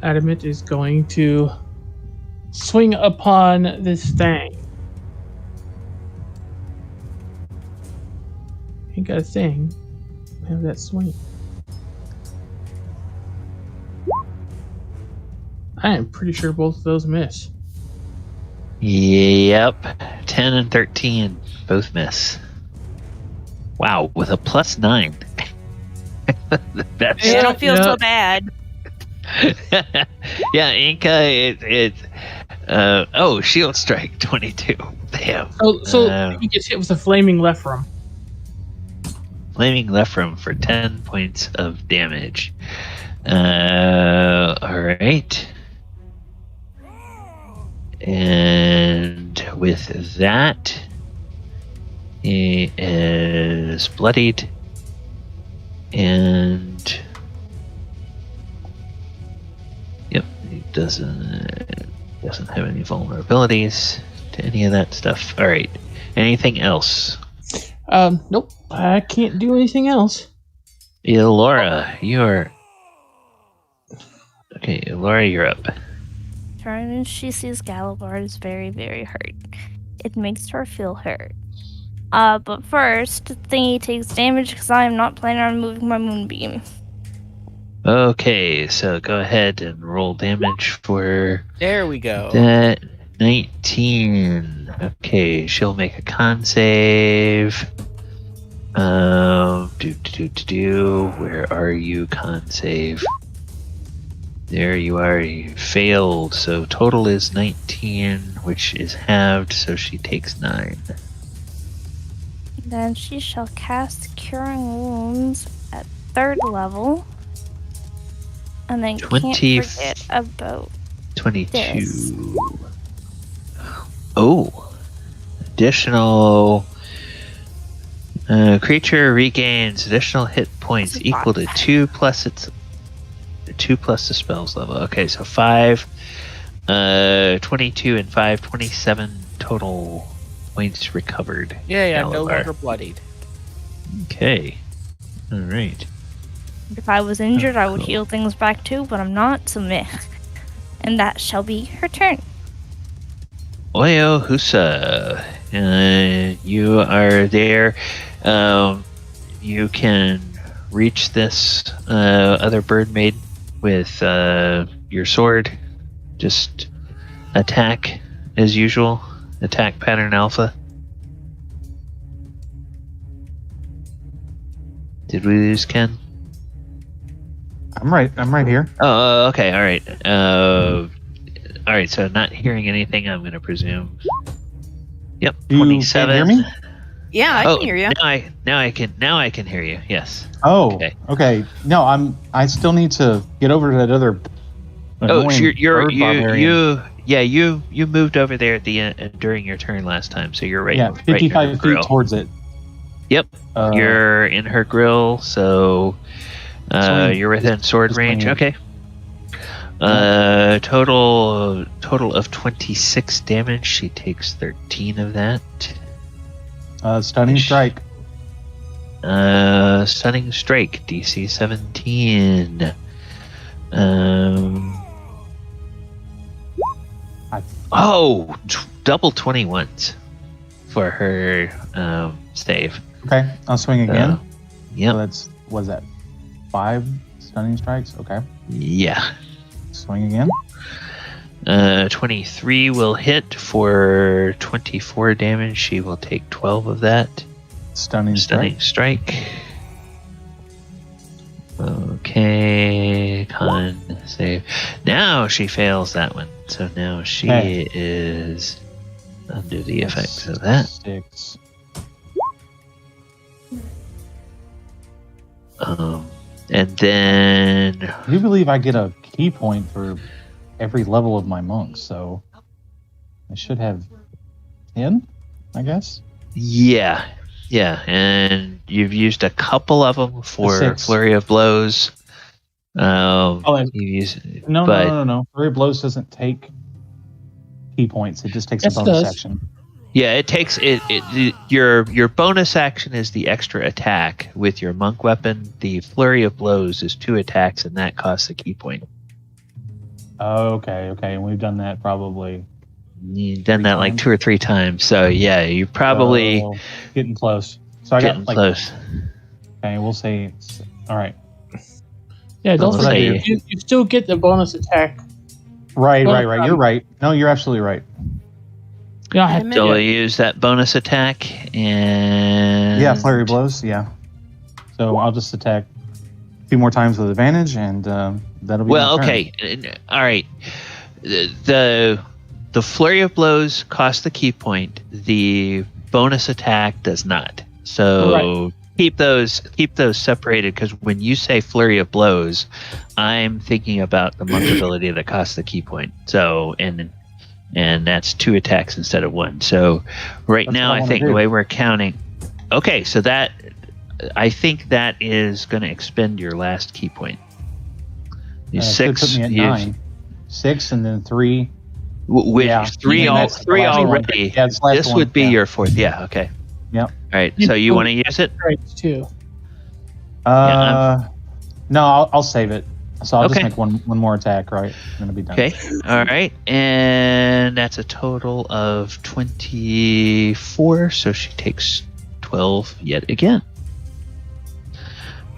Adamant is going to swing upon this thing. Ain't got a thing. Have that swing. I am pretty sure both of those miss. Yep. 10 and 13 both miss. Wow, with a +9. That's I don't feel Yeah. so bad. yeah, Enka. Shield strike 22. Damn. So he gets hit with a flaming left from. Flaming Lephram for 10 points of damage. All right. And with that, he is bloodied. And yep, he doesn't have any vulnerabilities to any of that stuff. All right. Anything else? Nope. I can't do anything else. Laura, you're okay. Laura, you're up. Turn and she sees Galabard is very, very hurt. It makes her feel hurt. But first, Thingy takes damage because I am not planning on moving my moonbeam. Okay, so go ahead and roll damage for There we go. that. 19. Okay, she'll make a con save. Where are you, con save? There you are. You failed. So total is 19, which is halved, so she takes 9. Then she shall cast Curing Wounds at 3rd level. And then 20 can't forget about 22. this. Oh. Additional creature regains additional hit points That's equal to 2 plus the spell's level. Okay, so 5, 22 and 5, 27 total points recovered. Yeah, no Galabar. longer bloodied. Okay. All right. If I was injured, I would Cool. heal things back too, but I'm not, so meh. And that shall be her turn. Oyohusa, you are there. You can reach this other bird maiden with your sword. Just attack as usual. Attack pattern alpha. Did we lose Ken? I'm right here. Oh, okay. All right. All right. So not hearing anything, I'm going to presume. Yep. You 27. can't hear me? Yeah, I can hear you. Now I can hear you. Yes. Oh, okay. No, I still need to get over to that other. Oh, annoying bird barbarian. you moved over there at the end during your turn last time, so you're right. Yeah, right in her 55 feet grill. towards it. Yep. You're in her grill, so you're within sword Just range. swinging. Okay. Total of 26 damage. She takes 13 of that. Stunning strike. Stunning strike, DC 17. Double 21s for her save. Okay, I'll swing again. Yep. So was that 5 stunning strikes? Okay, Yeah. swing again. 23 will hit for 24 damage. She will take 12 of that. Stunning Strike. Okay, con save. Now she fails that one. So now she is under the effects of that. 6. And then I do believe I get a key point for every level of my monks, so I should have 10, I guess. yeah, and you've used a couple of them for 6. flurry of blows. And- You've used No. Flurry of Blows doesn't take key points. It just takes Yes, a it bonus does. action. Yeah, it takes it. Your bonus action is the extra attack with your monk weapon. The flurry of blows is 2 attacks, and that costs a key point. Okay. And we've done that probably. You've done 3 that like times. 2 or 3 times, so yeah, you probably So, getting close. So I getting got close. Okay, we'll say. All right. Yeah, don't Let's forget, say- you still get the bonus attack. Right. Well, You're right. No, you're absolutely right. Yeah, I have So to. we'll use that bonus attack and Yeah, flurry blows. Yeah. So I'll just attack a few more times with advantage, and that'll be Well, my turn. okay, all right. The flurry of blows costs the key point. The bonus attack does not. So keep those separated, because when you say flurry of blows, I'm thinking about the monk ability that costs the key point. So and that's 2 attacks instead of 1. So right That's now what I I wanna think do. the way we're counting. Okay, so that I think that is going to expend your last key point. You Should put me at 9. 6 and then 3. With Yeah. 3 And that's the three last one. already. Yeah, it's the last This one, would be yeah. your 4th. Yeah. Okay. Yep. All right. So you want to use it? Right, too. No, I'll save it. So I'll just Okay. make one more attack, right? I'm gonna be done. Okay. All right. And that's a total of 24. So she takes 12 yet again.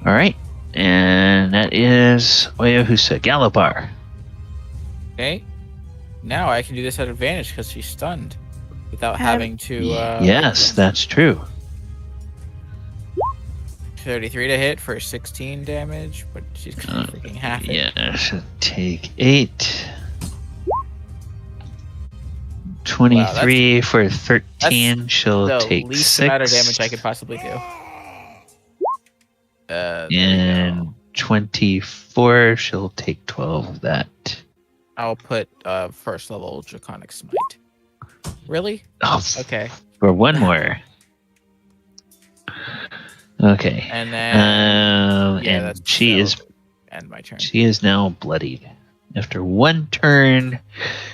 All right. And that is Oyohusa Galopar. Okay. Now I can do this at advantage because she's stunned, without having to. Yes, that's true. 33 to hit for 16 damage, but she's gonna freaking half it. Yeah, she'll take 8. 23 for 13. She'll The take least 6. amount of damage I could possibly do. There we And go. 24, she'll take 12 of that. I'll put first level Draconic Smite. Really? Oh, Okay. for one more. Okay. And then yeah, and that's she is end my turn. She is now bloodied. After one turn,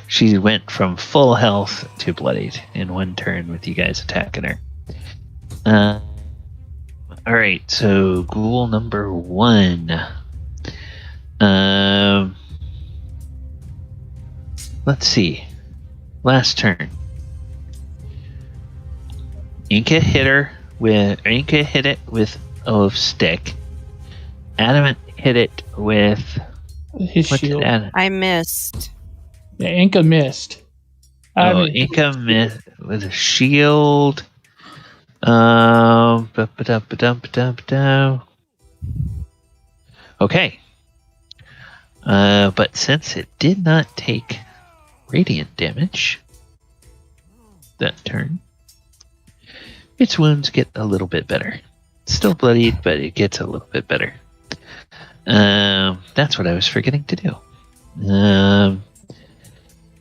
she went from full health to bloodied in one turn with you guys attacking her. All right, so ghoul number 1. Let's see. Last turn. Enka hit it with a stick. Adamant hit it with His what's shield. that? I missed. Yeah, Enka missed. Enka missed with a shield. Okay. But since it did not take radiant damage that turn, its wounds get a little bit better. Still bloodied, but it gets a little bit better. That's what I was forgetting to do.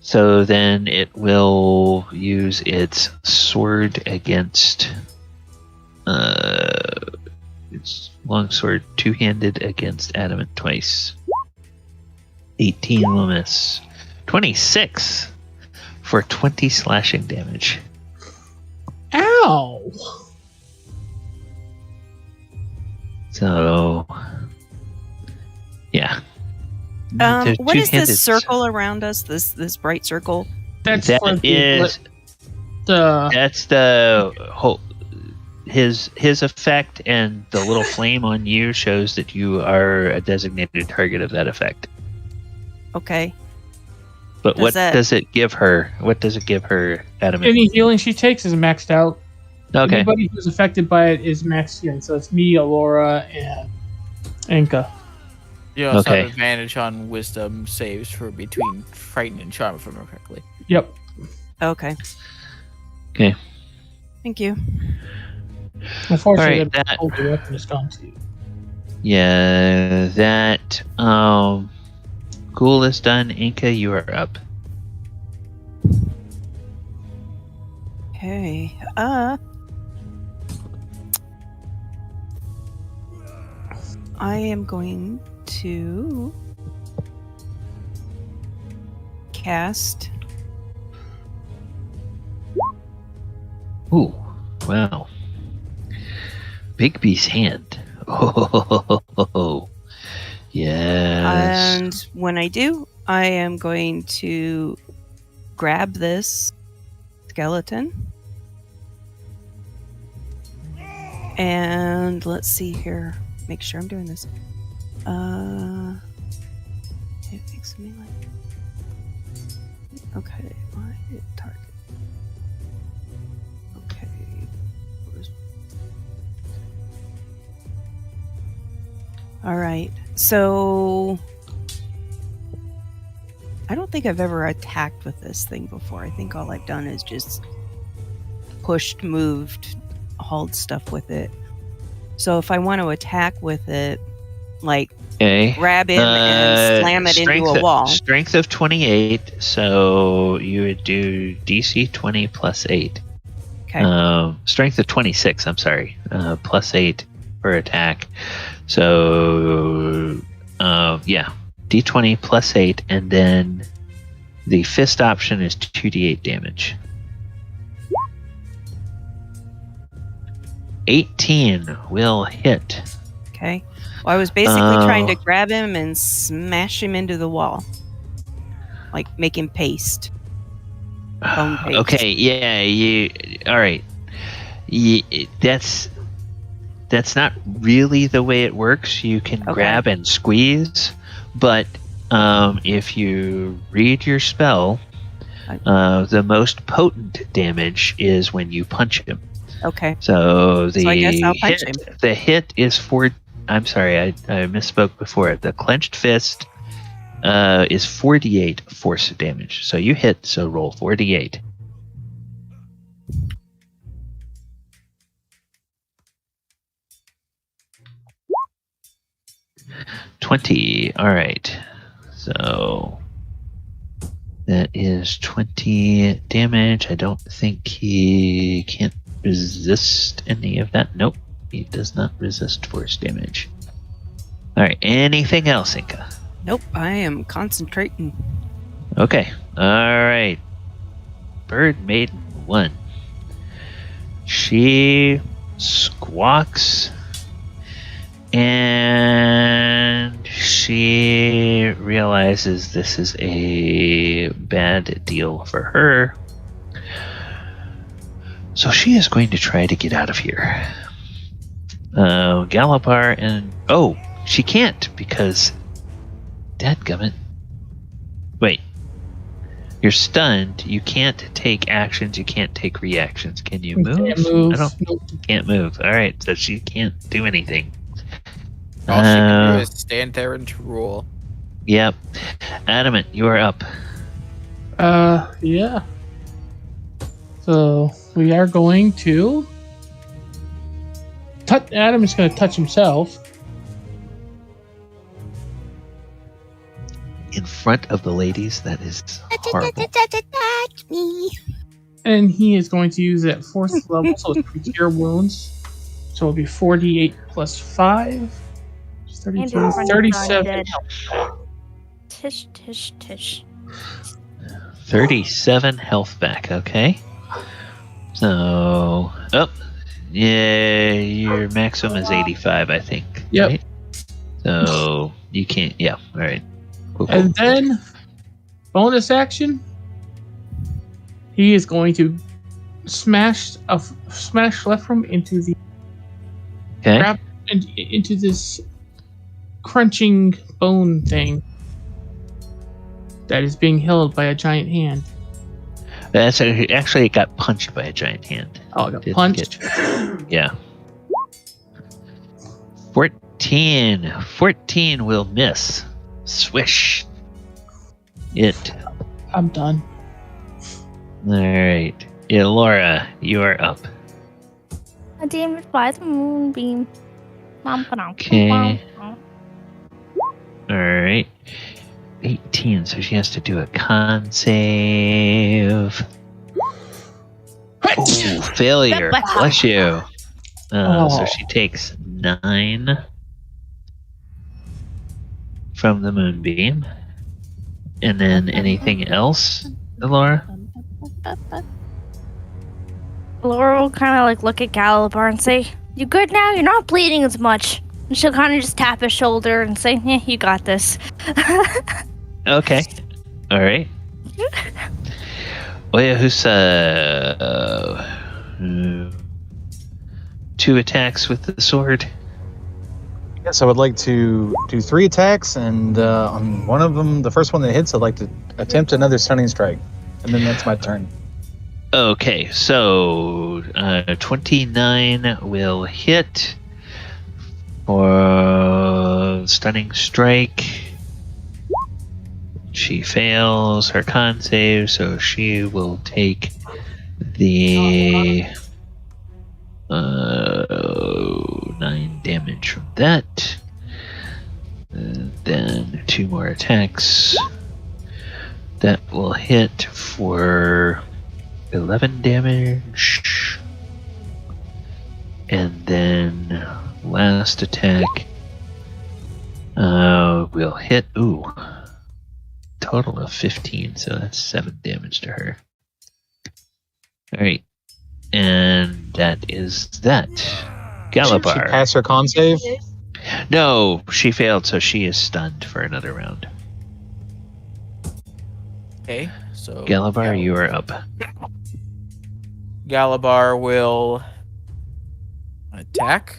So then it will use its sword against its longsword two-handed against adamant twice. 18 will miss. 26 for 20 slashing damage. Ow! So yeah. There's What is two-handed- this circle around us? This bright circle? That's That for is the that's the whole his effect, and the little flame on you shows that you are a designated target of that effect. Okay. But what that- does it give her? What does it give her, Adam? any healing she takes is maxed out. Okay. Anybody who's affected by it is maxed in. So it's me, Alora, and Enka. You also Okay. have advantage on wisdom saves for between frightened and charm, if I remember correctly. Yep. Okay. Okay. Thank you. Unfortunately, All right, that whole weapon is gone too. Yeah, that Ghoul is done. Enka, you are up. Okay. I am going to cast. Ooh, wow. Bigby's hand. Oh, yes. And when I do, I am going to grab this skeleton. And let's see here. Make sure I'm doing this. It makes me like. Okay, my target. All right. So I don't think I've ever attacked with this thing before. I think all I've done is just pushed, moved, hauled stuff with it. So if I want to attack with it, like grab him and slam it into a wall. Strength of 28, so you would do DC 20 plus 8. Okay. Strength of 26, I'm sorry, plus 8 for attack. So, yeah, D20 plus 8, and then the fist option is 2d8 damage. 18 will hit. Okay. Well, I was basically trying to grab him and smash him into the wall. Like, make him paste. Bone paste. Okay, yeah, all right. That's not really the way it works. You can grab and squeeze, but if you read your spell, the most potent damage is when you punch him. Okay. So I guess I'll punch him. The hit is for. I'm sorry, I misspoke before. The clenched fist is 4d8 force damage. So you hit. So roll 4d8. $20. All right. So that is 20 damage. I don't think he can't resist any of that. Nope. He does not resist force damage. All right. Anything else, Enka? Nope. I am concentrating. Okay. All right. Bird Maiden 1. She squawks and she realizes this is a bad deal for her. So she is going to try to get out of here. Galopar and... Oh, she can't because... Dadgummit. Wait. You're stunned. You can't take actions. You can't take reactions. Can you move? Can't move. Can't move. All right, so she can't do anything. All she can do is stand there and drool. Yep. Adamant, you are up. Yeah. So we are going to... Adam is going to touch himself. In front of the ladies, that is horrible. Touch me. And he is going to use that 4th level, so it's cure wounds. So it'll be 48 plus 5. 32, 37. Tish, tish, tish. 37 health back, okay. So, yeah, your maximum is 85, I think. Yep. Right? So, you can't, yeah, alright. Cool. And then, bonus action, he is going to smash Lefram into the into this crunching bone thing that is being held by a giant hand. That's actually, it got punched by a giant hand. Oh, it got punched? Yeah. 14. 14 will miss. Swish. I'm done. Alright. Elora, you are up. A damage by the moonbeam. Okay. Alright. 18, so she has to do a con save. Ooh, failure. Bless you. So she takes 9 from the moonbeam. And then anything else, Laura? Laura will kind of look at Galopar and say, "You good now? You're not bleeding as much." And she'll kind of just tap his shoulder and say, "Yeah, you got this." Okay. All right. Oyohusa, 2 attacks with the sword. Yes, I would like to do 3 attacks, and on one of them, the first one that hits, I'd like to attempt another stunning strike, and then that's my turn. Okay, so 29 will hit for stunning strike. She fails her con save, so she will take the 9 damage from that. And then 2 more attacks. That will hit for 11 damage. And then last attack will hit. Ooh. Total of 15, so that's 7 damage to her. Alright. And that is that. Galabar. She passed her con save? No, she failed, so she is stunned for another round. Okay, so Galabar, you are up. Galabar will attack.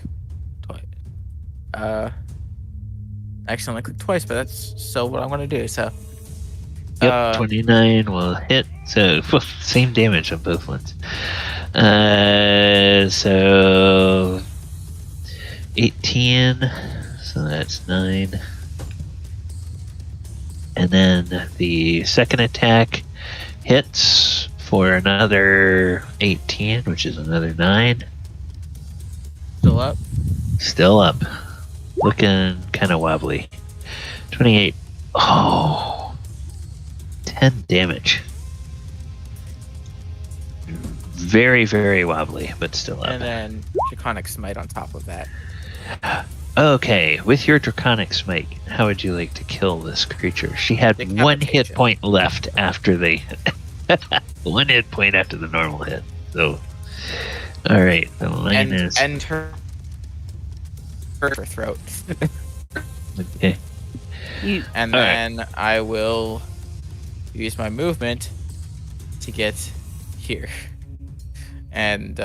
Actually, only click twice, but that's so what I'm going to do. So, Yep, 29 will hit. So same damage on both ones. So 18. So that's 9. And then the second attack hits for another 18, which is another 9. still up. Still up. Looking kind of wobbly. 28. Oh. 10 damage. Very, very wobbly, but still up. And then Draconic Smite on top of that. Okay, with your Draconic Smite, how would you like to kill this creature? She had 1 hit point left after the... 1 hit point after the normal hit. So, alright, the line is... And her throat. Okay. And All then I will use my movement to get here. And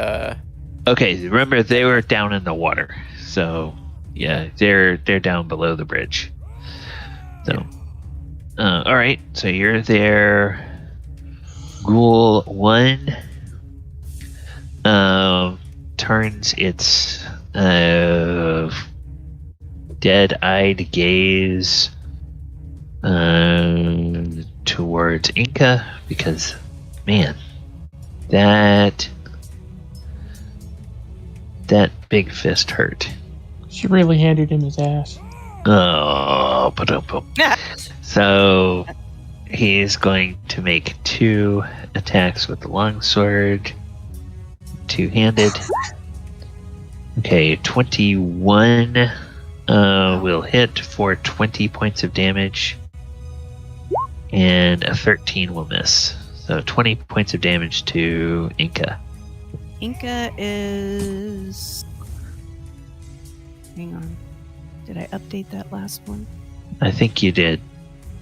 Okay, remember they were down in the water, so yeah, they're down below the bridge. So, all right, so you're there. Ghoul 1 turns its dead-eyed gaze towards Enka because, man, that big fist hurt. She really handed him his ass. Oh, so he's going to make 2 attacks with the longsword, 2-handed. Okay, 21 will hit for 20 points of damage, and a 13 will miss. So 20 points of damage to Enka. Enka is... Hang on. Did I update that last one? I think you did,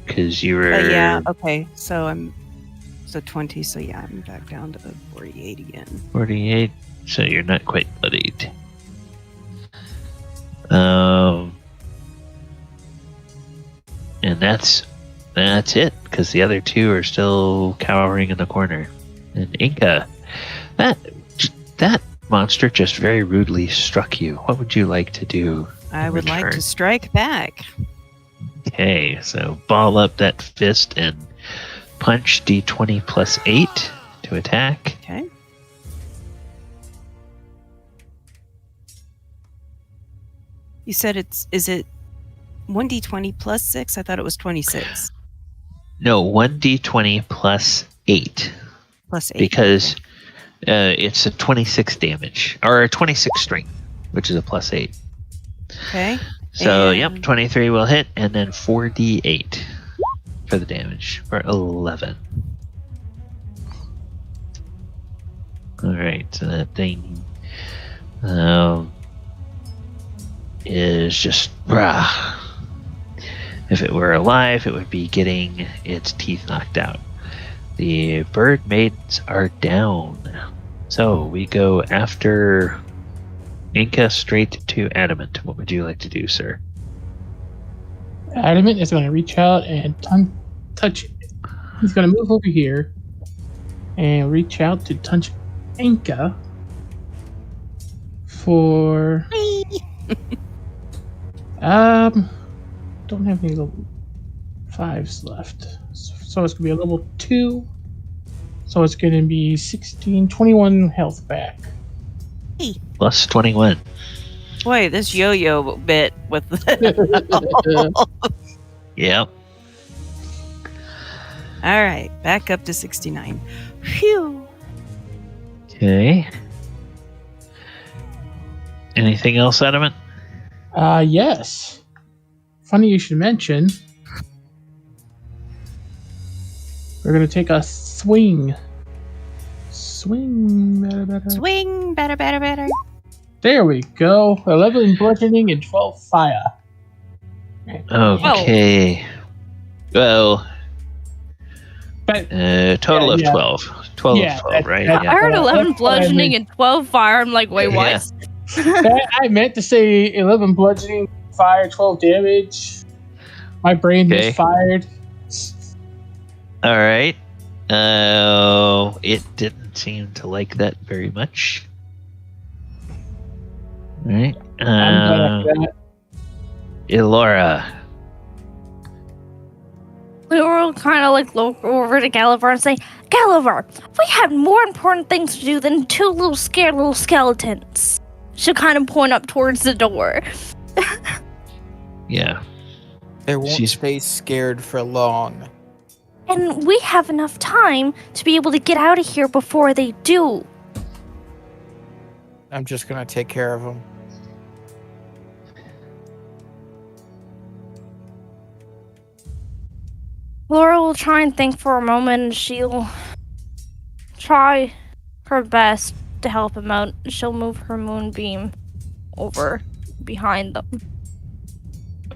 because you were... yeah, okay. So I'm... So 20, so yeah, I'm back down to 48 again. 48, so you're not quite bloodied. And that's it, because the other 2 are still cowering in the corner. And Enka, that monster just very rudely struck you. What would you like to do? I would like to strike back. Okay, so ball up that fist and punch d20 plus 8 to attack. Okay. You said is it 1d20 plus 6? I thought it was 26. No, 1d20 plus 8. Plus 8. Because it's a 26 damage, or a 26 strength, which is a plus 8. Okay. So, and... yep, 23 will hit, and then 4d8 for the damage, for 11. Alright, so that thing is just... Rah. If it were alive, it would be getting its teeth knocked out. The bird maidens are down. So we go after Enka straight to Adamant. What would you like to do, sir? Adamant is going to reach out and touch it. He's going to move over here and reach out to touch Enka for don't have any level 5s left. So it's going to be a level 2. So it's going to be 16, 21 health back. Plus 21. Boy, this yo-yo bit with Yep. All right, back up to 69. Phew. Okay. Anything else, Adamant? Yes. Funny you should mention. We're going to take a swing. Swing. Better. Swing, better. There we go. 11 bludgeoning and 12 fire. Okay. Well, But total of yeah. 12. 12 Yeah, of 12, right? that- I heard 11 that's what I bludgeoning meant. and 12 fire. I'm like, wait, what? I meant to say 11 bludgeoning, fire, 12 damage. My brain Okay. was fired. All right. It didn't seem to like that very much. All right. I'm back at Elora. We were kind of like look over to Galavar and say, Galavar, we have more important things to do than 2 little scared little skeletons. She'll kind of point up towards the door. Yeah. They won't She's- stay scared for long. And we have enough time to be able to get out of here before they do. I'm just gonna take care of them. Laura will try and think for a moment and she'll try her best to help him out. She'll move her moonbeam over behind them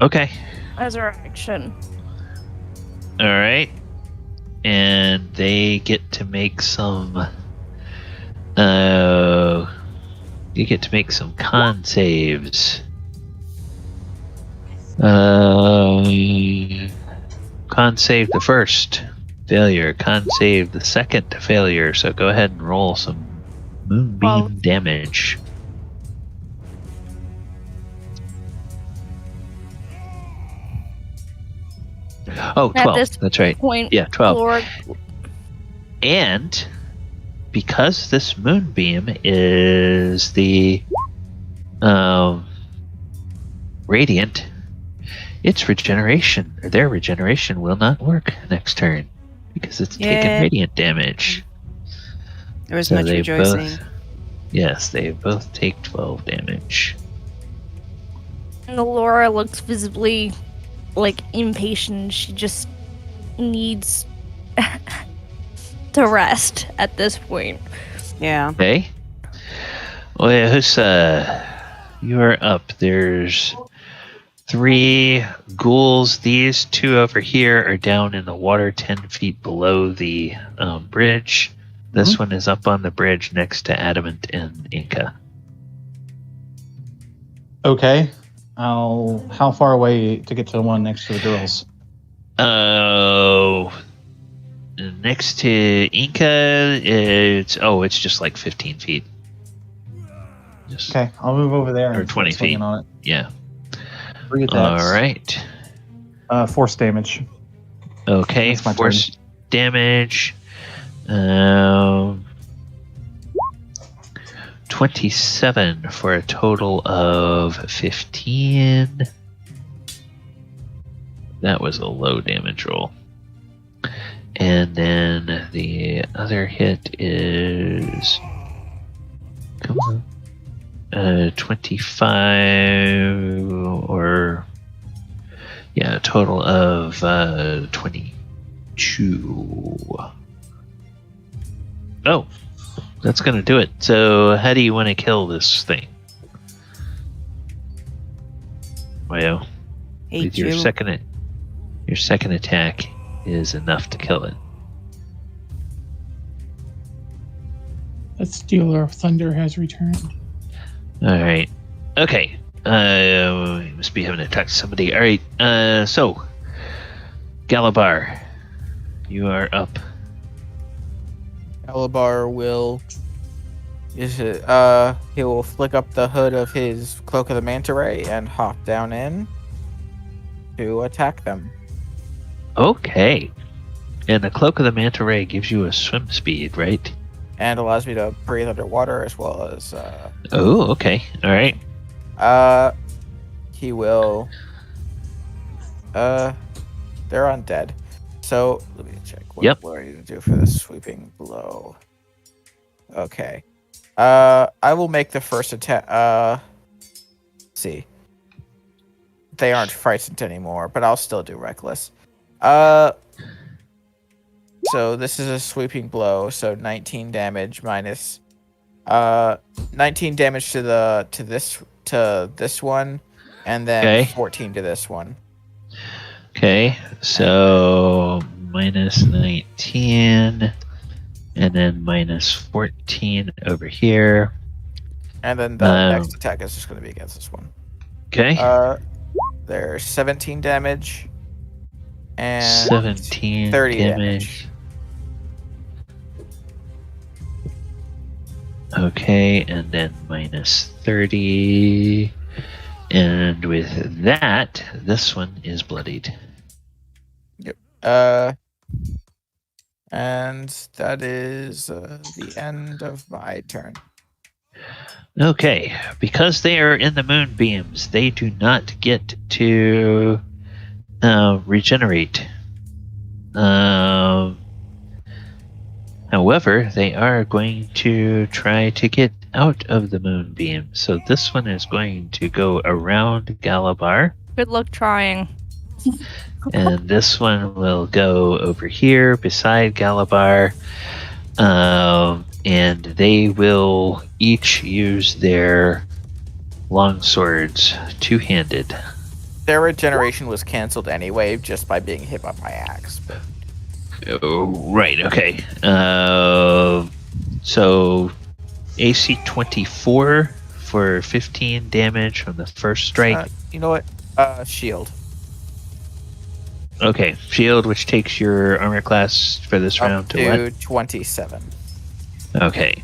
Okay. as her action. All right. And they get to make some. You get to make some con saves. Con save the first failure. Con save the second failure. So go ahead and roll some moonbeam Well- damage. Oh, At 12. this That's right. Point. Yeah, 12. Laura, And because this moonbeam is the radiant, its regeneration, or their regeneration, will not work next turn because it's taking Yeah. radiant damage. There was So much they rejoicing. Yes, they both take 12 damage. and Laura looks visibly like impatient. She just needs to rest at this point. Yeah. Okay. Oyohusa, you are up. There's 3 ghouls. These 2 over here are down in the water 10 feet below the bridge. This one is up on the bridge next to Adamant and Enka. Okay. How far away to get to the one next to the girls? Oh, next to Enka, it's just like 15 feet. Just, Okay, I'll move over there. Or and 20 swing feet. on it. Yeah. 3 attacks. All right. Force damage. Okay. That's my Force damage. 27 for a total of 15. That was a low damage roll. And then the other hit is 25 or a total of 22. Oh, that's gonna do it. So how do you want to kill this thing? Well, Hate with your you. second attack is enough to kill it. The Stealer of Thunder has returned. All right. Okay. We must be having to talk to somebody. All right. So, Galabar, you are up. Galabar will he will flick up the hood of his Cloak of the Manta Ray and hop down in. to attack them. Okay. And the Cloak of the Manta Ray gives you a swim speed, right? And allows me to breathe underwater as well as Oh, okay. All right. he will they're undead. So let me check what are you gonna do for this sweeping blow. Okay. I will make the first attack. See. They aren't frightened anymore, but I'll still do reckless. So this is a sweeping blow, so 19 damage minus 19 damage to this one, and then 14 to this one. Okay, so minus 19, and then minus 14 over here. And then the next attack is just going to be against this one. Okay. There's 17 damage. And 17 30 damage. Okay, and then minus 30. And with that, this one is bloodied. Yep. And that is the end of my turn. Okay, because they are in the moonbeams, they do not get to regenerate. However, they are going to try to get out of the moonbeam. So this one is going to go around Galabar. Good luck trying. And this one will go over here beside Galabar. And they will each use their longswords two-handed. Their regeneration was canceled anyway, just by being hit by my axe. But... Oh, right, okay. So AC 24 for 15 damage from the first strike. You know what? Shield. Okay, shield, which takes your armor class for this round to what? 27. Okay,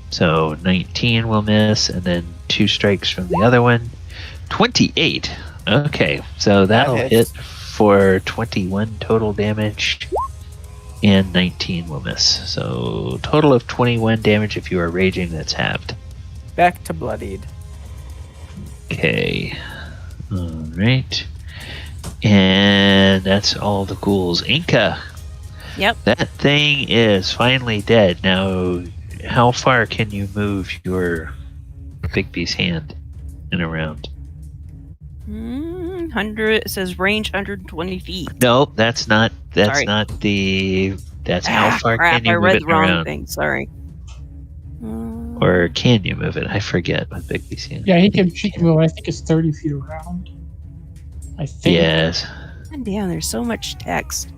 so 19 will miss, and then 2 strikes from the other one. 28. Okay, so that'll hit for 21 total damage, and 19 will miss. So total of 21 damage if you are raging, that's halved. Back to bloodied. Okay, alright. And that's all the ghouls. Enka. Yep. That thing is finally dead. Now, how far can you move your Bigby's hand in a round? 100. It says range 120 feet. No, that's not. That's Sorry. not the. That's how far Crap, can you I move read it the in a wrong round? thing. Sorry. Or can you move it? I forget with Bigby's hand. Yeah, she can move. I think it's 30 feet around. I think. Yes. God damn, there's so much text.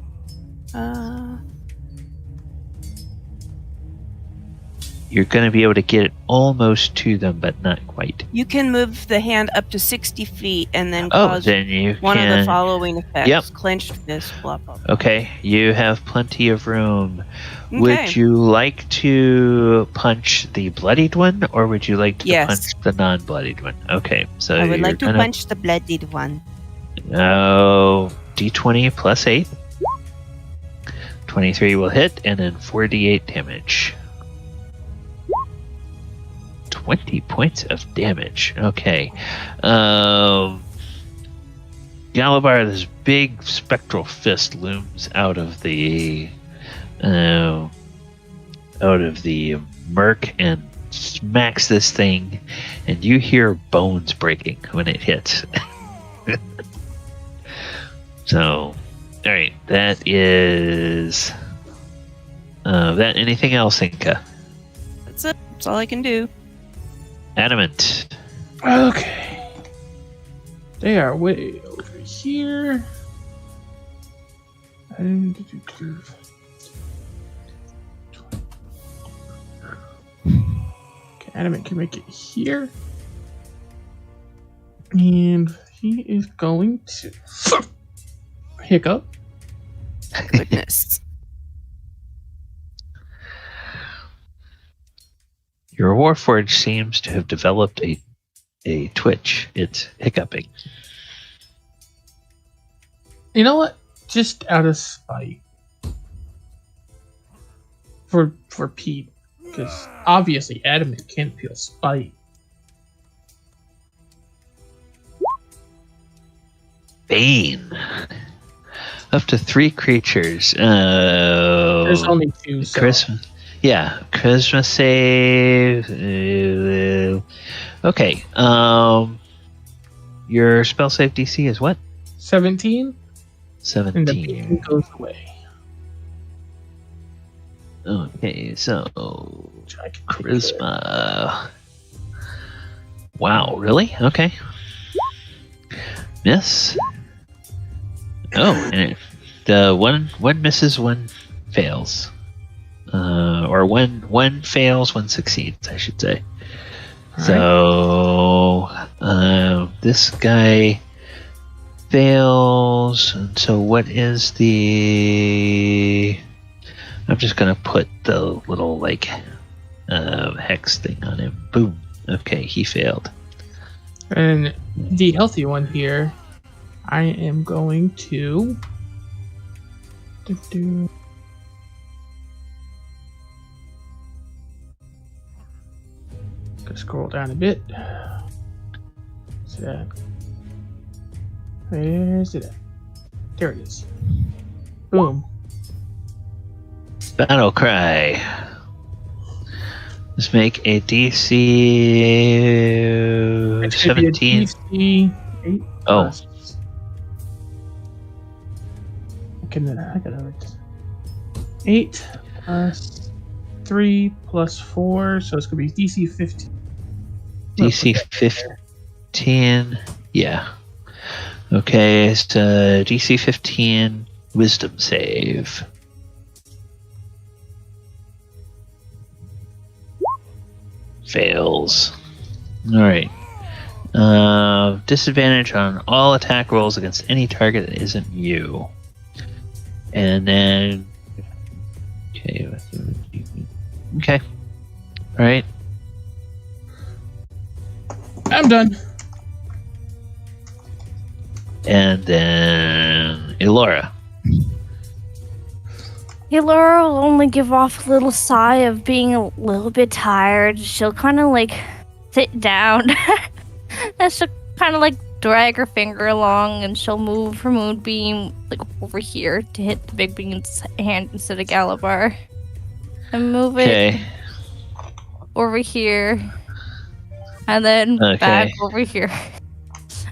You're going to be able to get it almost to them, but not quite. You can move the hand up to 60 feet and then Oh, cause then you one can. of the following effects. Yep. Clenched fist, blah, blah, blah. Okay, you have plenty of room. Okay. Would you like to punch the bloodied one, or would you like to punch the non-bloodied one? Okay, so I would you're like to gonna... punch the bloodied one. Oh, D20 plus 8. 23 will hit, and then 4d8 damage. 20 points of damage. Okay. Galabar, this big spectral fist looms out of the murk and smacks this thing, and you hear bones breaking when it hits. So, alright, that is that. Anything else, Enka? That's it. That's all I can do. Adamant. Okay. They are way over here. Okay, Adamant can make it here. And he is going to hiccup. Goodness. Your Warforged seems to have developed a twitch. It's hiccuping. You know what? Just out of spite. For Pete. Because obviously Adamant can't feel spite. Bane. Up to 3 creatures. There's only 2, so... Christmas. Yeah, Christmas save. Okay. Your spell save DC is what? 17? 17. And the beacon goes away. Okay, so Which I can take charisma. Wow, really? Okay. Miss. Oh, and the one misses, one fails. Or one fails, one succeeds, I should say. So this guy fails. And so what is the... I'm just gonna put the little hex thing on him. Boom. Okay, he failed. And the healthy one here, I am going to... Gonna scroll down a bit. Where's it at? Where's it at? There it is. Boom. Battle cry. Let's make a DC It's gonna be a 17. DC 8 Oh. plus. I gotta write this. 8 plus 3 plus 4, so it's gonna be DC 15. DC 15. Yeah. Okay, it's DC 15 Wisdom save. Fails. Alright. Disadvantage on all attack rolls against any target that isn't you. And then... Okay. Alright. I'm done. And then... Elora. Laura will only give off a little sigh of being a little bit tired. She'll kind of sit down and she'll kind of drag her finger along and she'll move her moonbeam over here to hit the big bean's hand instead of Galabar. And move it over here. And then back over here.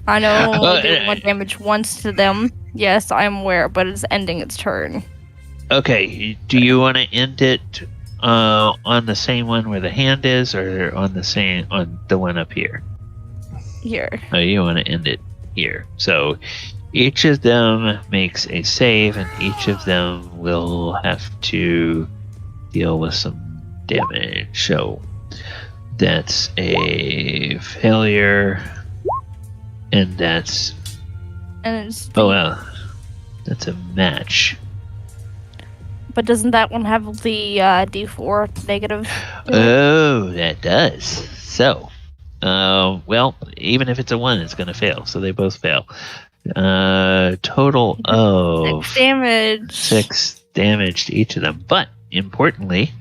I know I only did 1 damage once to them. Yes, I'm aware, but it's ending its turn. Okay, do you want to end it on the same one where the hand is, or on the one up here? Here. Oh, you want to end it here. So each of them makes a save, and each of them will have to deal with some damage. So that's a failure, and that's... And it's Oh, well, that's a match. But doesn't that one have the D4 negative? Oh, that does. So, well, even if it's a 1, it's going to fail. So they both fail. Total of 6 damage. 6 damage to each of them. But importantly,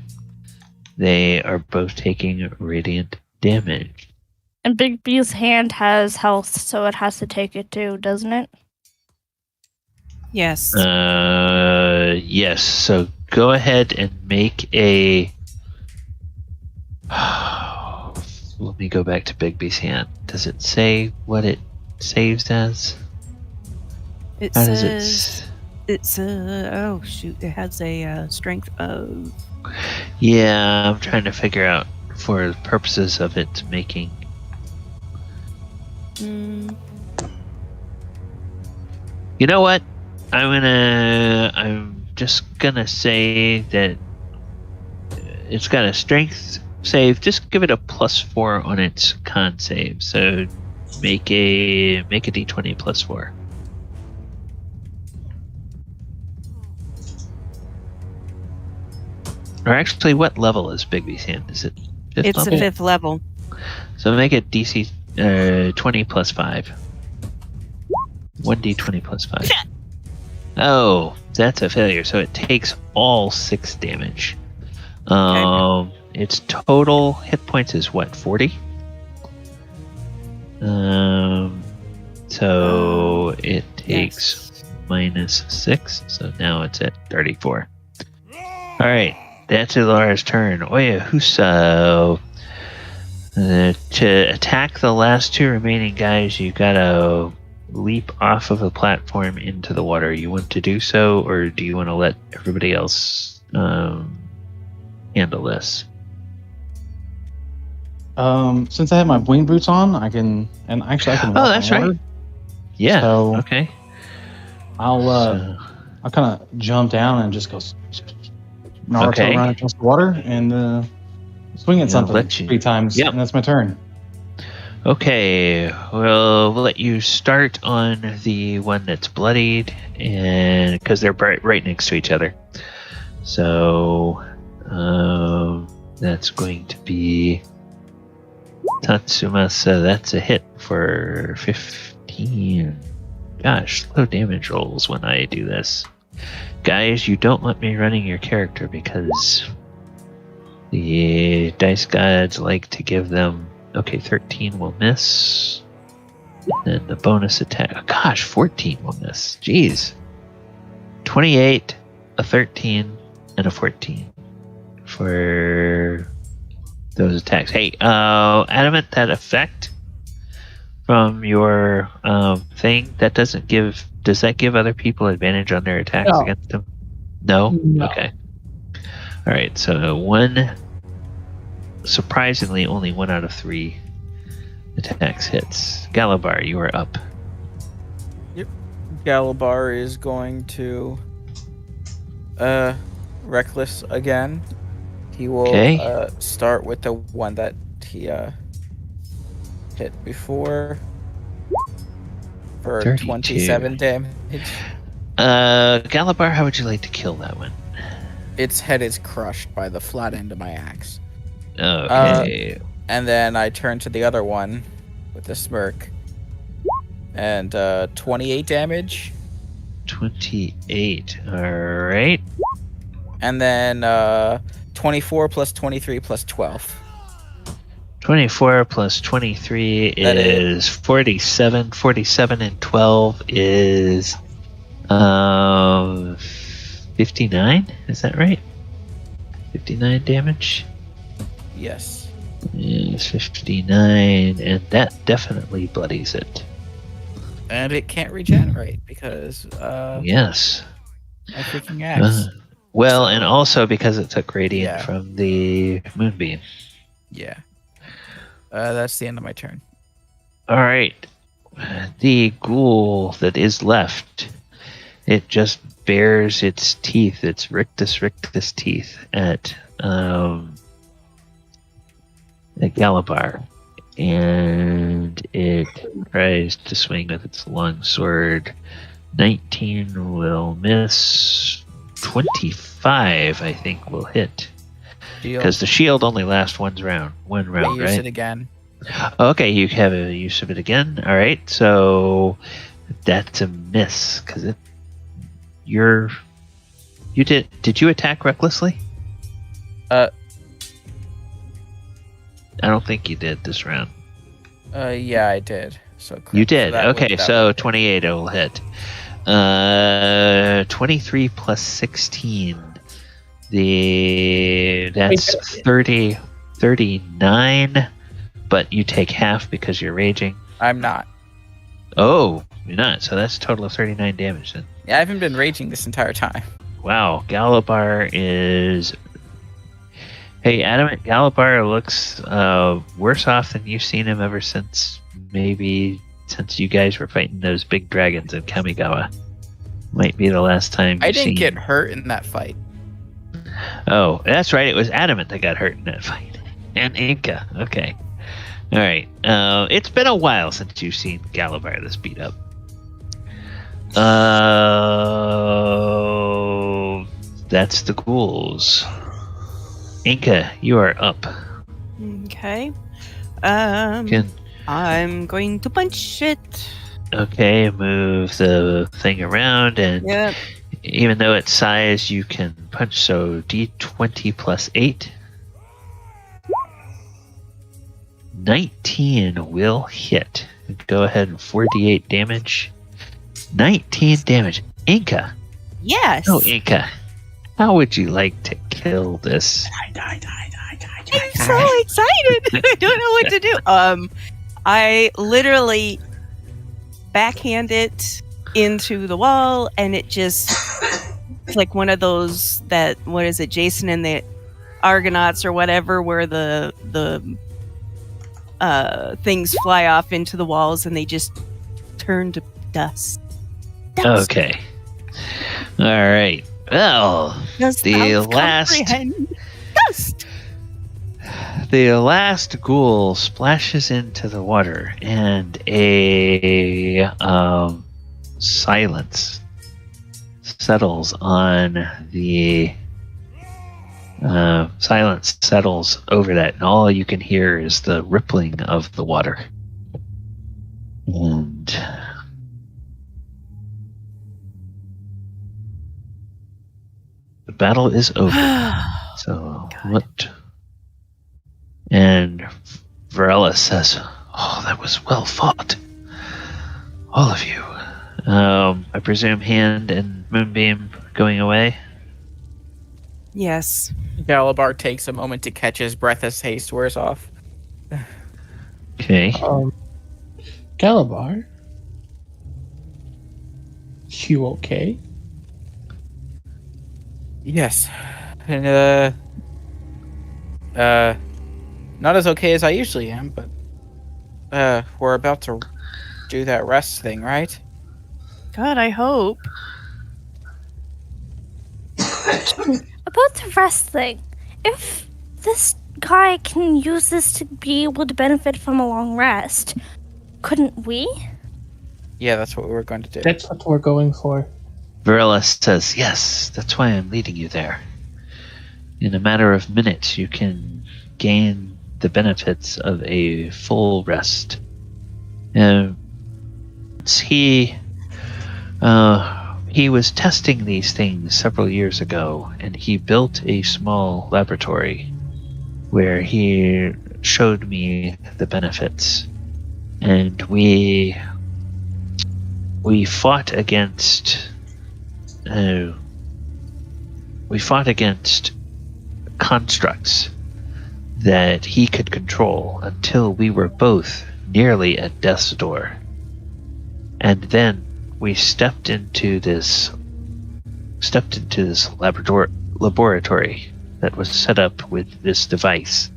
they are both taking radiant damage. And Big B's hand has health, so it has to take it too, doesn't it? Yes. Yes. So go ahead and make a... Let me go back to Bigby's hand. Does it say what it saves as? It How says does it's oh shoot, it has a strength of... Yeah, I'm trying to figure out for the purposes of it making... You know what? I'm just gonna say that it's got a strength save. Just give it a +4 on its con save. So make a d20 +4. Or actually, what level is Bigby's hand? Is it 5th It's level? a 5th level. So make it DC 20 +5. 1d20 +5. Oh, that's a failure. So it takes all 6 damage. Its total hit points is what, 40? So it takes -6. So now it's at 34. All right, that's Ilara's turn. Oyohusa. To attack the last 2 remaining guys, you gotta leap off of a platform into the water. You want to do so, or do you want to let everybody else handle this? Since I have my wing boots on, I can walk Oh, that's on water. right. Yeah. So okay. I'll kind of jump down and just go Naruto Okay. around across the water and swing at something 3 times, Yep. and that's my turn. Okay, we'll let you start on the one that's bloodied, and because they're right next to each other. So that's going to be Tatsumasa. That's a hit for 15. Gosh, low damage rolls when I do this. Guys, you don't let me running your character because the dice gods like to give them. Okay, 13 will miss. And then the bonus attack. Oh, gosh, 14 will miss. Jeez. 28, a 13, and a 14 for those attacks. Hey, Adamant, that effect from your thing, that doesn't give. Does that give other people advantage on their attacks No. against them? No? No. Okay. All right, so surprisingly, only 1 out of 3 attacks hits. Galabar, you are up. Galabar is going to reckless again. He will start with the one that he hit before for 32. 27 damage. Galabar, how would you like to kill that one? Its head is crushed by the flat end of my axe. Okay. And then I turn to the other one with a smirk. And 28 damage. 28. Alright. And then 24 plus 23 plus 12. 24 plus 23 is 47. 47 and 12 is 59? Is that right? 59 damage? Yes. Is 59, and that definitely bloodies it. And it can't regenerate because Yes. my freaking axe. Well, and also because it took radiant Yeah. from the moonbeam. Yeah. That's the end of my turn. All right. The ghoul that is left, it just bares its teeth, its rictus teeth at Galabar. And it tries to swing with its long sword. 19 will miss. 25, I think, will hit. Because the shield only lasts one round, I use right? it again. Okay, you have a use of it again. All right, so that's a miss because you did you attack recklessly? I don't think you did this round. Yeah, I did. So correct. You did. So Okay, so 28 will hit. 23 plus 16. That's 39, but you take half because you're raging. I'm not. Oh, you're not. So that's a total of 39 damage then. Yeah, I haven't been raging this entire time. Wow, Galabar is. Hey, Adamant, Galabar looks worse off than you've seen him ever since you guys were fighting those big dragons in Kamigawa. Might be the last time I you've didn't seen get hurt in that fight. Oh, that's right. It was Adamant that got hurt in that fight. And Enka. Okay. All right. It's been a while since you've seen Galabar this beat up. That's the ghouls. Enka, you are up. Okay. Can I'm going to punch it. Okay, move the thing around, and Yep. even though it's size, you can punch. So D20 plus 8. 19 will hit. Go ahead and 4d8 damage. 19 damage. Enka. Yes. Oh, Enka. How would you like to kill this? I'm so excited. I don't know what to do. I literally backhand it into the wall, and it just it's like one of those that what is it, Jason and the Argonauts or whatever, where the things fly off into the walls and they just turn to dust. Dust. Okay. All right. Well, Does the thou last comprehend? Dust. the last ghoul splashes into the water, and a silence settles on the silence settles over that, and all you can hear is the rippling of the water. And the battle is over. So what? And Varela says, "Oh, that was well fought, all of you." I presume Hand and Moonbeam going away. Yes. Galabar takes a moment to catch his breath as haste wears off. Okay. Galabar? You okay? Yes. And, not as okay as I usually am, but, we're about to do that rest thing, right? God, I hope. About the rest thing, if this guy can use this to be able to benefit from a long rest, couldn't we? Yeah, that's what we were going to do. That's what we're going for. Varela says, "Yes, that's why I'm leading you there. In a matter of minutes, you can gain the benefits of a full rest." He was testing these things several years ago, and he built a small laboratory where he showed me the benefits. And we fought against constructs that he could control until we were both nearly at death's door. And then we stepped into this laboratory that was set up with this device.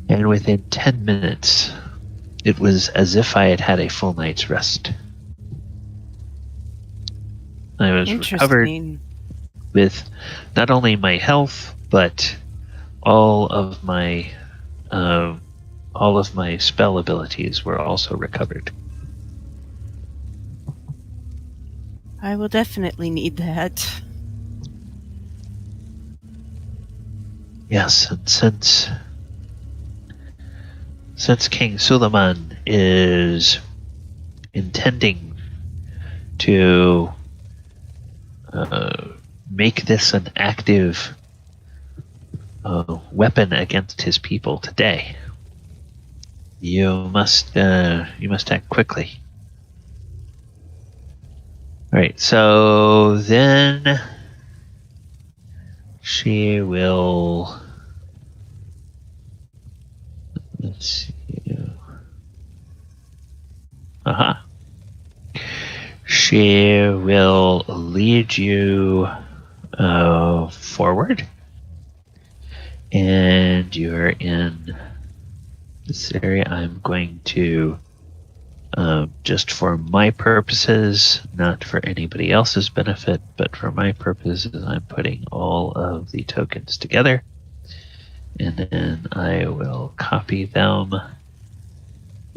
And within 10 minutes, it was as if I had had a full night's rest. I was recovered Interesting. with not only my health, but all of my spell abilities were also recovered. I will definitely need that. Yes, and since King Suleiman is intending to make this an active weapon against his people today, you must act quickly. All right, so then she will. Let's see. She will lead you forward, and you're in this area. I'm going to, just for my purposes, not for anybody else's benefit, but for my purposes, I'm putting all of the tokens together. And then I will copy them,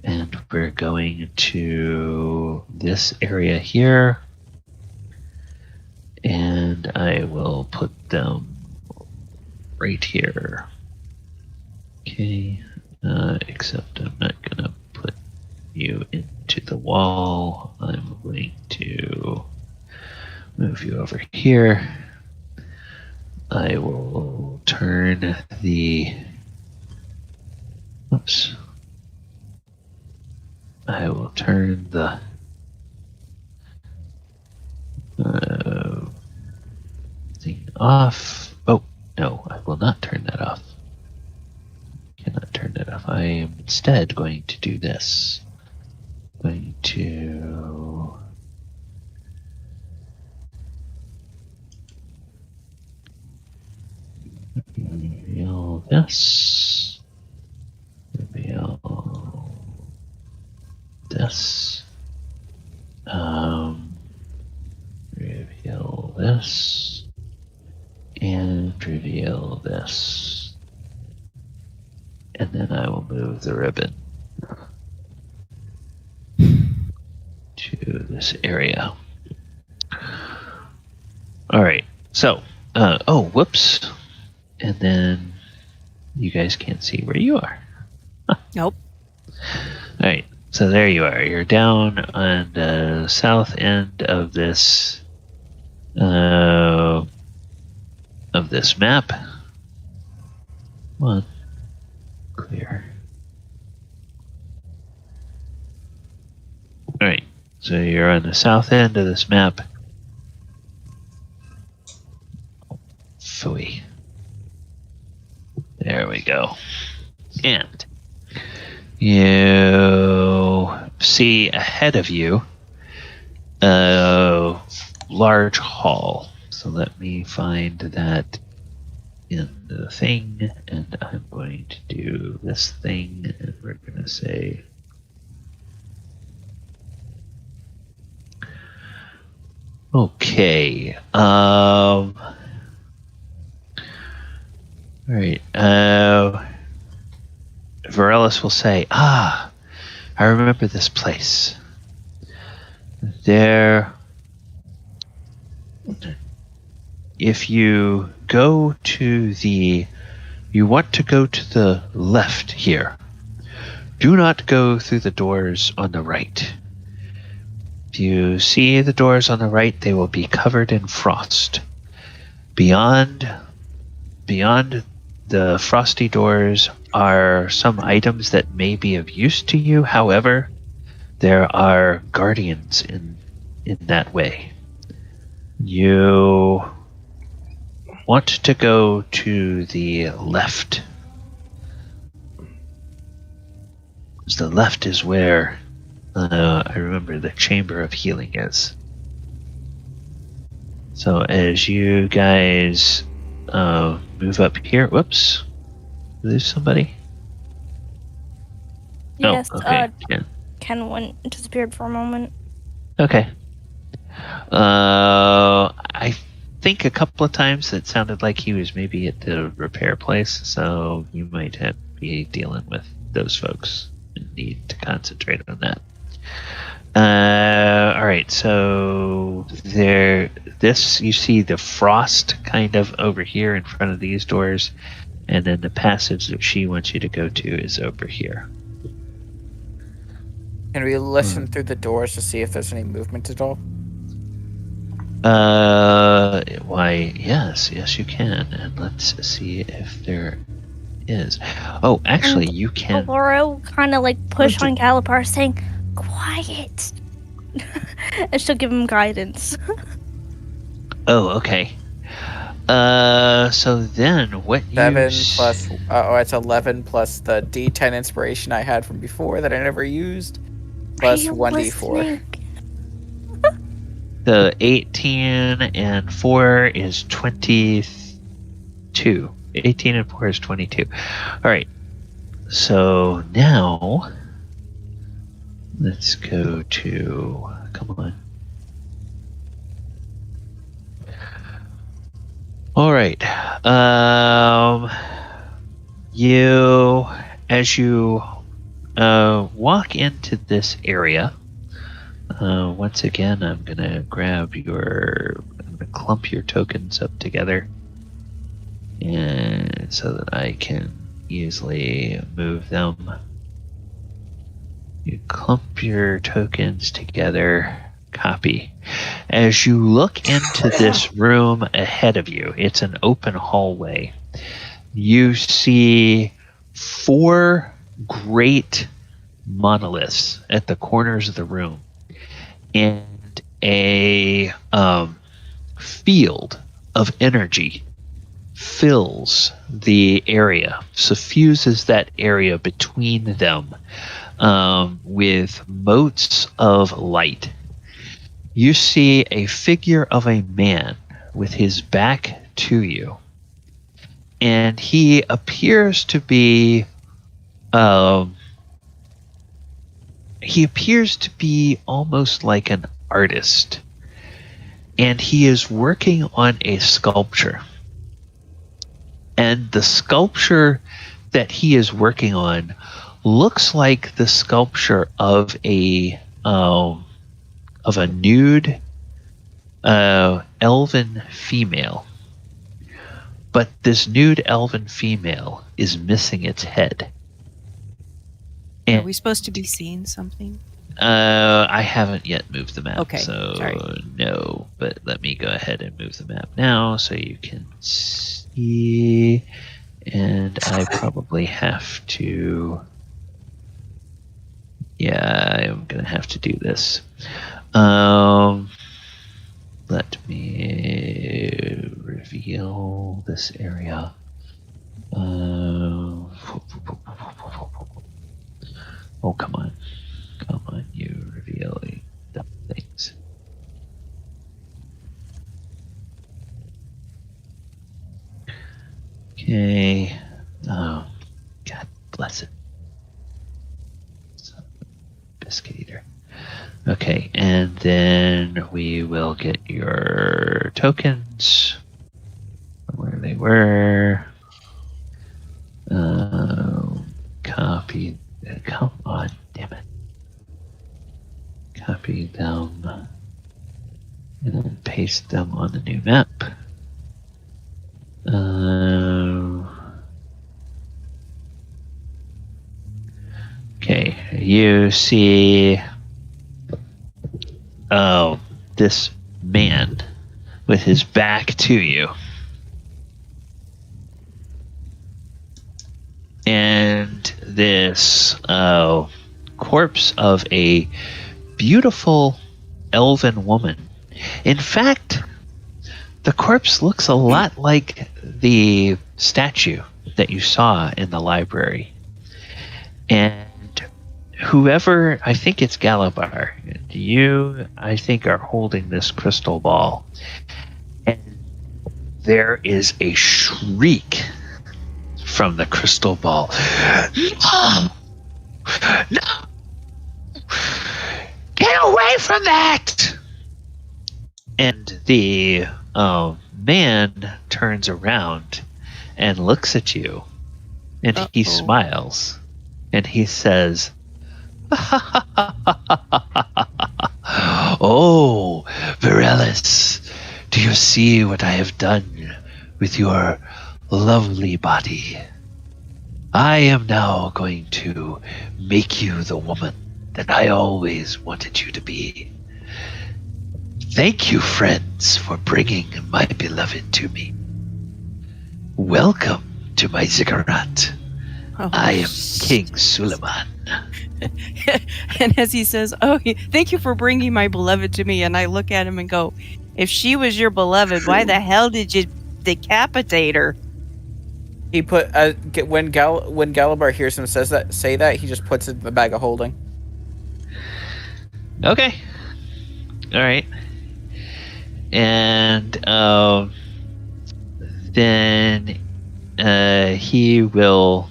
and we're going to this area here, and I will put them right here. Okay, except I'm not gonna put you in to the wall. I'm going to move you over here. I will turn the... Oops. I will turn the thing off. Oh, no, I will not turn that off. Cannot turn that off. I am instead going to do this. Going to... reveal this. Reveal this. Reveal this. And reveal this. And then I will move the ribbon to this area. Alright, so, oh, whoops. And then you guys can't see where you are. Nope. Alright, so there you are. You're down on the south end of this map. Come on. Clear. Alright, so you're on the south end of this map. Phooey. There we go. And you see ahead of you a large hall. So let me find that in the thing, and I'm going to do this thing, and we're going to say okay. All right. Varellus will say, I remember this place. There, if you go to the, you want to go to the left here. Do not go through the doors on the right. If you see the doors on the right, they will be covered in frost. Beyond the frosty doors are some items that may be of use to you. However, there are guardians in that way. You want to go to the left. The left is where I remember the Chamber of Healing is. So as you guys move up here, whoops, lose somebody? Yes, oh, okay. Ken disappeared for a moment. Okay. I think a couple of times it sounded like he was maybe at the repair place, so you might be dealing with those folks and need to concentrate on that. Alright, so you see the frost kind of over here in front of these doors, and then the passage that she wants you to go to is over here. Can we listen through the doors to see if there's any movement at all? Why, yes, you can, and let's see if there is. Oh, actually, you can. Laura kind of like push on Calipar, saying, "Quiet," and she'll give him guidance. Oh, okay. So then what 7 plus... it's 11 plus the D10 inspiration I had from before that I never used. Plus 1d4. The 18 and 4 is 22. 18 and 4 is 22. Alright. So now... let's go to... come on. Alright. As you walk into this area, once again, I'm going to clump your tokens up together, and so that I can easily move them. You clump your tokens together. Copy. As you look into this room ahead of you, it's an open hallway. You see 4 great monoliths at the corners of the room, and a field of energy fills the area, suffuses that area between them with motes of light. You see a figure of a man with his back to you, and he appears to be almost like an artist, and he is working on a sculpture. And the sculpture that he is working on looks like the sculpture of a nude elven female. But this nude elven female is missing its head. Are we supposed to be seeing something? I haven't yet moved the map, Okay, so sorry. no. But let me go ahead and move the map now so you can see. And I probably have to. Yeah, I'm gonna have to do this. Let me reveal this area. Oh, come on. Come on, you revealing dumb things. Okay. Oh, God bless it. Son of a biscuit eater. Okay, and then we will get your tokens from where they were. Copy. Come on, damn it. Copy them and then paste them on the new map. Okay, you see this man with his back to you. And this corpse of a beautiful elven woman. In fact, the corpse looks a lot like the statue that you saw in the library. And whoever, I think it's Galabar, you, I think, are holding this crystal ball. And there is a shriek from the crystal ball. No! No! Get away from that! And the man turns around and looks at you, and he smiles, and he says, "Oh, Virelis, do you see what I have done with your lovely body? I am now going to make you the woman that I always wanted you to be. Thank you, friends, for bringing my beloved to me. Welcome to my ziggurat. I am King Suleiman." And as he says, thank you for bringing my beloved to me, and I look at him and go, if she was your beloved, why the hell did you decapitate her? He put when Galabar hears him say that, he just puts it in the bag of holding. Okay. All right. And then he will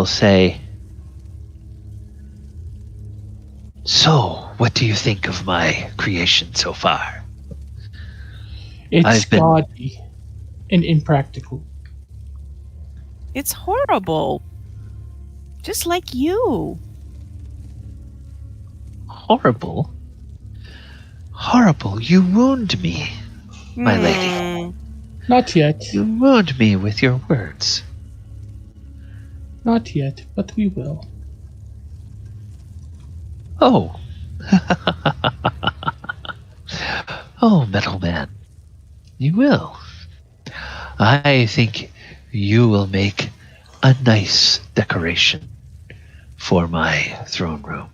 say, "So, what do you think of my creation so far?" It's gaudy and impractical. It's horrible. Just like you. Horrible? Horrible. You wound me, my lady. Not yet. You wound me with your words. Not yet, but we will. Oh. Oh, Metal Man. You will. I think you will make a nice decoration for my throne room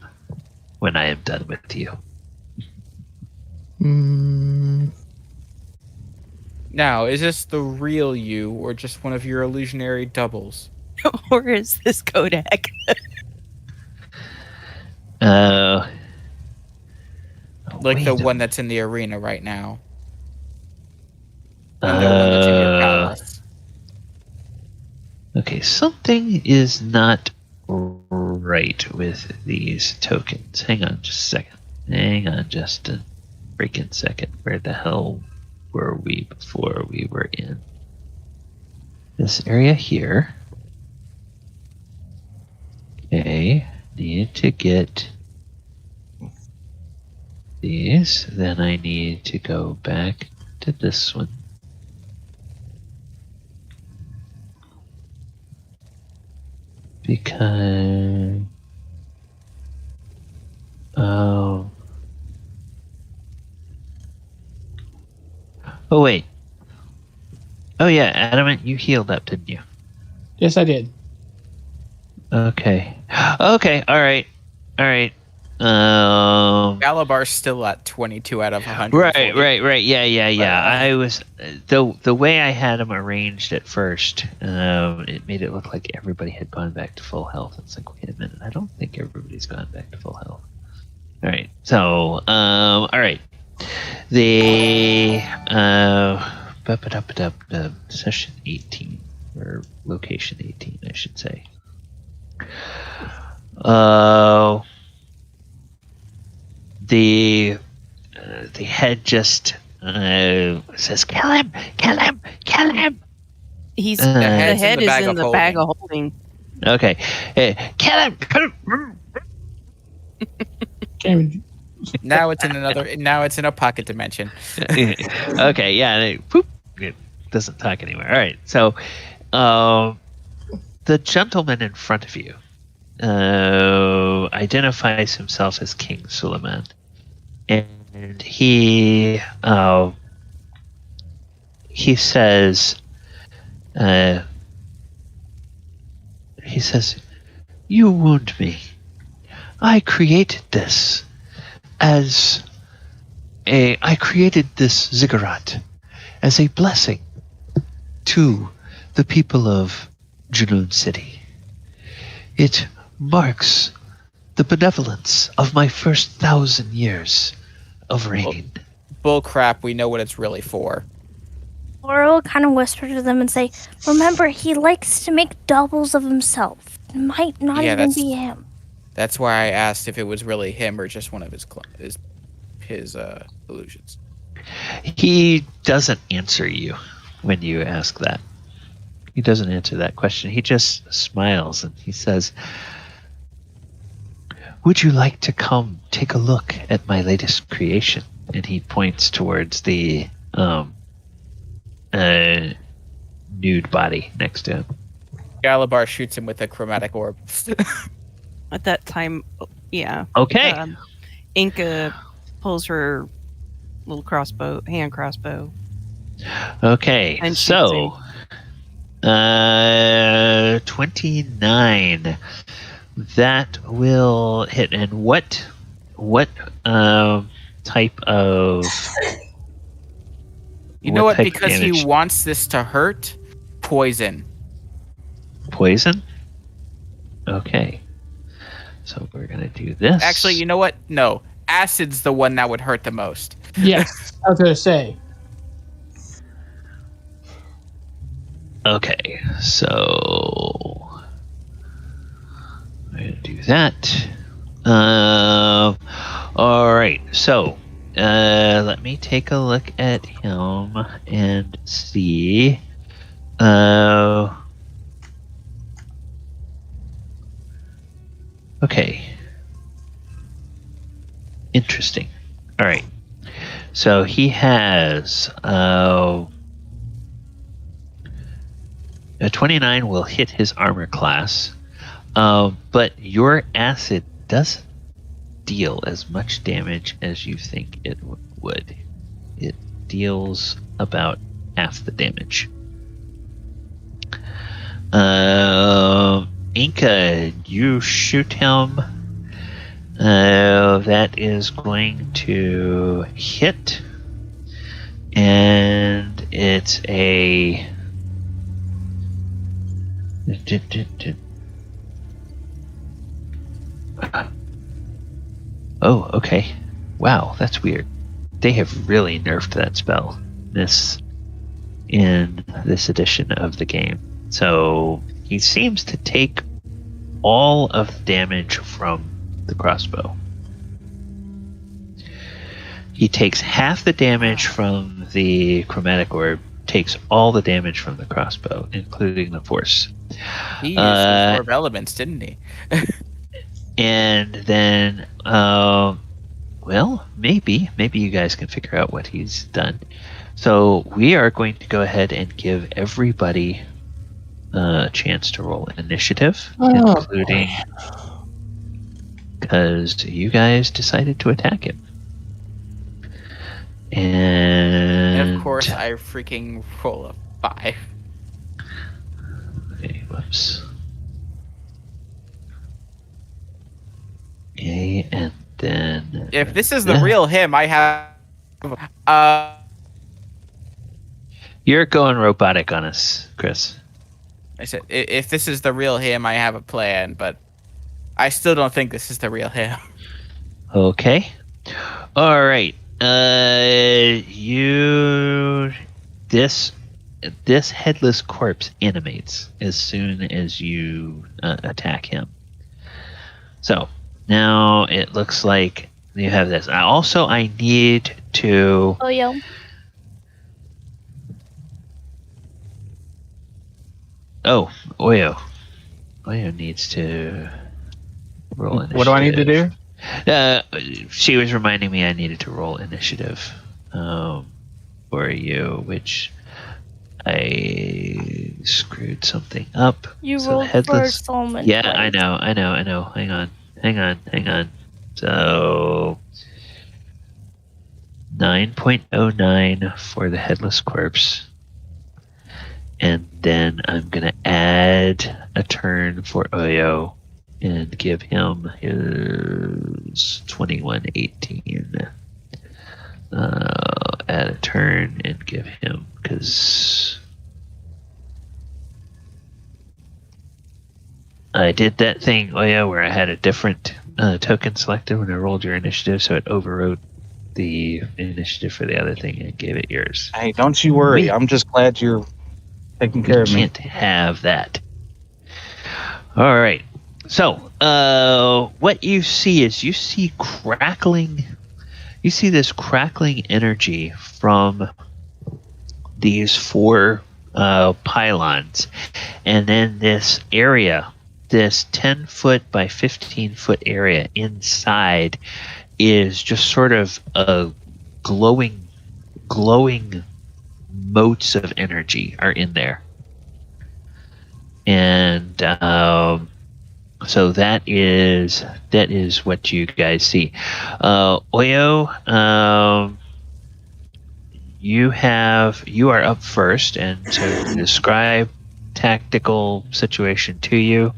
when I am done with you. Now, is this the real you or just one of your illusionary doubles? Or is this Kodak? Like the one that's in the arena right now. And the one that's in your palace. Okay, something is not right with these tokens. Hang on just a second. Hang on just a freaking second. Where the hell were we before we were in this area here? Okay, need to get these. Then I need to go back to this one. Because oh wait. Oh yeah, Adamant, you healed up, didn't you? Yes, I did. Okay. Okay, alright. Galabar's still at 22 out of 100. Right. Yeah. I was the way I had them arranged at first. It made it look like everybody had gone back to full health. It's like, wait a minute, I don't think everybody's gone back to full health. All right. So, all right. The session 18 or location 18, I should say. The head just says, "Kill him! He's The the head's head in the is bag in of the bag of holding. Okay, hey, kill him! Can't Now it's in a pocket dimension. Okay, yeah, it doesn't talk anymore. All right, so the gentleman in front of you identifies himself as King Suleiman, and he says, "You wound me. I created this ziggurat as a blessing to the people of Junoon City. It marks the benevolence of my first 1,000 years of reign." Bull crap, we know what it's really for. Laura will kind of whisper to them and say, "Remember, he likes to make doubles of himself. It might not Yeah, even be him." That's why I asked if it was really him or just one of his illusions. He doesn't answer you when you ask that. He doesn't answer that question. He just smiles and he says, "Would you like to come take a look at my latest creation?" And he points towards the nude body next to him. Galabar shoots him with a chromatic orb. At that time, yeah. Okay. Enka pulls her little hand crossbow. Okay. And So, 29. That will hit. And what type of? You know what? type of Because damage? he wants this to hurt, poison. Poison? Okay. So we're going to do this. Actually, you know what? No. Acid's the one that would hurt the most. Yes, I was going to say. Okay, so I'm going to do that. All right, so let me take a look at him and see. Okay. Interesting. All right. So he has a 29 will hit his armor class, But your acid doesn't deal as much damage as you think it would. It deals about half the damage. Enka, you shoot him. That is going to hit. And it's a... Oh, okay. Wow, that's weird. They have really nerfed that spell in this edition of the game. So he seems to take all of the damage from the crossbow. He takes half the damage from the chromatic orb, takes all the damage from the crossbow, including the force. He used Resovoir Elements, didn't he? And then, well, maybe you guys can figure out what he's done. So we are going to go ahead and give everybody a chance to roll initiative, including because you guys decided to attack him. And of course, I freaking roll a 5. Okay, whoops. Okay, and then... If this is the real him, I have... You're going robotic on us, Chris. I said, if this is the real him, I have a plan, but I still don't think this is the real him. Okay. All right. This headless corpse animates as soon as you attack him. So now it looks like you have this. I need to. Oh, yo. Oh, Oyo. Oyo needs to roll initiative. What do I need to do? She was reminding me I needed to roll initiative for you, which I screwed something up. You so rolled headless... for Solomon. Yeah, twice. I know. Hang on. So 9.09 for the headless corpse. And then I'm going to add a turn for Oyo and give him his 2118. Add a turn and give him, because I did that thing, Oyo, where I had a different token selected when I rolled your initiative, so it overrode the initiative for the other thing and gave it yours. Hey, don't you worry. I'm just glad you're taking care of me. Can't have that. All right. So, what you see is crackling. You see this crackling energy from these 4 pylons, and then this area, this 10-foot by 15-foot area inside, is just sort of a glowing motes of energy are in there. And so that is what you guys see. Oyo, you are up first, and to describe tactical situation to you,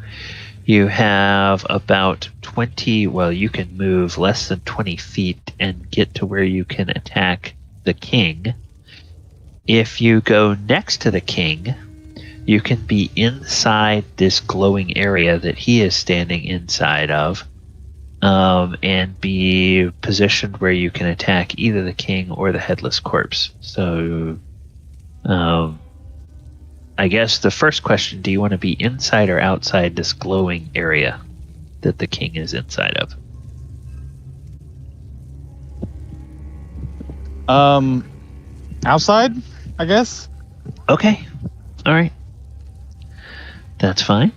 you have about 20, well, you can move less than 20 feet and get to where you can attack the king. If you go next to the king, you can be inside this glowing area that he is standing inside of, and be positioned where you can attack either the king or the headless corpse. So, I guess the first question, do you want to be inside or outside this glowing area that the king is inside of? Outside, I guess. Okay. All right. That's fine.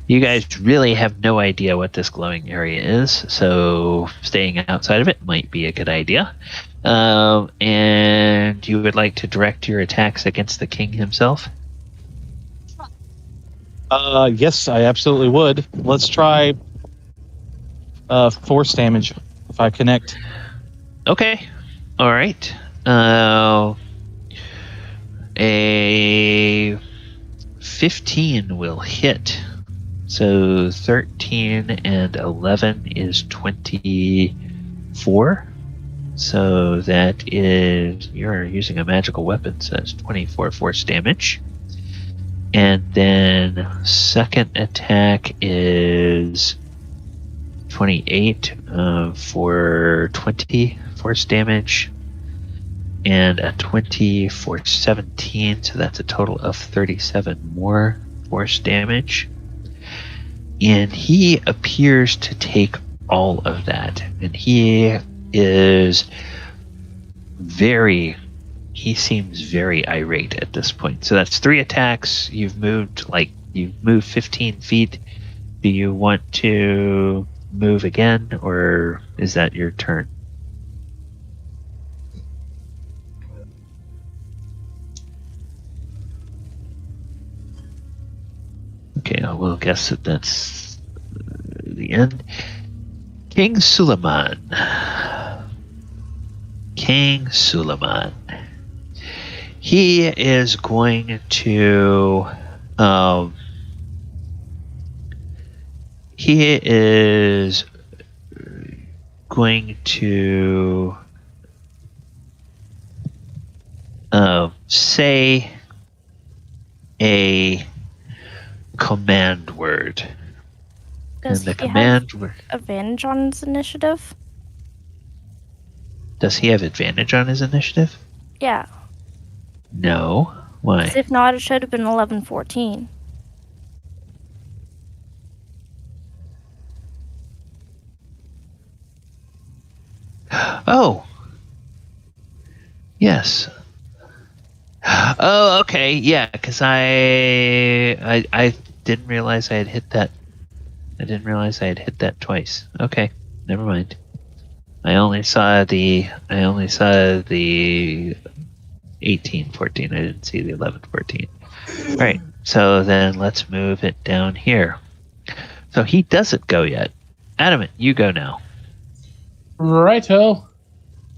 You guys really have no idea what this glowing area is, so staying outside of it might be a good idea. And you would like to direct your attacks against the king himself? Yes, I absolutely would. Let's try force damage if I connect. Okay. All right. A 15 will hit. So 13 and 11 is 24. So that is, you're using a magical weapon, so that's 24 force damage. And then second attack is 28 for 20 force damage. And a 20 for 17, so that's a total of 37 more force damage. And he appears to take all of that. And he seems very irate at this point. So that's 3 attacks. You've moved 15 feet. Do you want to move again, or is that your turn? Okay, I will guess that that's the end. King Suleiman. He is going to say a command word. Does And the he command have word. advantage on his initiative? Does he have advantage on his initiative? Yeah. No. Why? 'Cause if not, it should have been 11-14. Oh. Yes. Oh, okay. Yeah, because I didn't realize I had hit that. I didn't realize I had hit that twice. Okay, never mind. I only saw the 18-14. I didn't see the 11-14. All right. So then let's move it down here. So he doesn't go yet. Adamant, you go now. Righto.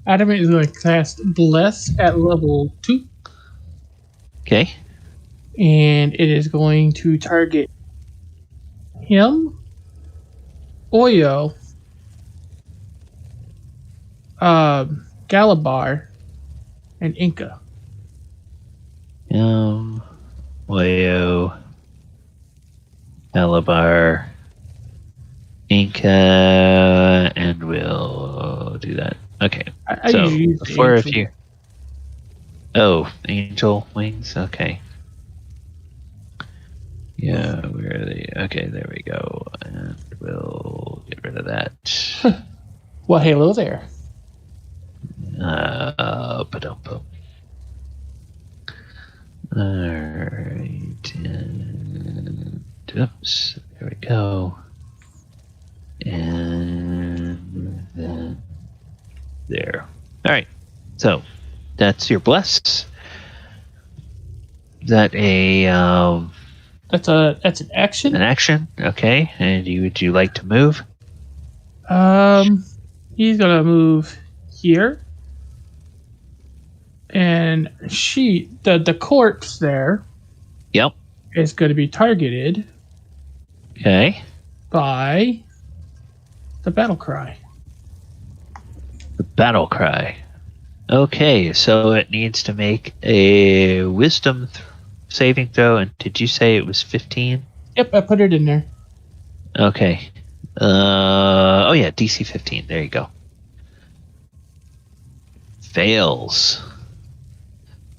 Adamant is going to cast Bless at level 2, Okay. and it is going to target him, Oyo, Galabar, and Enka. Oyo, Malabar, Enka, and we'll do that. Okay. I So usually use the before if angel. you. Oh, angel wings. Okay. Yeah, where are they? Okay, there we go, and we'll get rid of that. Well, hello there. Ba-dum-bum. Alright, and oops, there we go. And then there. Alright, so that's your bless. Is that That's an action. an action? Okay, and would you like to move? He's gonna move here, and the corpse there Yep. is going to be targeted Okay. by the battle cry. The battle cry. Okay, so it needs to make a wisdom saving throw, and did you say it was 15? Yep, I put it in there. Okay. Oh yeah, DC 15. There you go. Fails.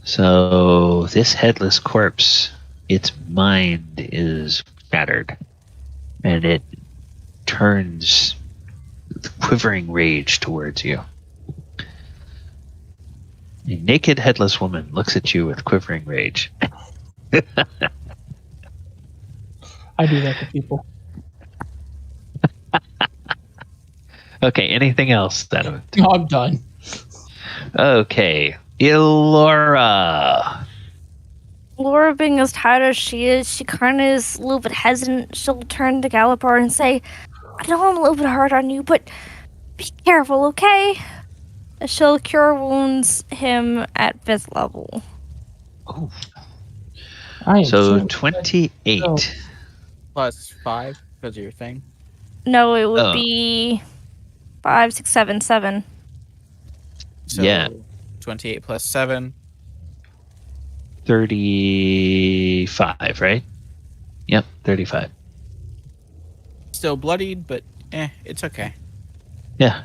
So this headless corpse, its mind is shattered, and it turns with quivering rage towards you. A naked headless woman looks at you with quivering rage. I do that to people. Okay, anything else, Adam? No, I'm done. Okay, Ilora. Laura, being as tired as she is, she kind of is a little bit hesitant. She'll turn to Galipar and say, I know I'm a little bit hard on you, but be careful, okay? She'll cure wounds him at 5th level. Oh, I am so sure 28. Plus 5 because of your thing. No, it would Oh. be 5, 6, 7, 7. So Yeah. 28 plus 7. 35, right? Yep, 35. Still bloodied, but it's okay. Yeah,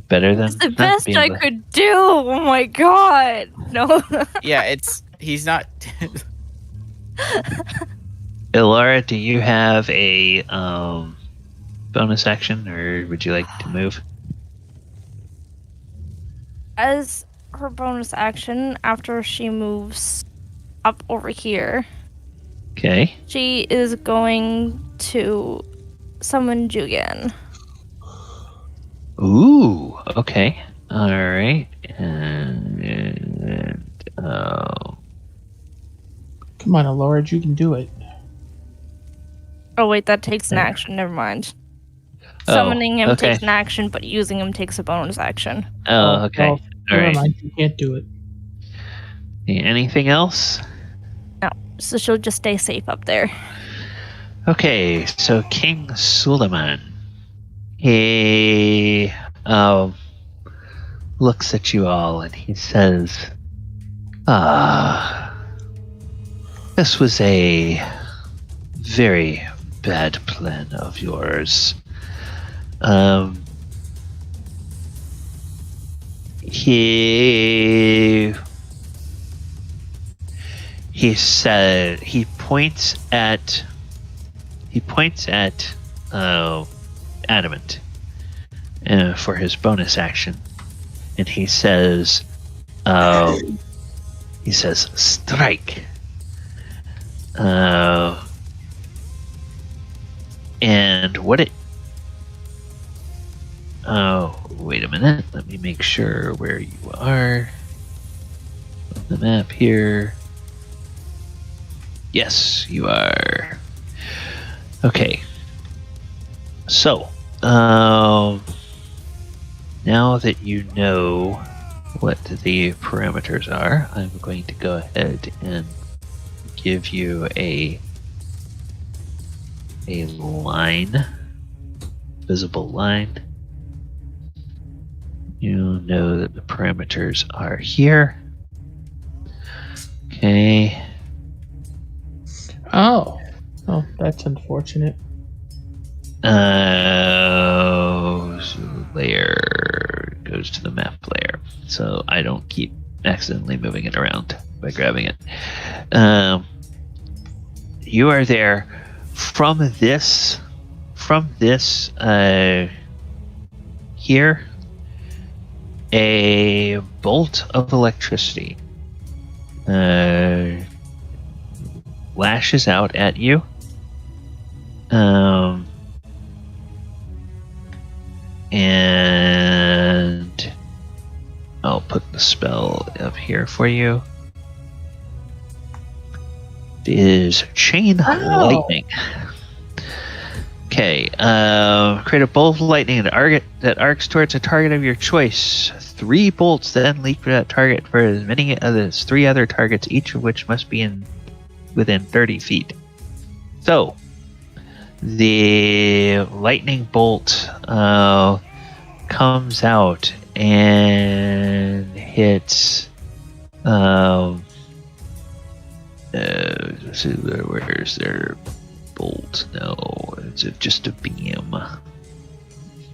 better than It's the not best being I able- could do. Oh my god. No. Yeah, he's not. Ilara, do you have a bonus action, or would you like to move? As her bonus action, after she moves up over here, Okay. she is going to summon Jugan. Ooh, okay. All right. Come on, Lord, you can do it. Oh wait, that takes an action. Never mind. Summoning him okay. takes an action, but using him takes a bonus action. Oh, okay. Well, All never right. mind, you can't do it. Anything else? So she'll just stay safe up there. Okay, so King Suleiman, he looks at you all and he says, this was a very bad plan of yours. He said he points at Adamant for his bonus action, and he says strike. And what it wait a minute, let me make sure where you are on the map here. Yes, you are. Okay. So, now that you know what the parameters are, I'm going to go ahead and give you a line, visible line. You know that the parameters are here. Okay. Oh, that's unfortunate. Layer goes to the map layer, so I don't keep accidentally moving it around by grabbing it. You are there from this here. A bolt of electricity lashes out at you. And I'll put the spell up here for you. It is chain lightning. Okay, create a bolt of lightning that arcs towards a target of your choice. 3 bolts then leap for that target for as many as 3 other targets, each of which must be within 30 feet. So, the lightning bolt comes out and hits. Where's their bolt? No, it's just a beam.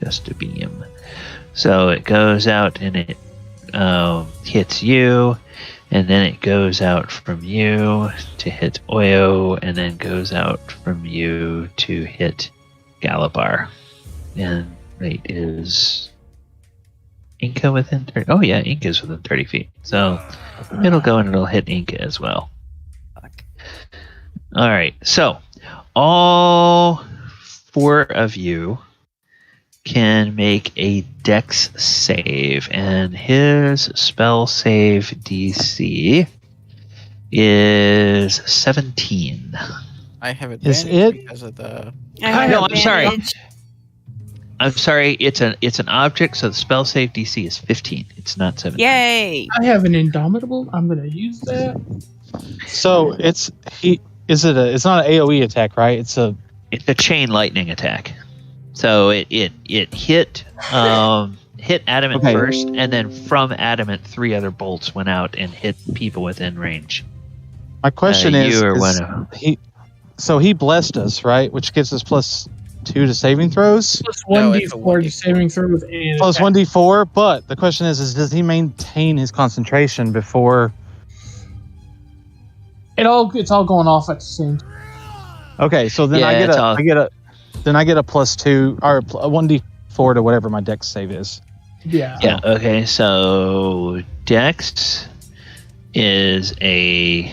Just a beam. So it goes out and it hits you, and then it goes out from you to hit Oyo, and then goes out from you to hit Galipar. And it is Enka within 30. Oh yeah, Enka's within 30 feet. So it'll go and it'll hit Enka as well. All right, so all 4 of you can make a dex save, and his spell save DC is 17. I have Is advantage it? because of the. I have No, I'm sorry. advantage. I'm sorry. It's an object, so the spell save DC is 15. It's not 17. Yay! I have an Indomitable. I'm gonna use that. So it's it's not an AOE attack, right? It's a chain lightning attack. So it hit Adamant Okay. first, and then from Adamant, 3 other bolts went out and hit people within range. my question You is are one of he blessed us, right? Which gives us +2 to saving throws. Plus No, it's a 1d4 to 1d4. saving throw with an Plus attack. 1d4, but the question is does he maintain his concentration before? It's all going off at the same time. Okay, so then Yeah, I get it's a all- I get a +2 or a 1d4 to whatever my dex save is. Yeah. Yeah. Okay. So Dex is a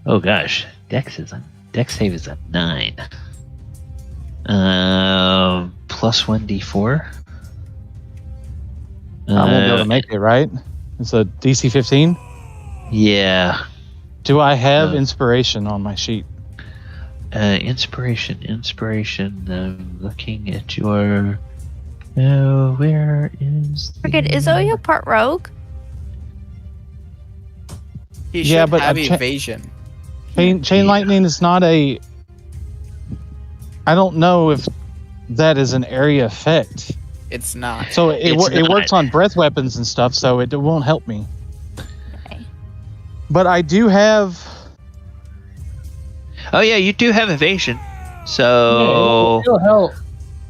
Oh gosh, Dex save is a 9. Plus 1d4. I won't be able to make it, right? It's a DC 15. Yeah. Do I have No. inspiration on my sheet? Inspiration. I'm looking at your. Where is? Forget, is Oyo part rogue? He Yeah, should but have I'm evasion. Chain Yeah. lightning is not a. I don't know if that is an area effect. It's not. So it It's works not. on breath weapons and stuff, so it won't help me. Okay. But I do have. Oh yeah, you do have evasion. So It'll help.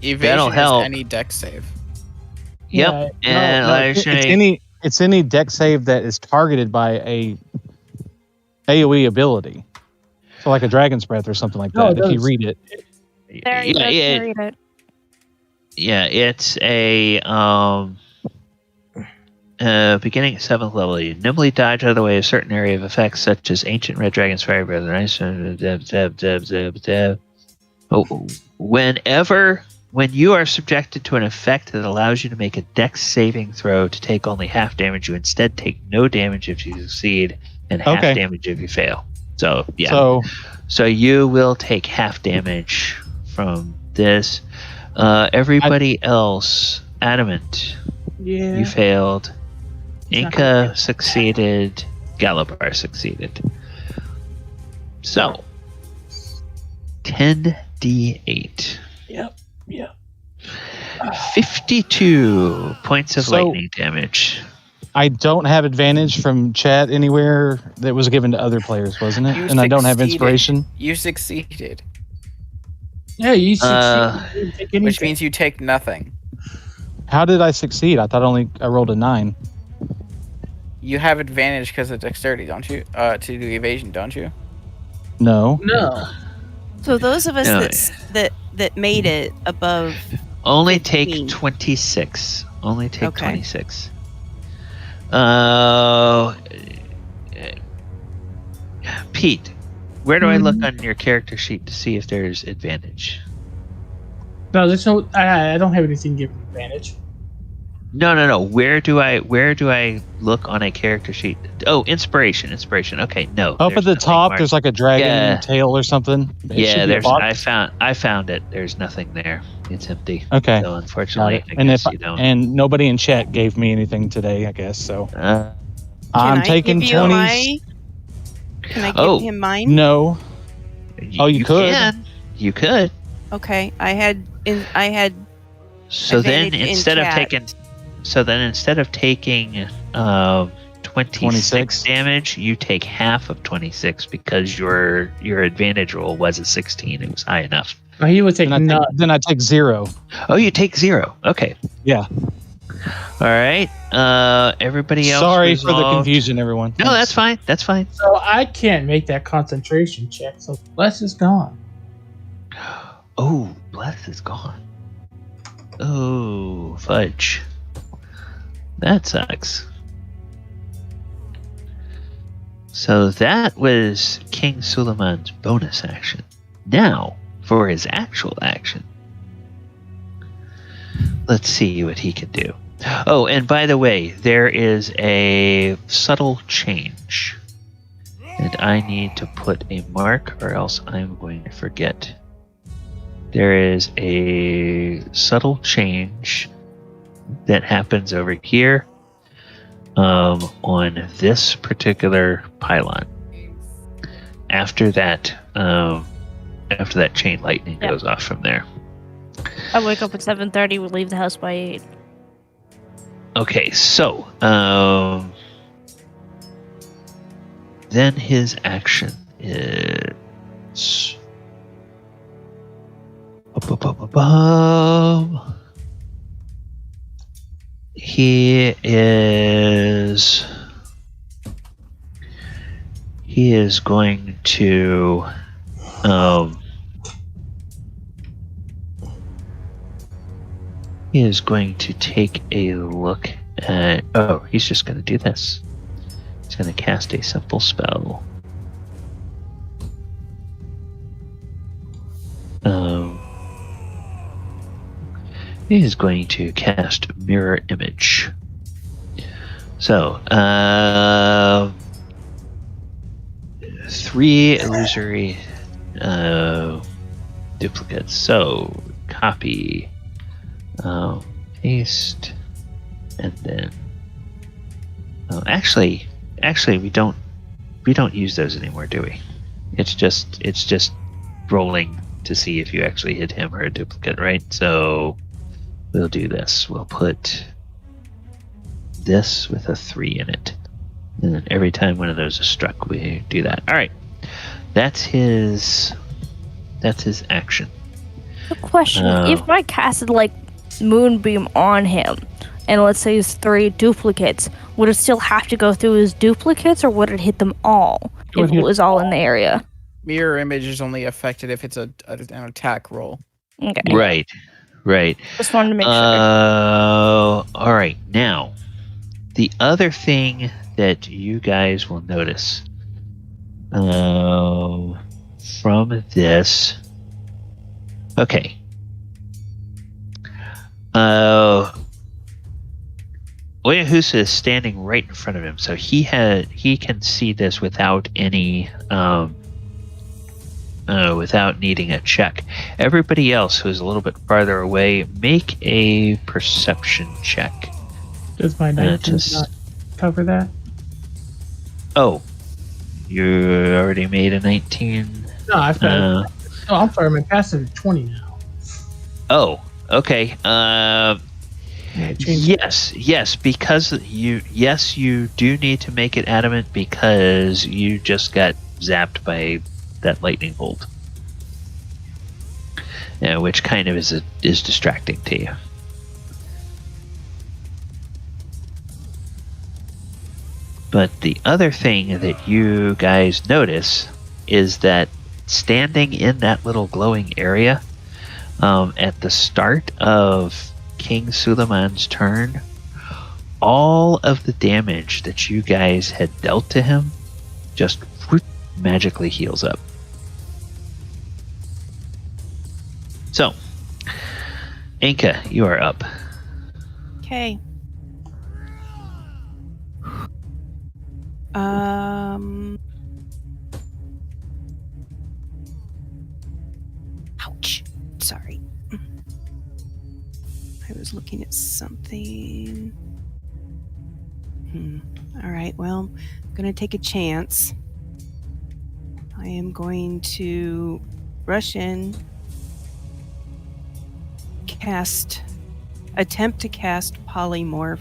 Evasion that'll is help. any deck save. yep. Yeah, And It's any deck save that is targeted by a AOE ability. So like a Dragon's Breath or something like No, that. it If you does. read it. There you go. yeah, Read it. yeah, it's a beginning at 7th level. You nimbly dodge out of the way a certain area of effects such as Ancient Red Dragon's Fire Breath. When you are subjected to an effect that allows you to make a dex saving throw to take only half damage, you instead take no damage if you succeed and half Okay. damage if you fail. So yeah. So So you will take half damage from this. Everybody else, Adamant, Yeah. you failed. It's not Enka succeeded. Galabar succeeded. So 10d8. Yep. Yep. 52 points of So- lightning damage. I don't have advantage from chat anywhere that was given to other players, wasn't it? You And I don't have succeeded. inspiration. You succeeded, Yeah, you Uh, succeed. You didn't take which anything. means you take nothing. How did I succeed? I thought I rolled a 9. You have advantage because of dexterity, don't you? To do evasion, don't you? No. No. So those of us No. that made it above, Only 15. take 26. Only take Okay. 26. Pete, where do I look on your character sheet to see if there's advantage? No, there's no. I don't have anything giving advantage. No. Where do I look on a character sheet? Oh, inspiration. Okay, no. Up at there's the nothing top, marked. there's like a dragon Yeah. tail or something. It should Yeah, be a there's. box. I found it. There's nothing there. It's empty. Okay. So Got unfortunately, it. I And guess if you don't. and nobody in chat gave me anything today, I guess. So can I'm I taking give you 20s. my? Can I give Oh. him mine? No. Oh, you could. Can. You could. Okay, I had. So then Advantage in instead of chat. taking 26 26. damage, you take half of 26 because your advantage roll was a 16. It was high enough. No, he would take none. Then I take 0. Oh, you take 0. Okay. Yeah. All right. Everybody else. Sorry for the resolved? confusion, everyone. No, that's fine. That's fine. So I can't make that concentration check. So Bless is gone. Oh, Bless is gone. Oh, fudge. That sucks. So that was King Suleiman's bonus action. Now, for his actual action. Let's see what he can do. Oh, and by the way, there is a subtle change. And I need to put a mark or else I'm going to forget. There is a subtle change that happens over here on this particular pylon. After that chain lightning goes off from there. I wake up at 7:30. We leave the house by 8. Okay, so then his action is he is going to he is going to take a look at... Oh, he's just going to do this. He's going to cast a simple spell. He is going to cast Mirror Image. So, 3 illusory duplicates. So, copy, paste, and then... Oh, actually, we don't use those anymore, do we? It's just rolling to see if you actually hit him or a duplicate, right? So we'll do this. We'll put this with a 3 in it, and then every time one of those is struck, we do that. All right, that's his action. A question: if I casted like Moonbeam on him, and let's say it's 3 duplicates, would it still have to go through his duplicates, or would it hit them all if it was all in the area? Mirror image is only affected if it's an attack roll. Okay. Right. Just wanted to make sure. All right. Now, the other thing that you guys will notice from this... Okay. Oyohusa is standing right in front of him, so he can see this without any without needing a check. Everybody else who's a little bit farther away, make a perception check. Does my 19 not cover that? Oh, you already made a 19. No, I've got. Oh, I'm sorry. My passive is 20 now. Oh, okay. Yes, because you do need to make it adamant because you just got zapped by that lightning bolt, which kind of is distracting to you. But the other thing that you guys notice is that standing in that little glowing area at the start of King Suleiman's turn, all of the damage that you guys had dealt to him just magically heals up. So, Enka, you are up. Okay. Ouch. Sorry. I was looking at something. All right, well, I'm going to take a chance. I am going to rush in, attempt to cast polymorph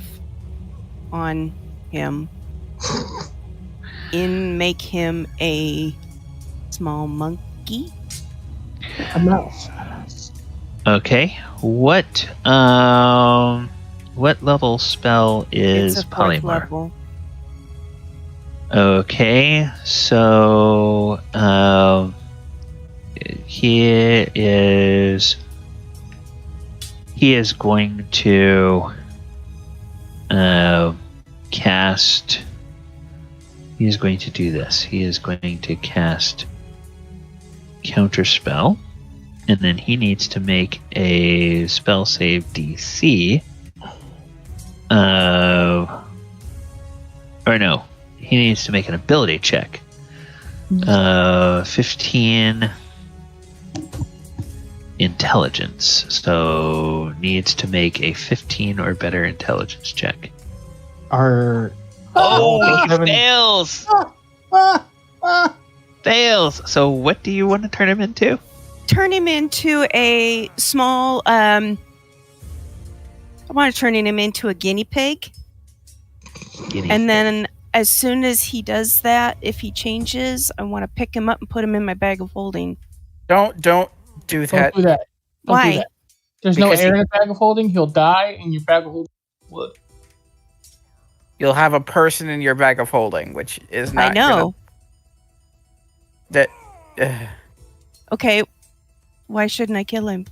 on him, make him a small monkey. A mouse. Okay. What level spell is It's a 4th polymorph? level. Okay, so he is going to cast. He is going to do this. He is going to cast Counterspell, and then he needs to make a spell save DC. Or no, he needs to make an ability check. 15 intelligence. So needs to make a 15 or better intelligence check. Are Oh, he seven- fails! Fails! So what do you want to turn him into? Turn him into a small. I want to turn him into a guinea pig. And then as soon as he does that, if he changes, I want to pick him up and put him in my bag of holding. Don't do Don't that. do that. Don't Why? do that. There's no Because air in the bag of holding. He'll die, and your bag of holding would. You'll have a person in your bag of holding, which is not. I know. That. Okay. Why shouldn't I kill him?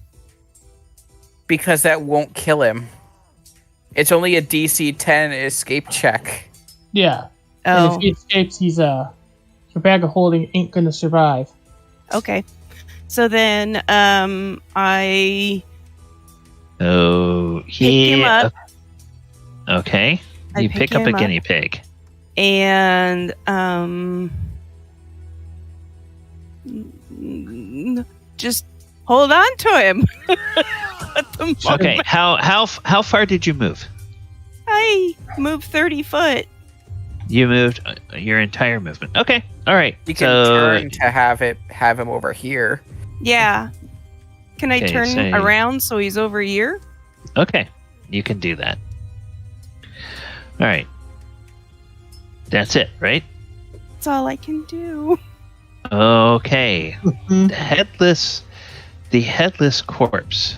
Because that won't kill him. It's only a DC 10 escape check. Yeah. Oh, And if he escapes, your bag of holding ain't gonna survive. okay. So then, I Oh, pick him up. Okay. I You pick pick up a him up. guinea pig. And just hold on to him. At the moment. Okay. How far did you move? I moved 30 foot. You moved your entire movement. Okay. All right. You can So turn to have him over here. Yeah. Can I Okay, turn say- around so he's over here? okay, you can do that. All right. That's it, right? That's all I can do. Okay. The headless corpse.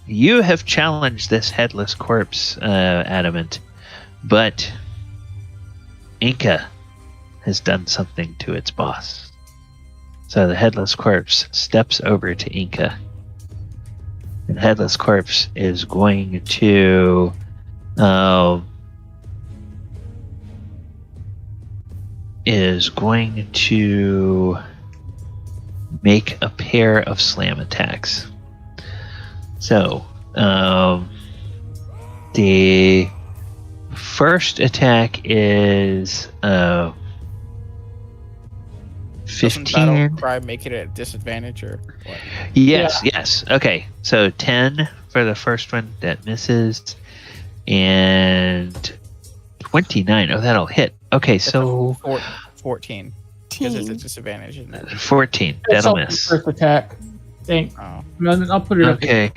You have challenged this headless corpse, Adamant, but Enka has done something to its boss. So the headless corpse steps over to Enka. And the headless corpse is going to make a pair of slam attacks. So, the first attack is 15. Doesn't Battle Cry make it a disadvantage or what? Yes. Okay, so 10 for the first one, that misses, and 29. Oh, that'll hit. Okay, so 14 because it's a Team. disadvantage, isn't it? 14. That's That'll all miss. First attack. Thank. Oh. I'll put it up. Okay.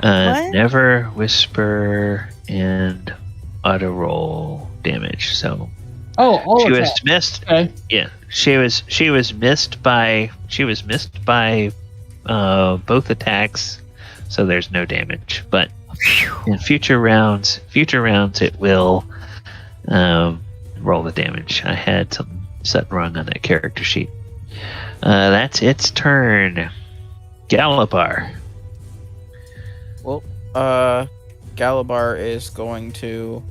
What? Never whisper and auto roll damage. So Oh, all she attack. was missed. Okay. Yeah, she was missed by both attacks. So there's no damage. But in future rounds, it will roll the damage. I had something set wrong on that character sheet. That's its turn. Galabar. Well, Galabar is going to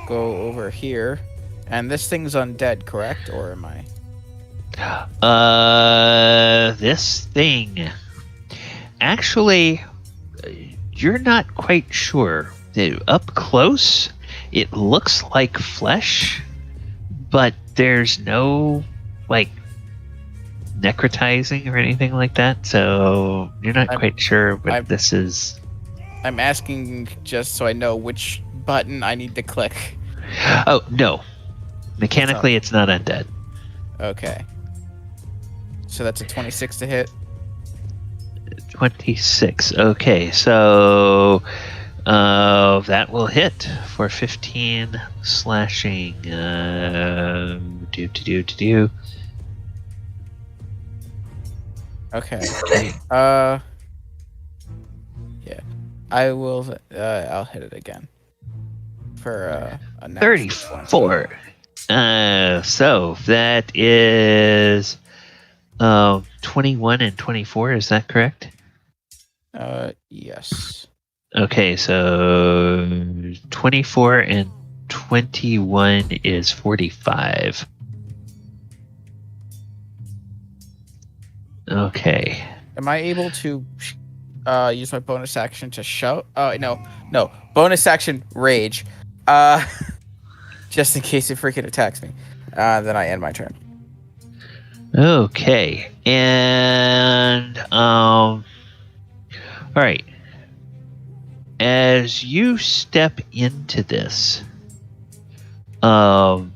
go over here, and this thing's undead, correct? Or am I? This thing. Actually, you're not quite sure. Up close, it looks like flesh, but there's no, like, necrotizing or anything like that, so you're not quite sure what this is. I'm asking just so I know which button I need to click. Oh, no. Mechanically, it's not undead. Okay. So that's a 26 to hit. 26. Okay, so that will hit for 15 slashing. Okay. Yeah. I will. I'll hit it again. For a natural 34. So that is 21 and 24. Is that correct? Yes. Okay, so 24 and 21 is 45. Okay. Am I able to use my bonus action to shout? No. bonus action, rage. Just in case it freaking attacks me. Then I end my turn. Okay, and all right. As you step into this, Galabar,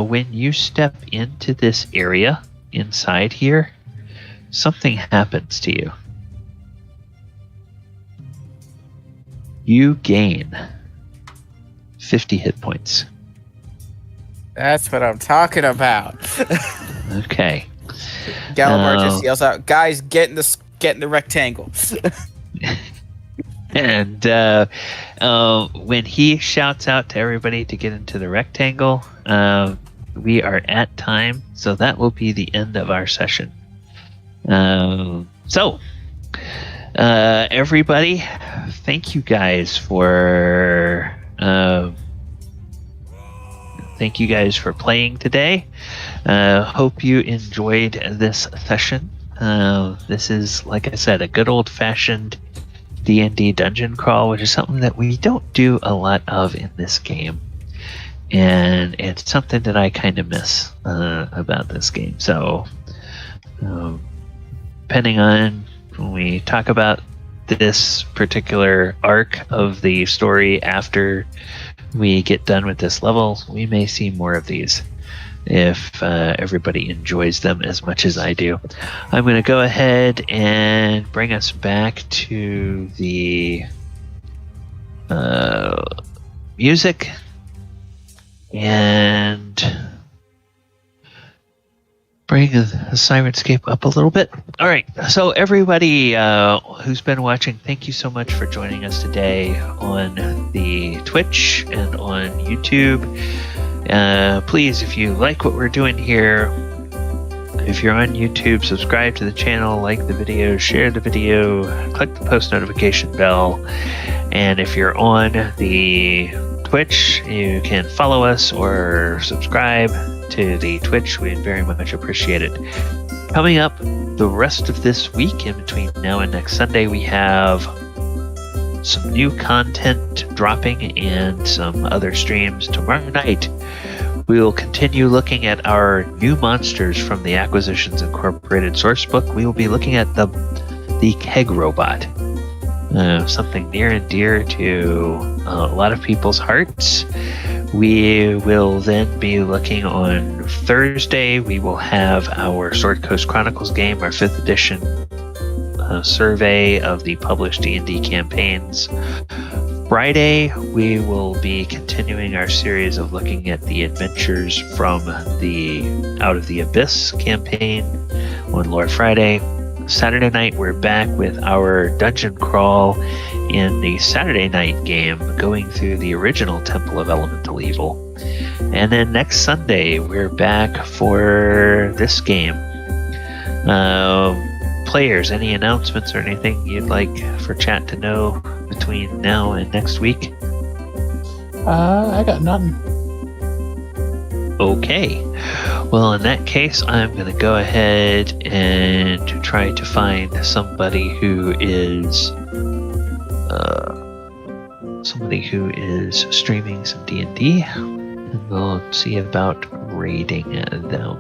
when you step into this area inside here, something happens to you. You gain 50 hit points. That's what I'm talking about. Okay. Galabar just yells out, "Guys, get in the rectangle." And when he shouts out to everybody to get into the rectangle, we are at time, so that will be the end of our session. Everybody, thank you guys for playing today. Hope you enjoyed this session. This is, like I said, a good old-fashioned D&D dungeon crawl, which is something that we don't do a lot of in this game. And it's something that I kind of miss about this game. So, depending on when we talk about this particular arc of the story after we get done with this level, we may see more of these if everybody enjoys them as much as I do. I'm going to go ahead and bring us back to the music and bring the Sirenscape up a little bit. All right, so everybody who's been watching, thank you so much for joining us today on the Twitch and on YouTube. Please, if you like what we're doing here, if you're on YouTube, subscribe to the channel, like the video, share the video, click the post notification bell. And if you're on the Twitch, you can follow us or subscribe to the Twitch. We'd very much appreciate it. Coming up the rest of this week, in between now and next Sunday, we have some new content dropping and some other streams. Tomorrow night, we will continue looking at our new monsters from the Acquisitions Incorporated sourcebook. We will be looking at the keg robot, something near and dear to a lot of people's hearts. We will then be looking on Thursday. We will have our Sword Coast Chronicles game, our 5th edition survey of the published D&D campaigns. Friday, we will be continuing our series of looking at the adventures from the Out of the Abyss campaign on Lord Friday. Saturday night, we're back with our dungeon crawl in the Saturday night game, going through the original Temple of Elemental Evil. And then next Sunday, we're back for this game. Players, any announcements or anything you'd like for chat to know between now and next week? I got nothing. Okay. Well, in that case, I'm going to go ahead and try to find somebody who is streaming some D&D, and we'll see about raiding them.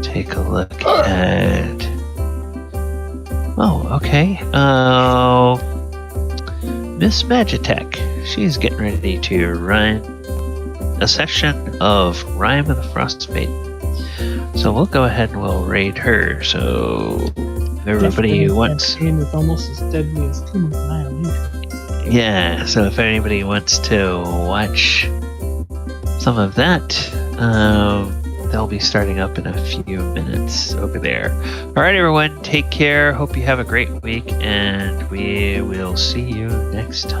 Take a look at... Oh, okay. Miss Magitech. She's getting ready to run a session of Rime of the Frost Maiden. So we'll go ahead and we'll raid her. So if everybody wants... With almost as deadly as Tomb of Annihilation. Yeah, so if anybody wants to watch some of that, they'll be starting up in a few minutes over there. All right, everyone, take care. Hope you have a great week, and we will see you next time.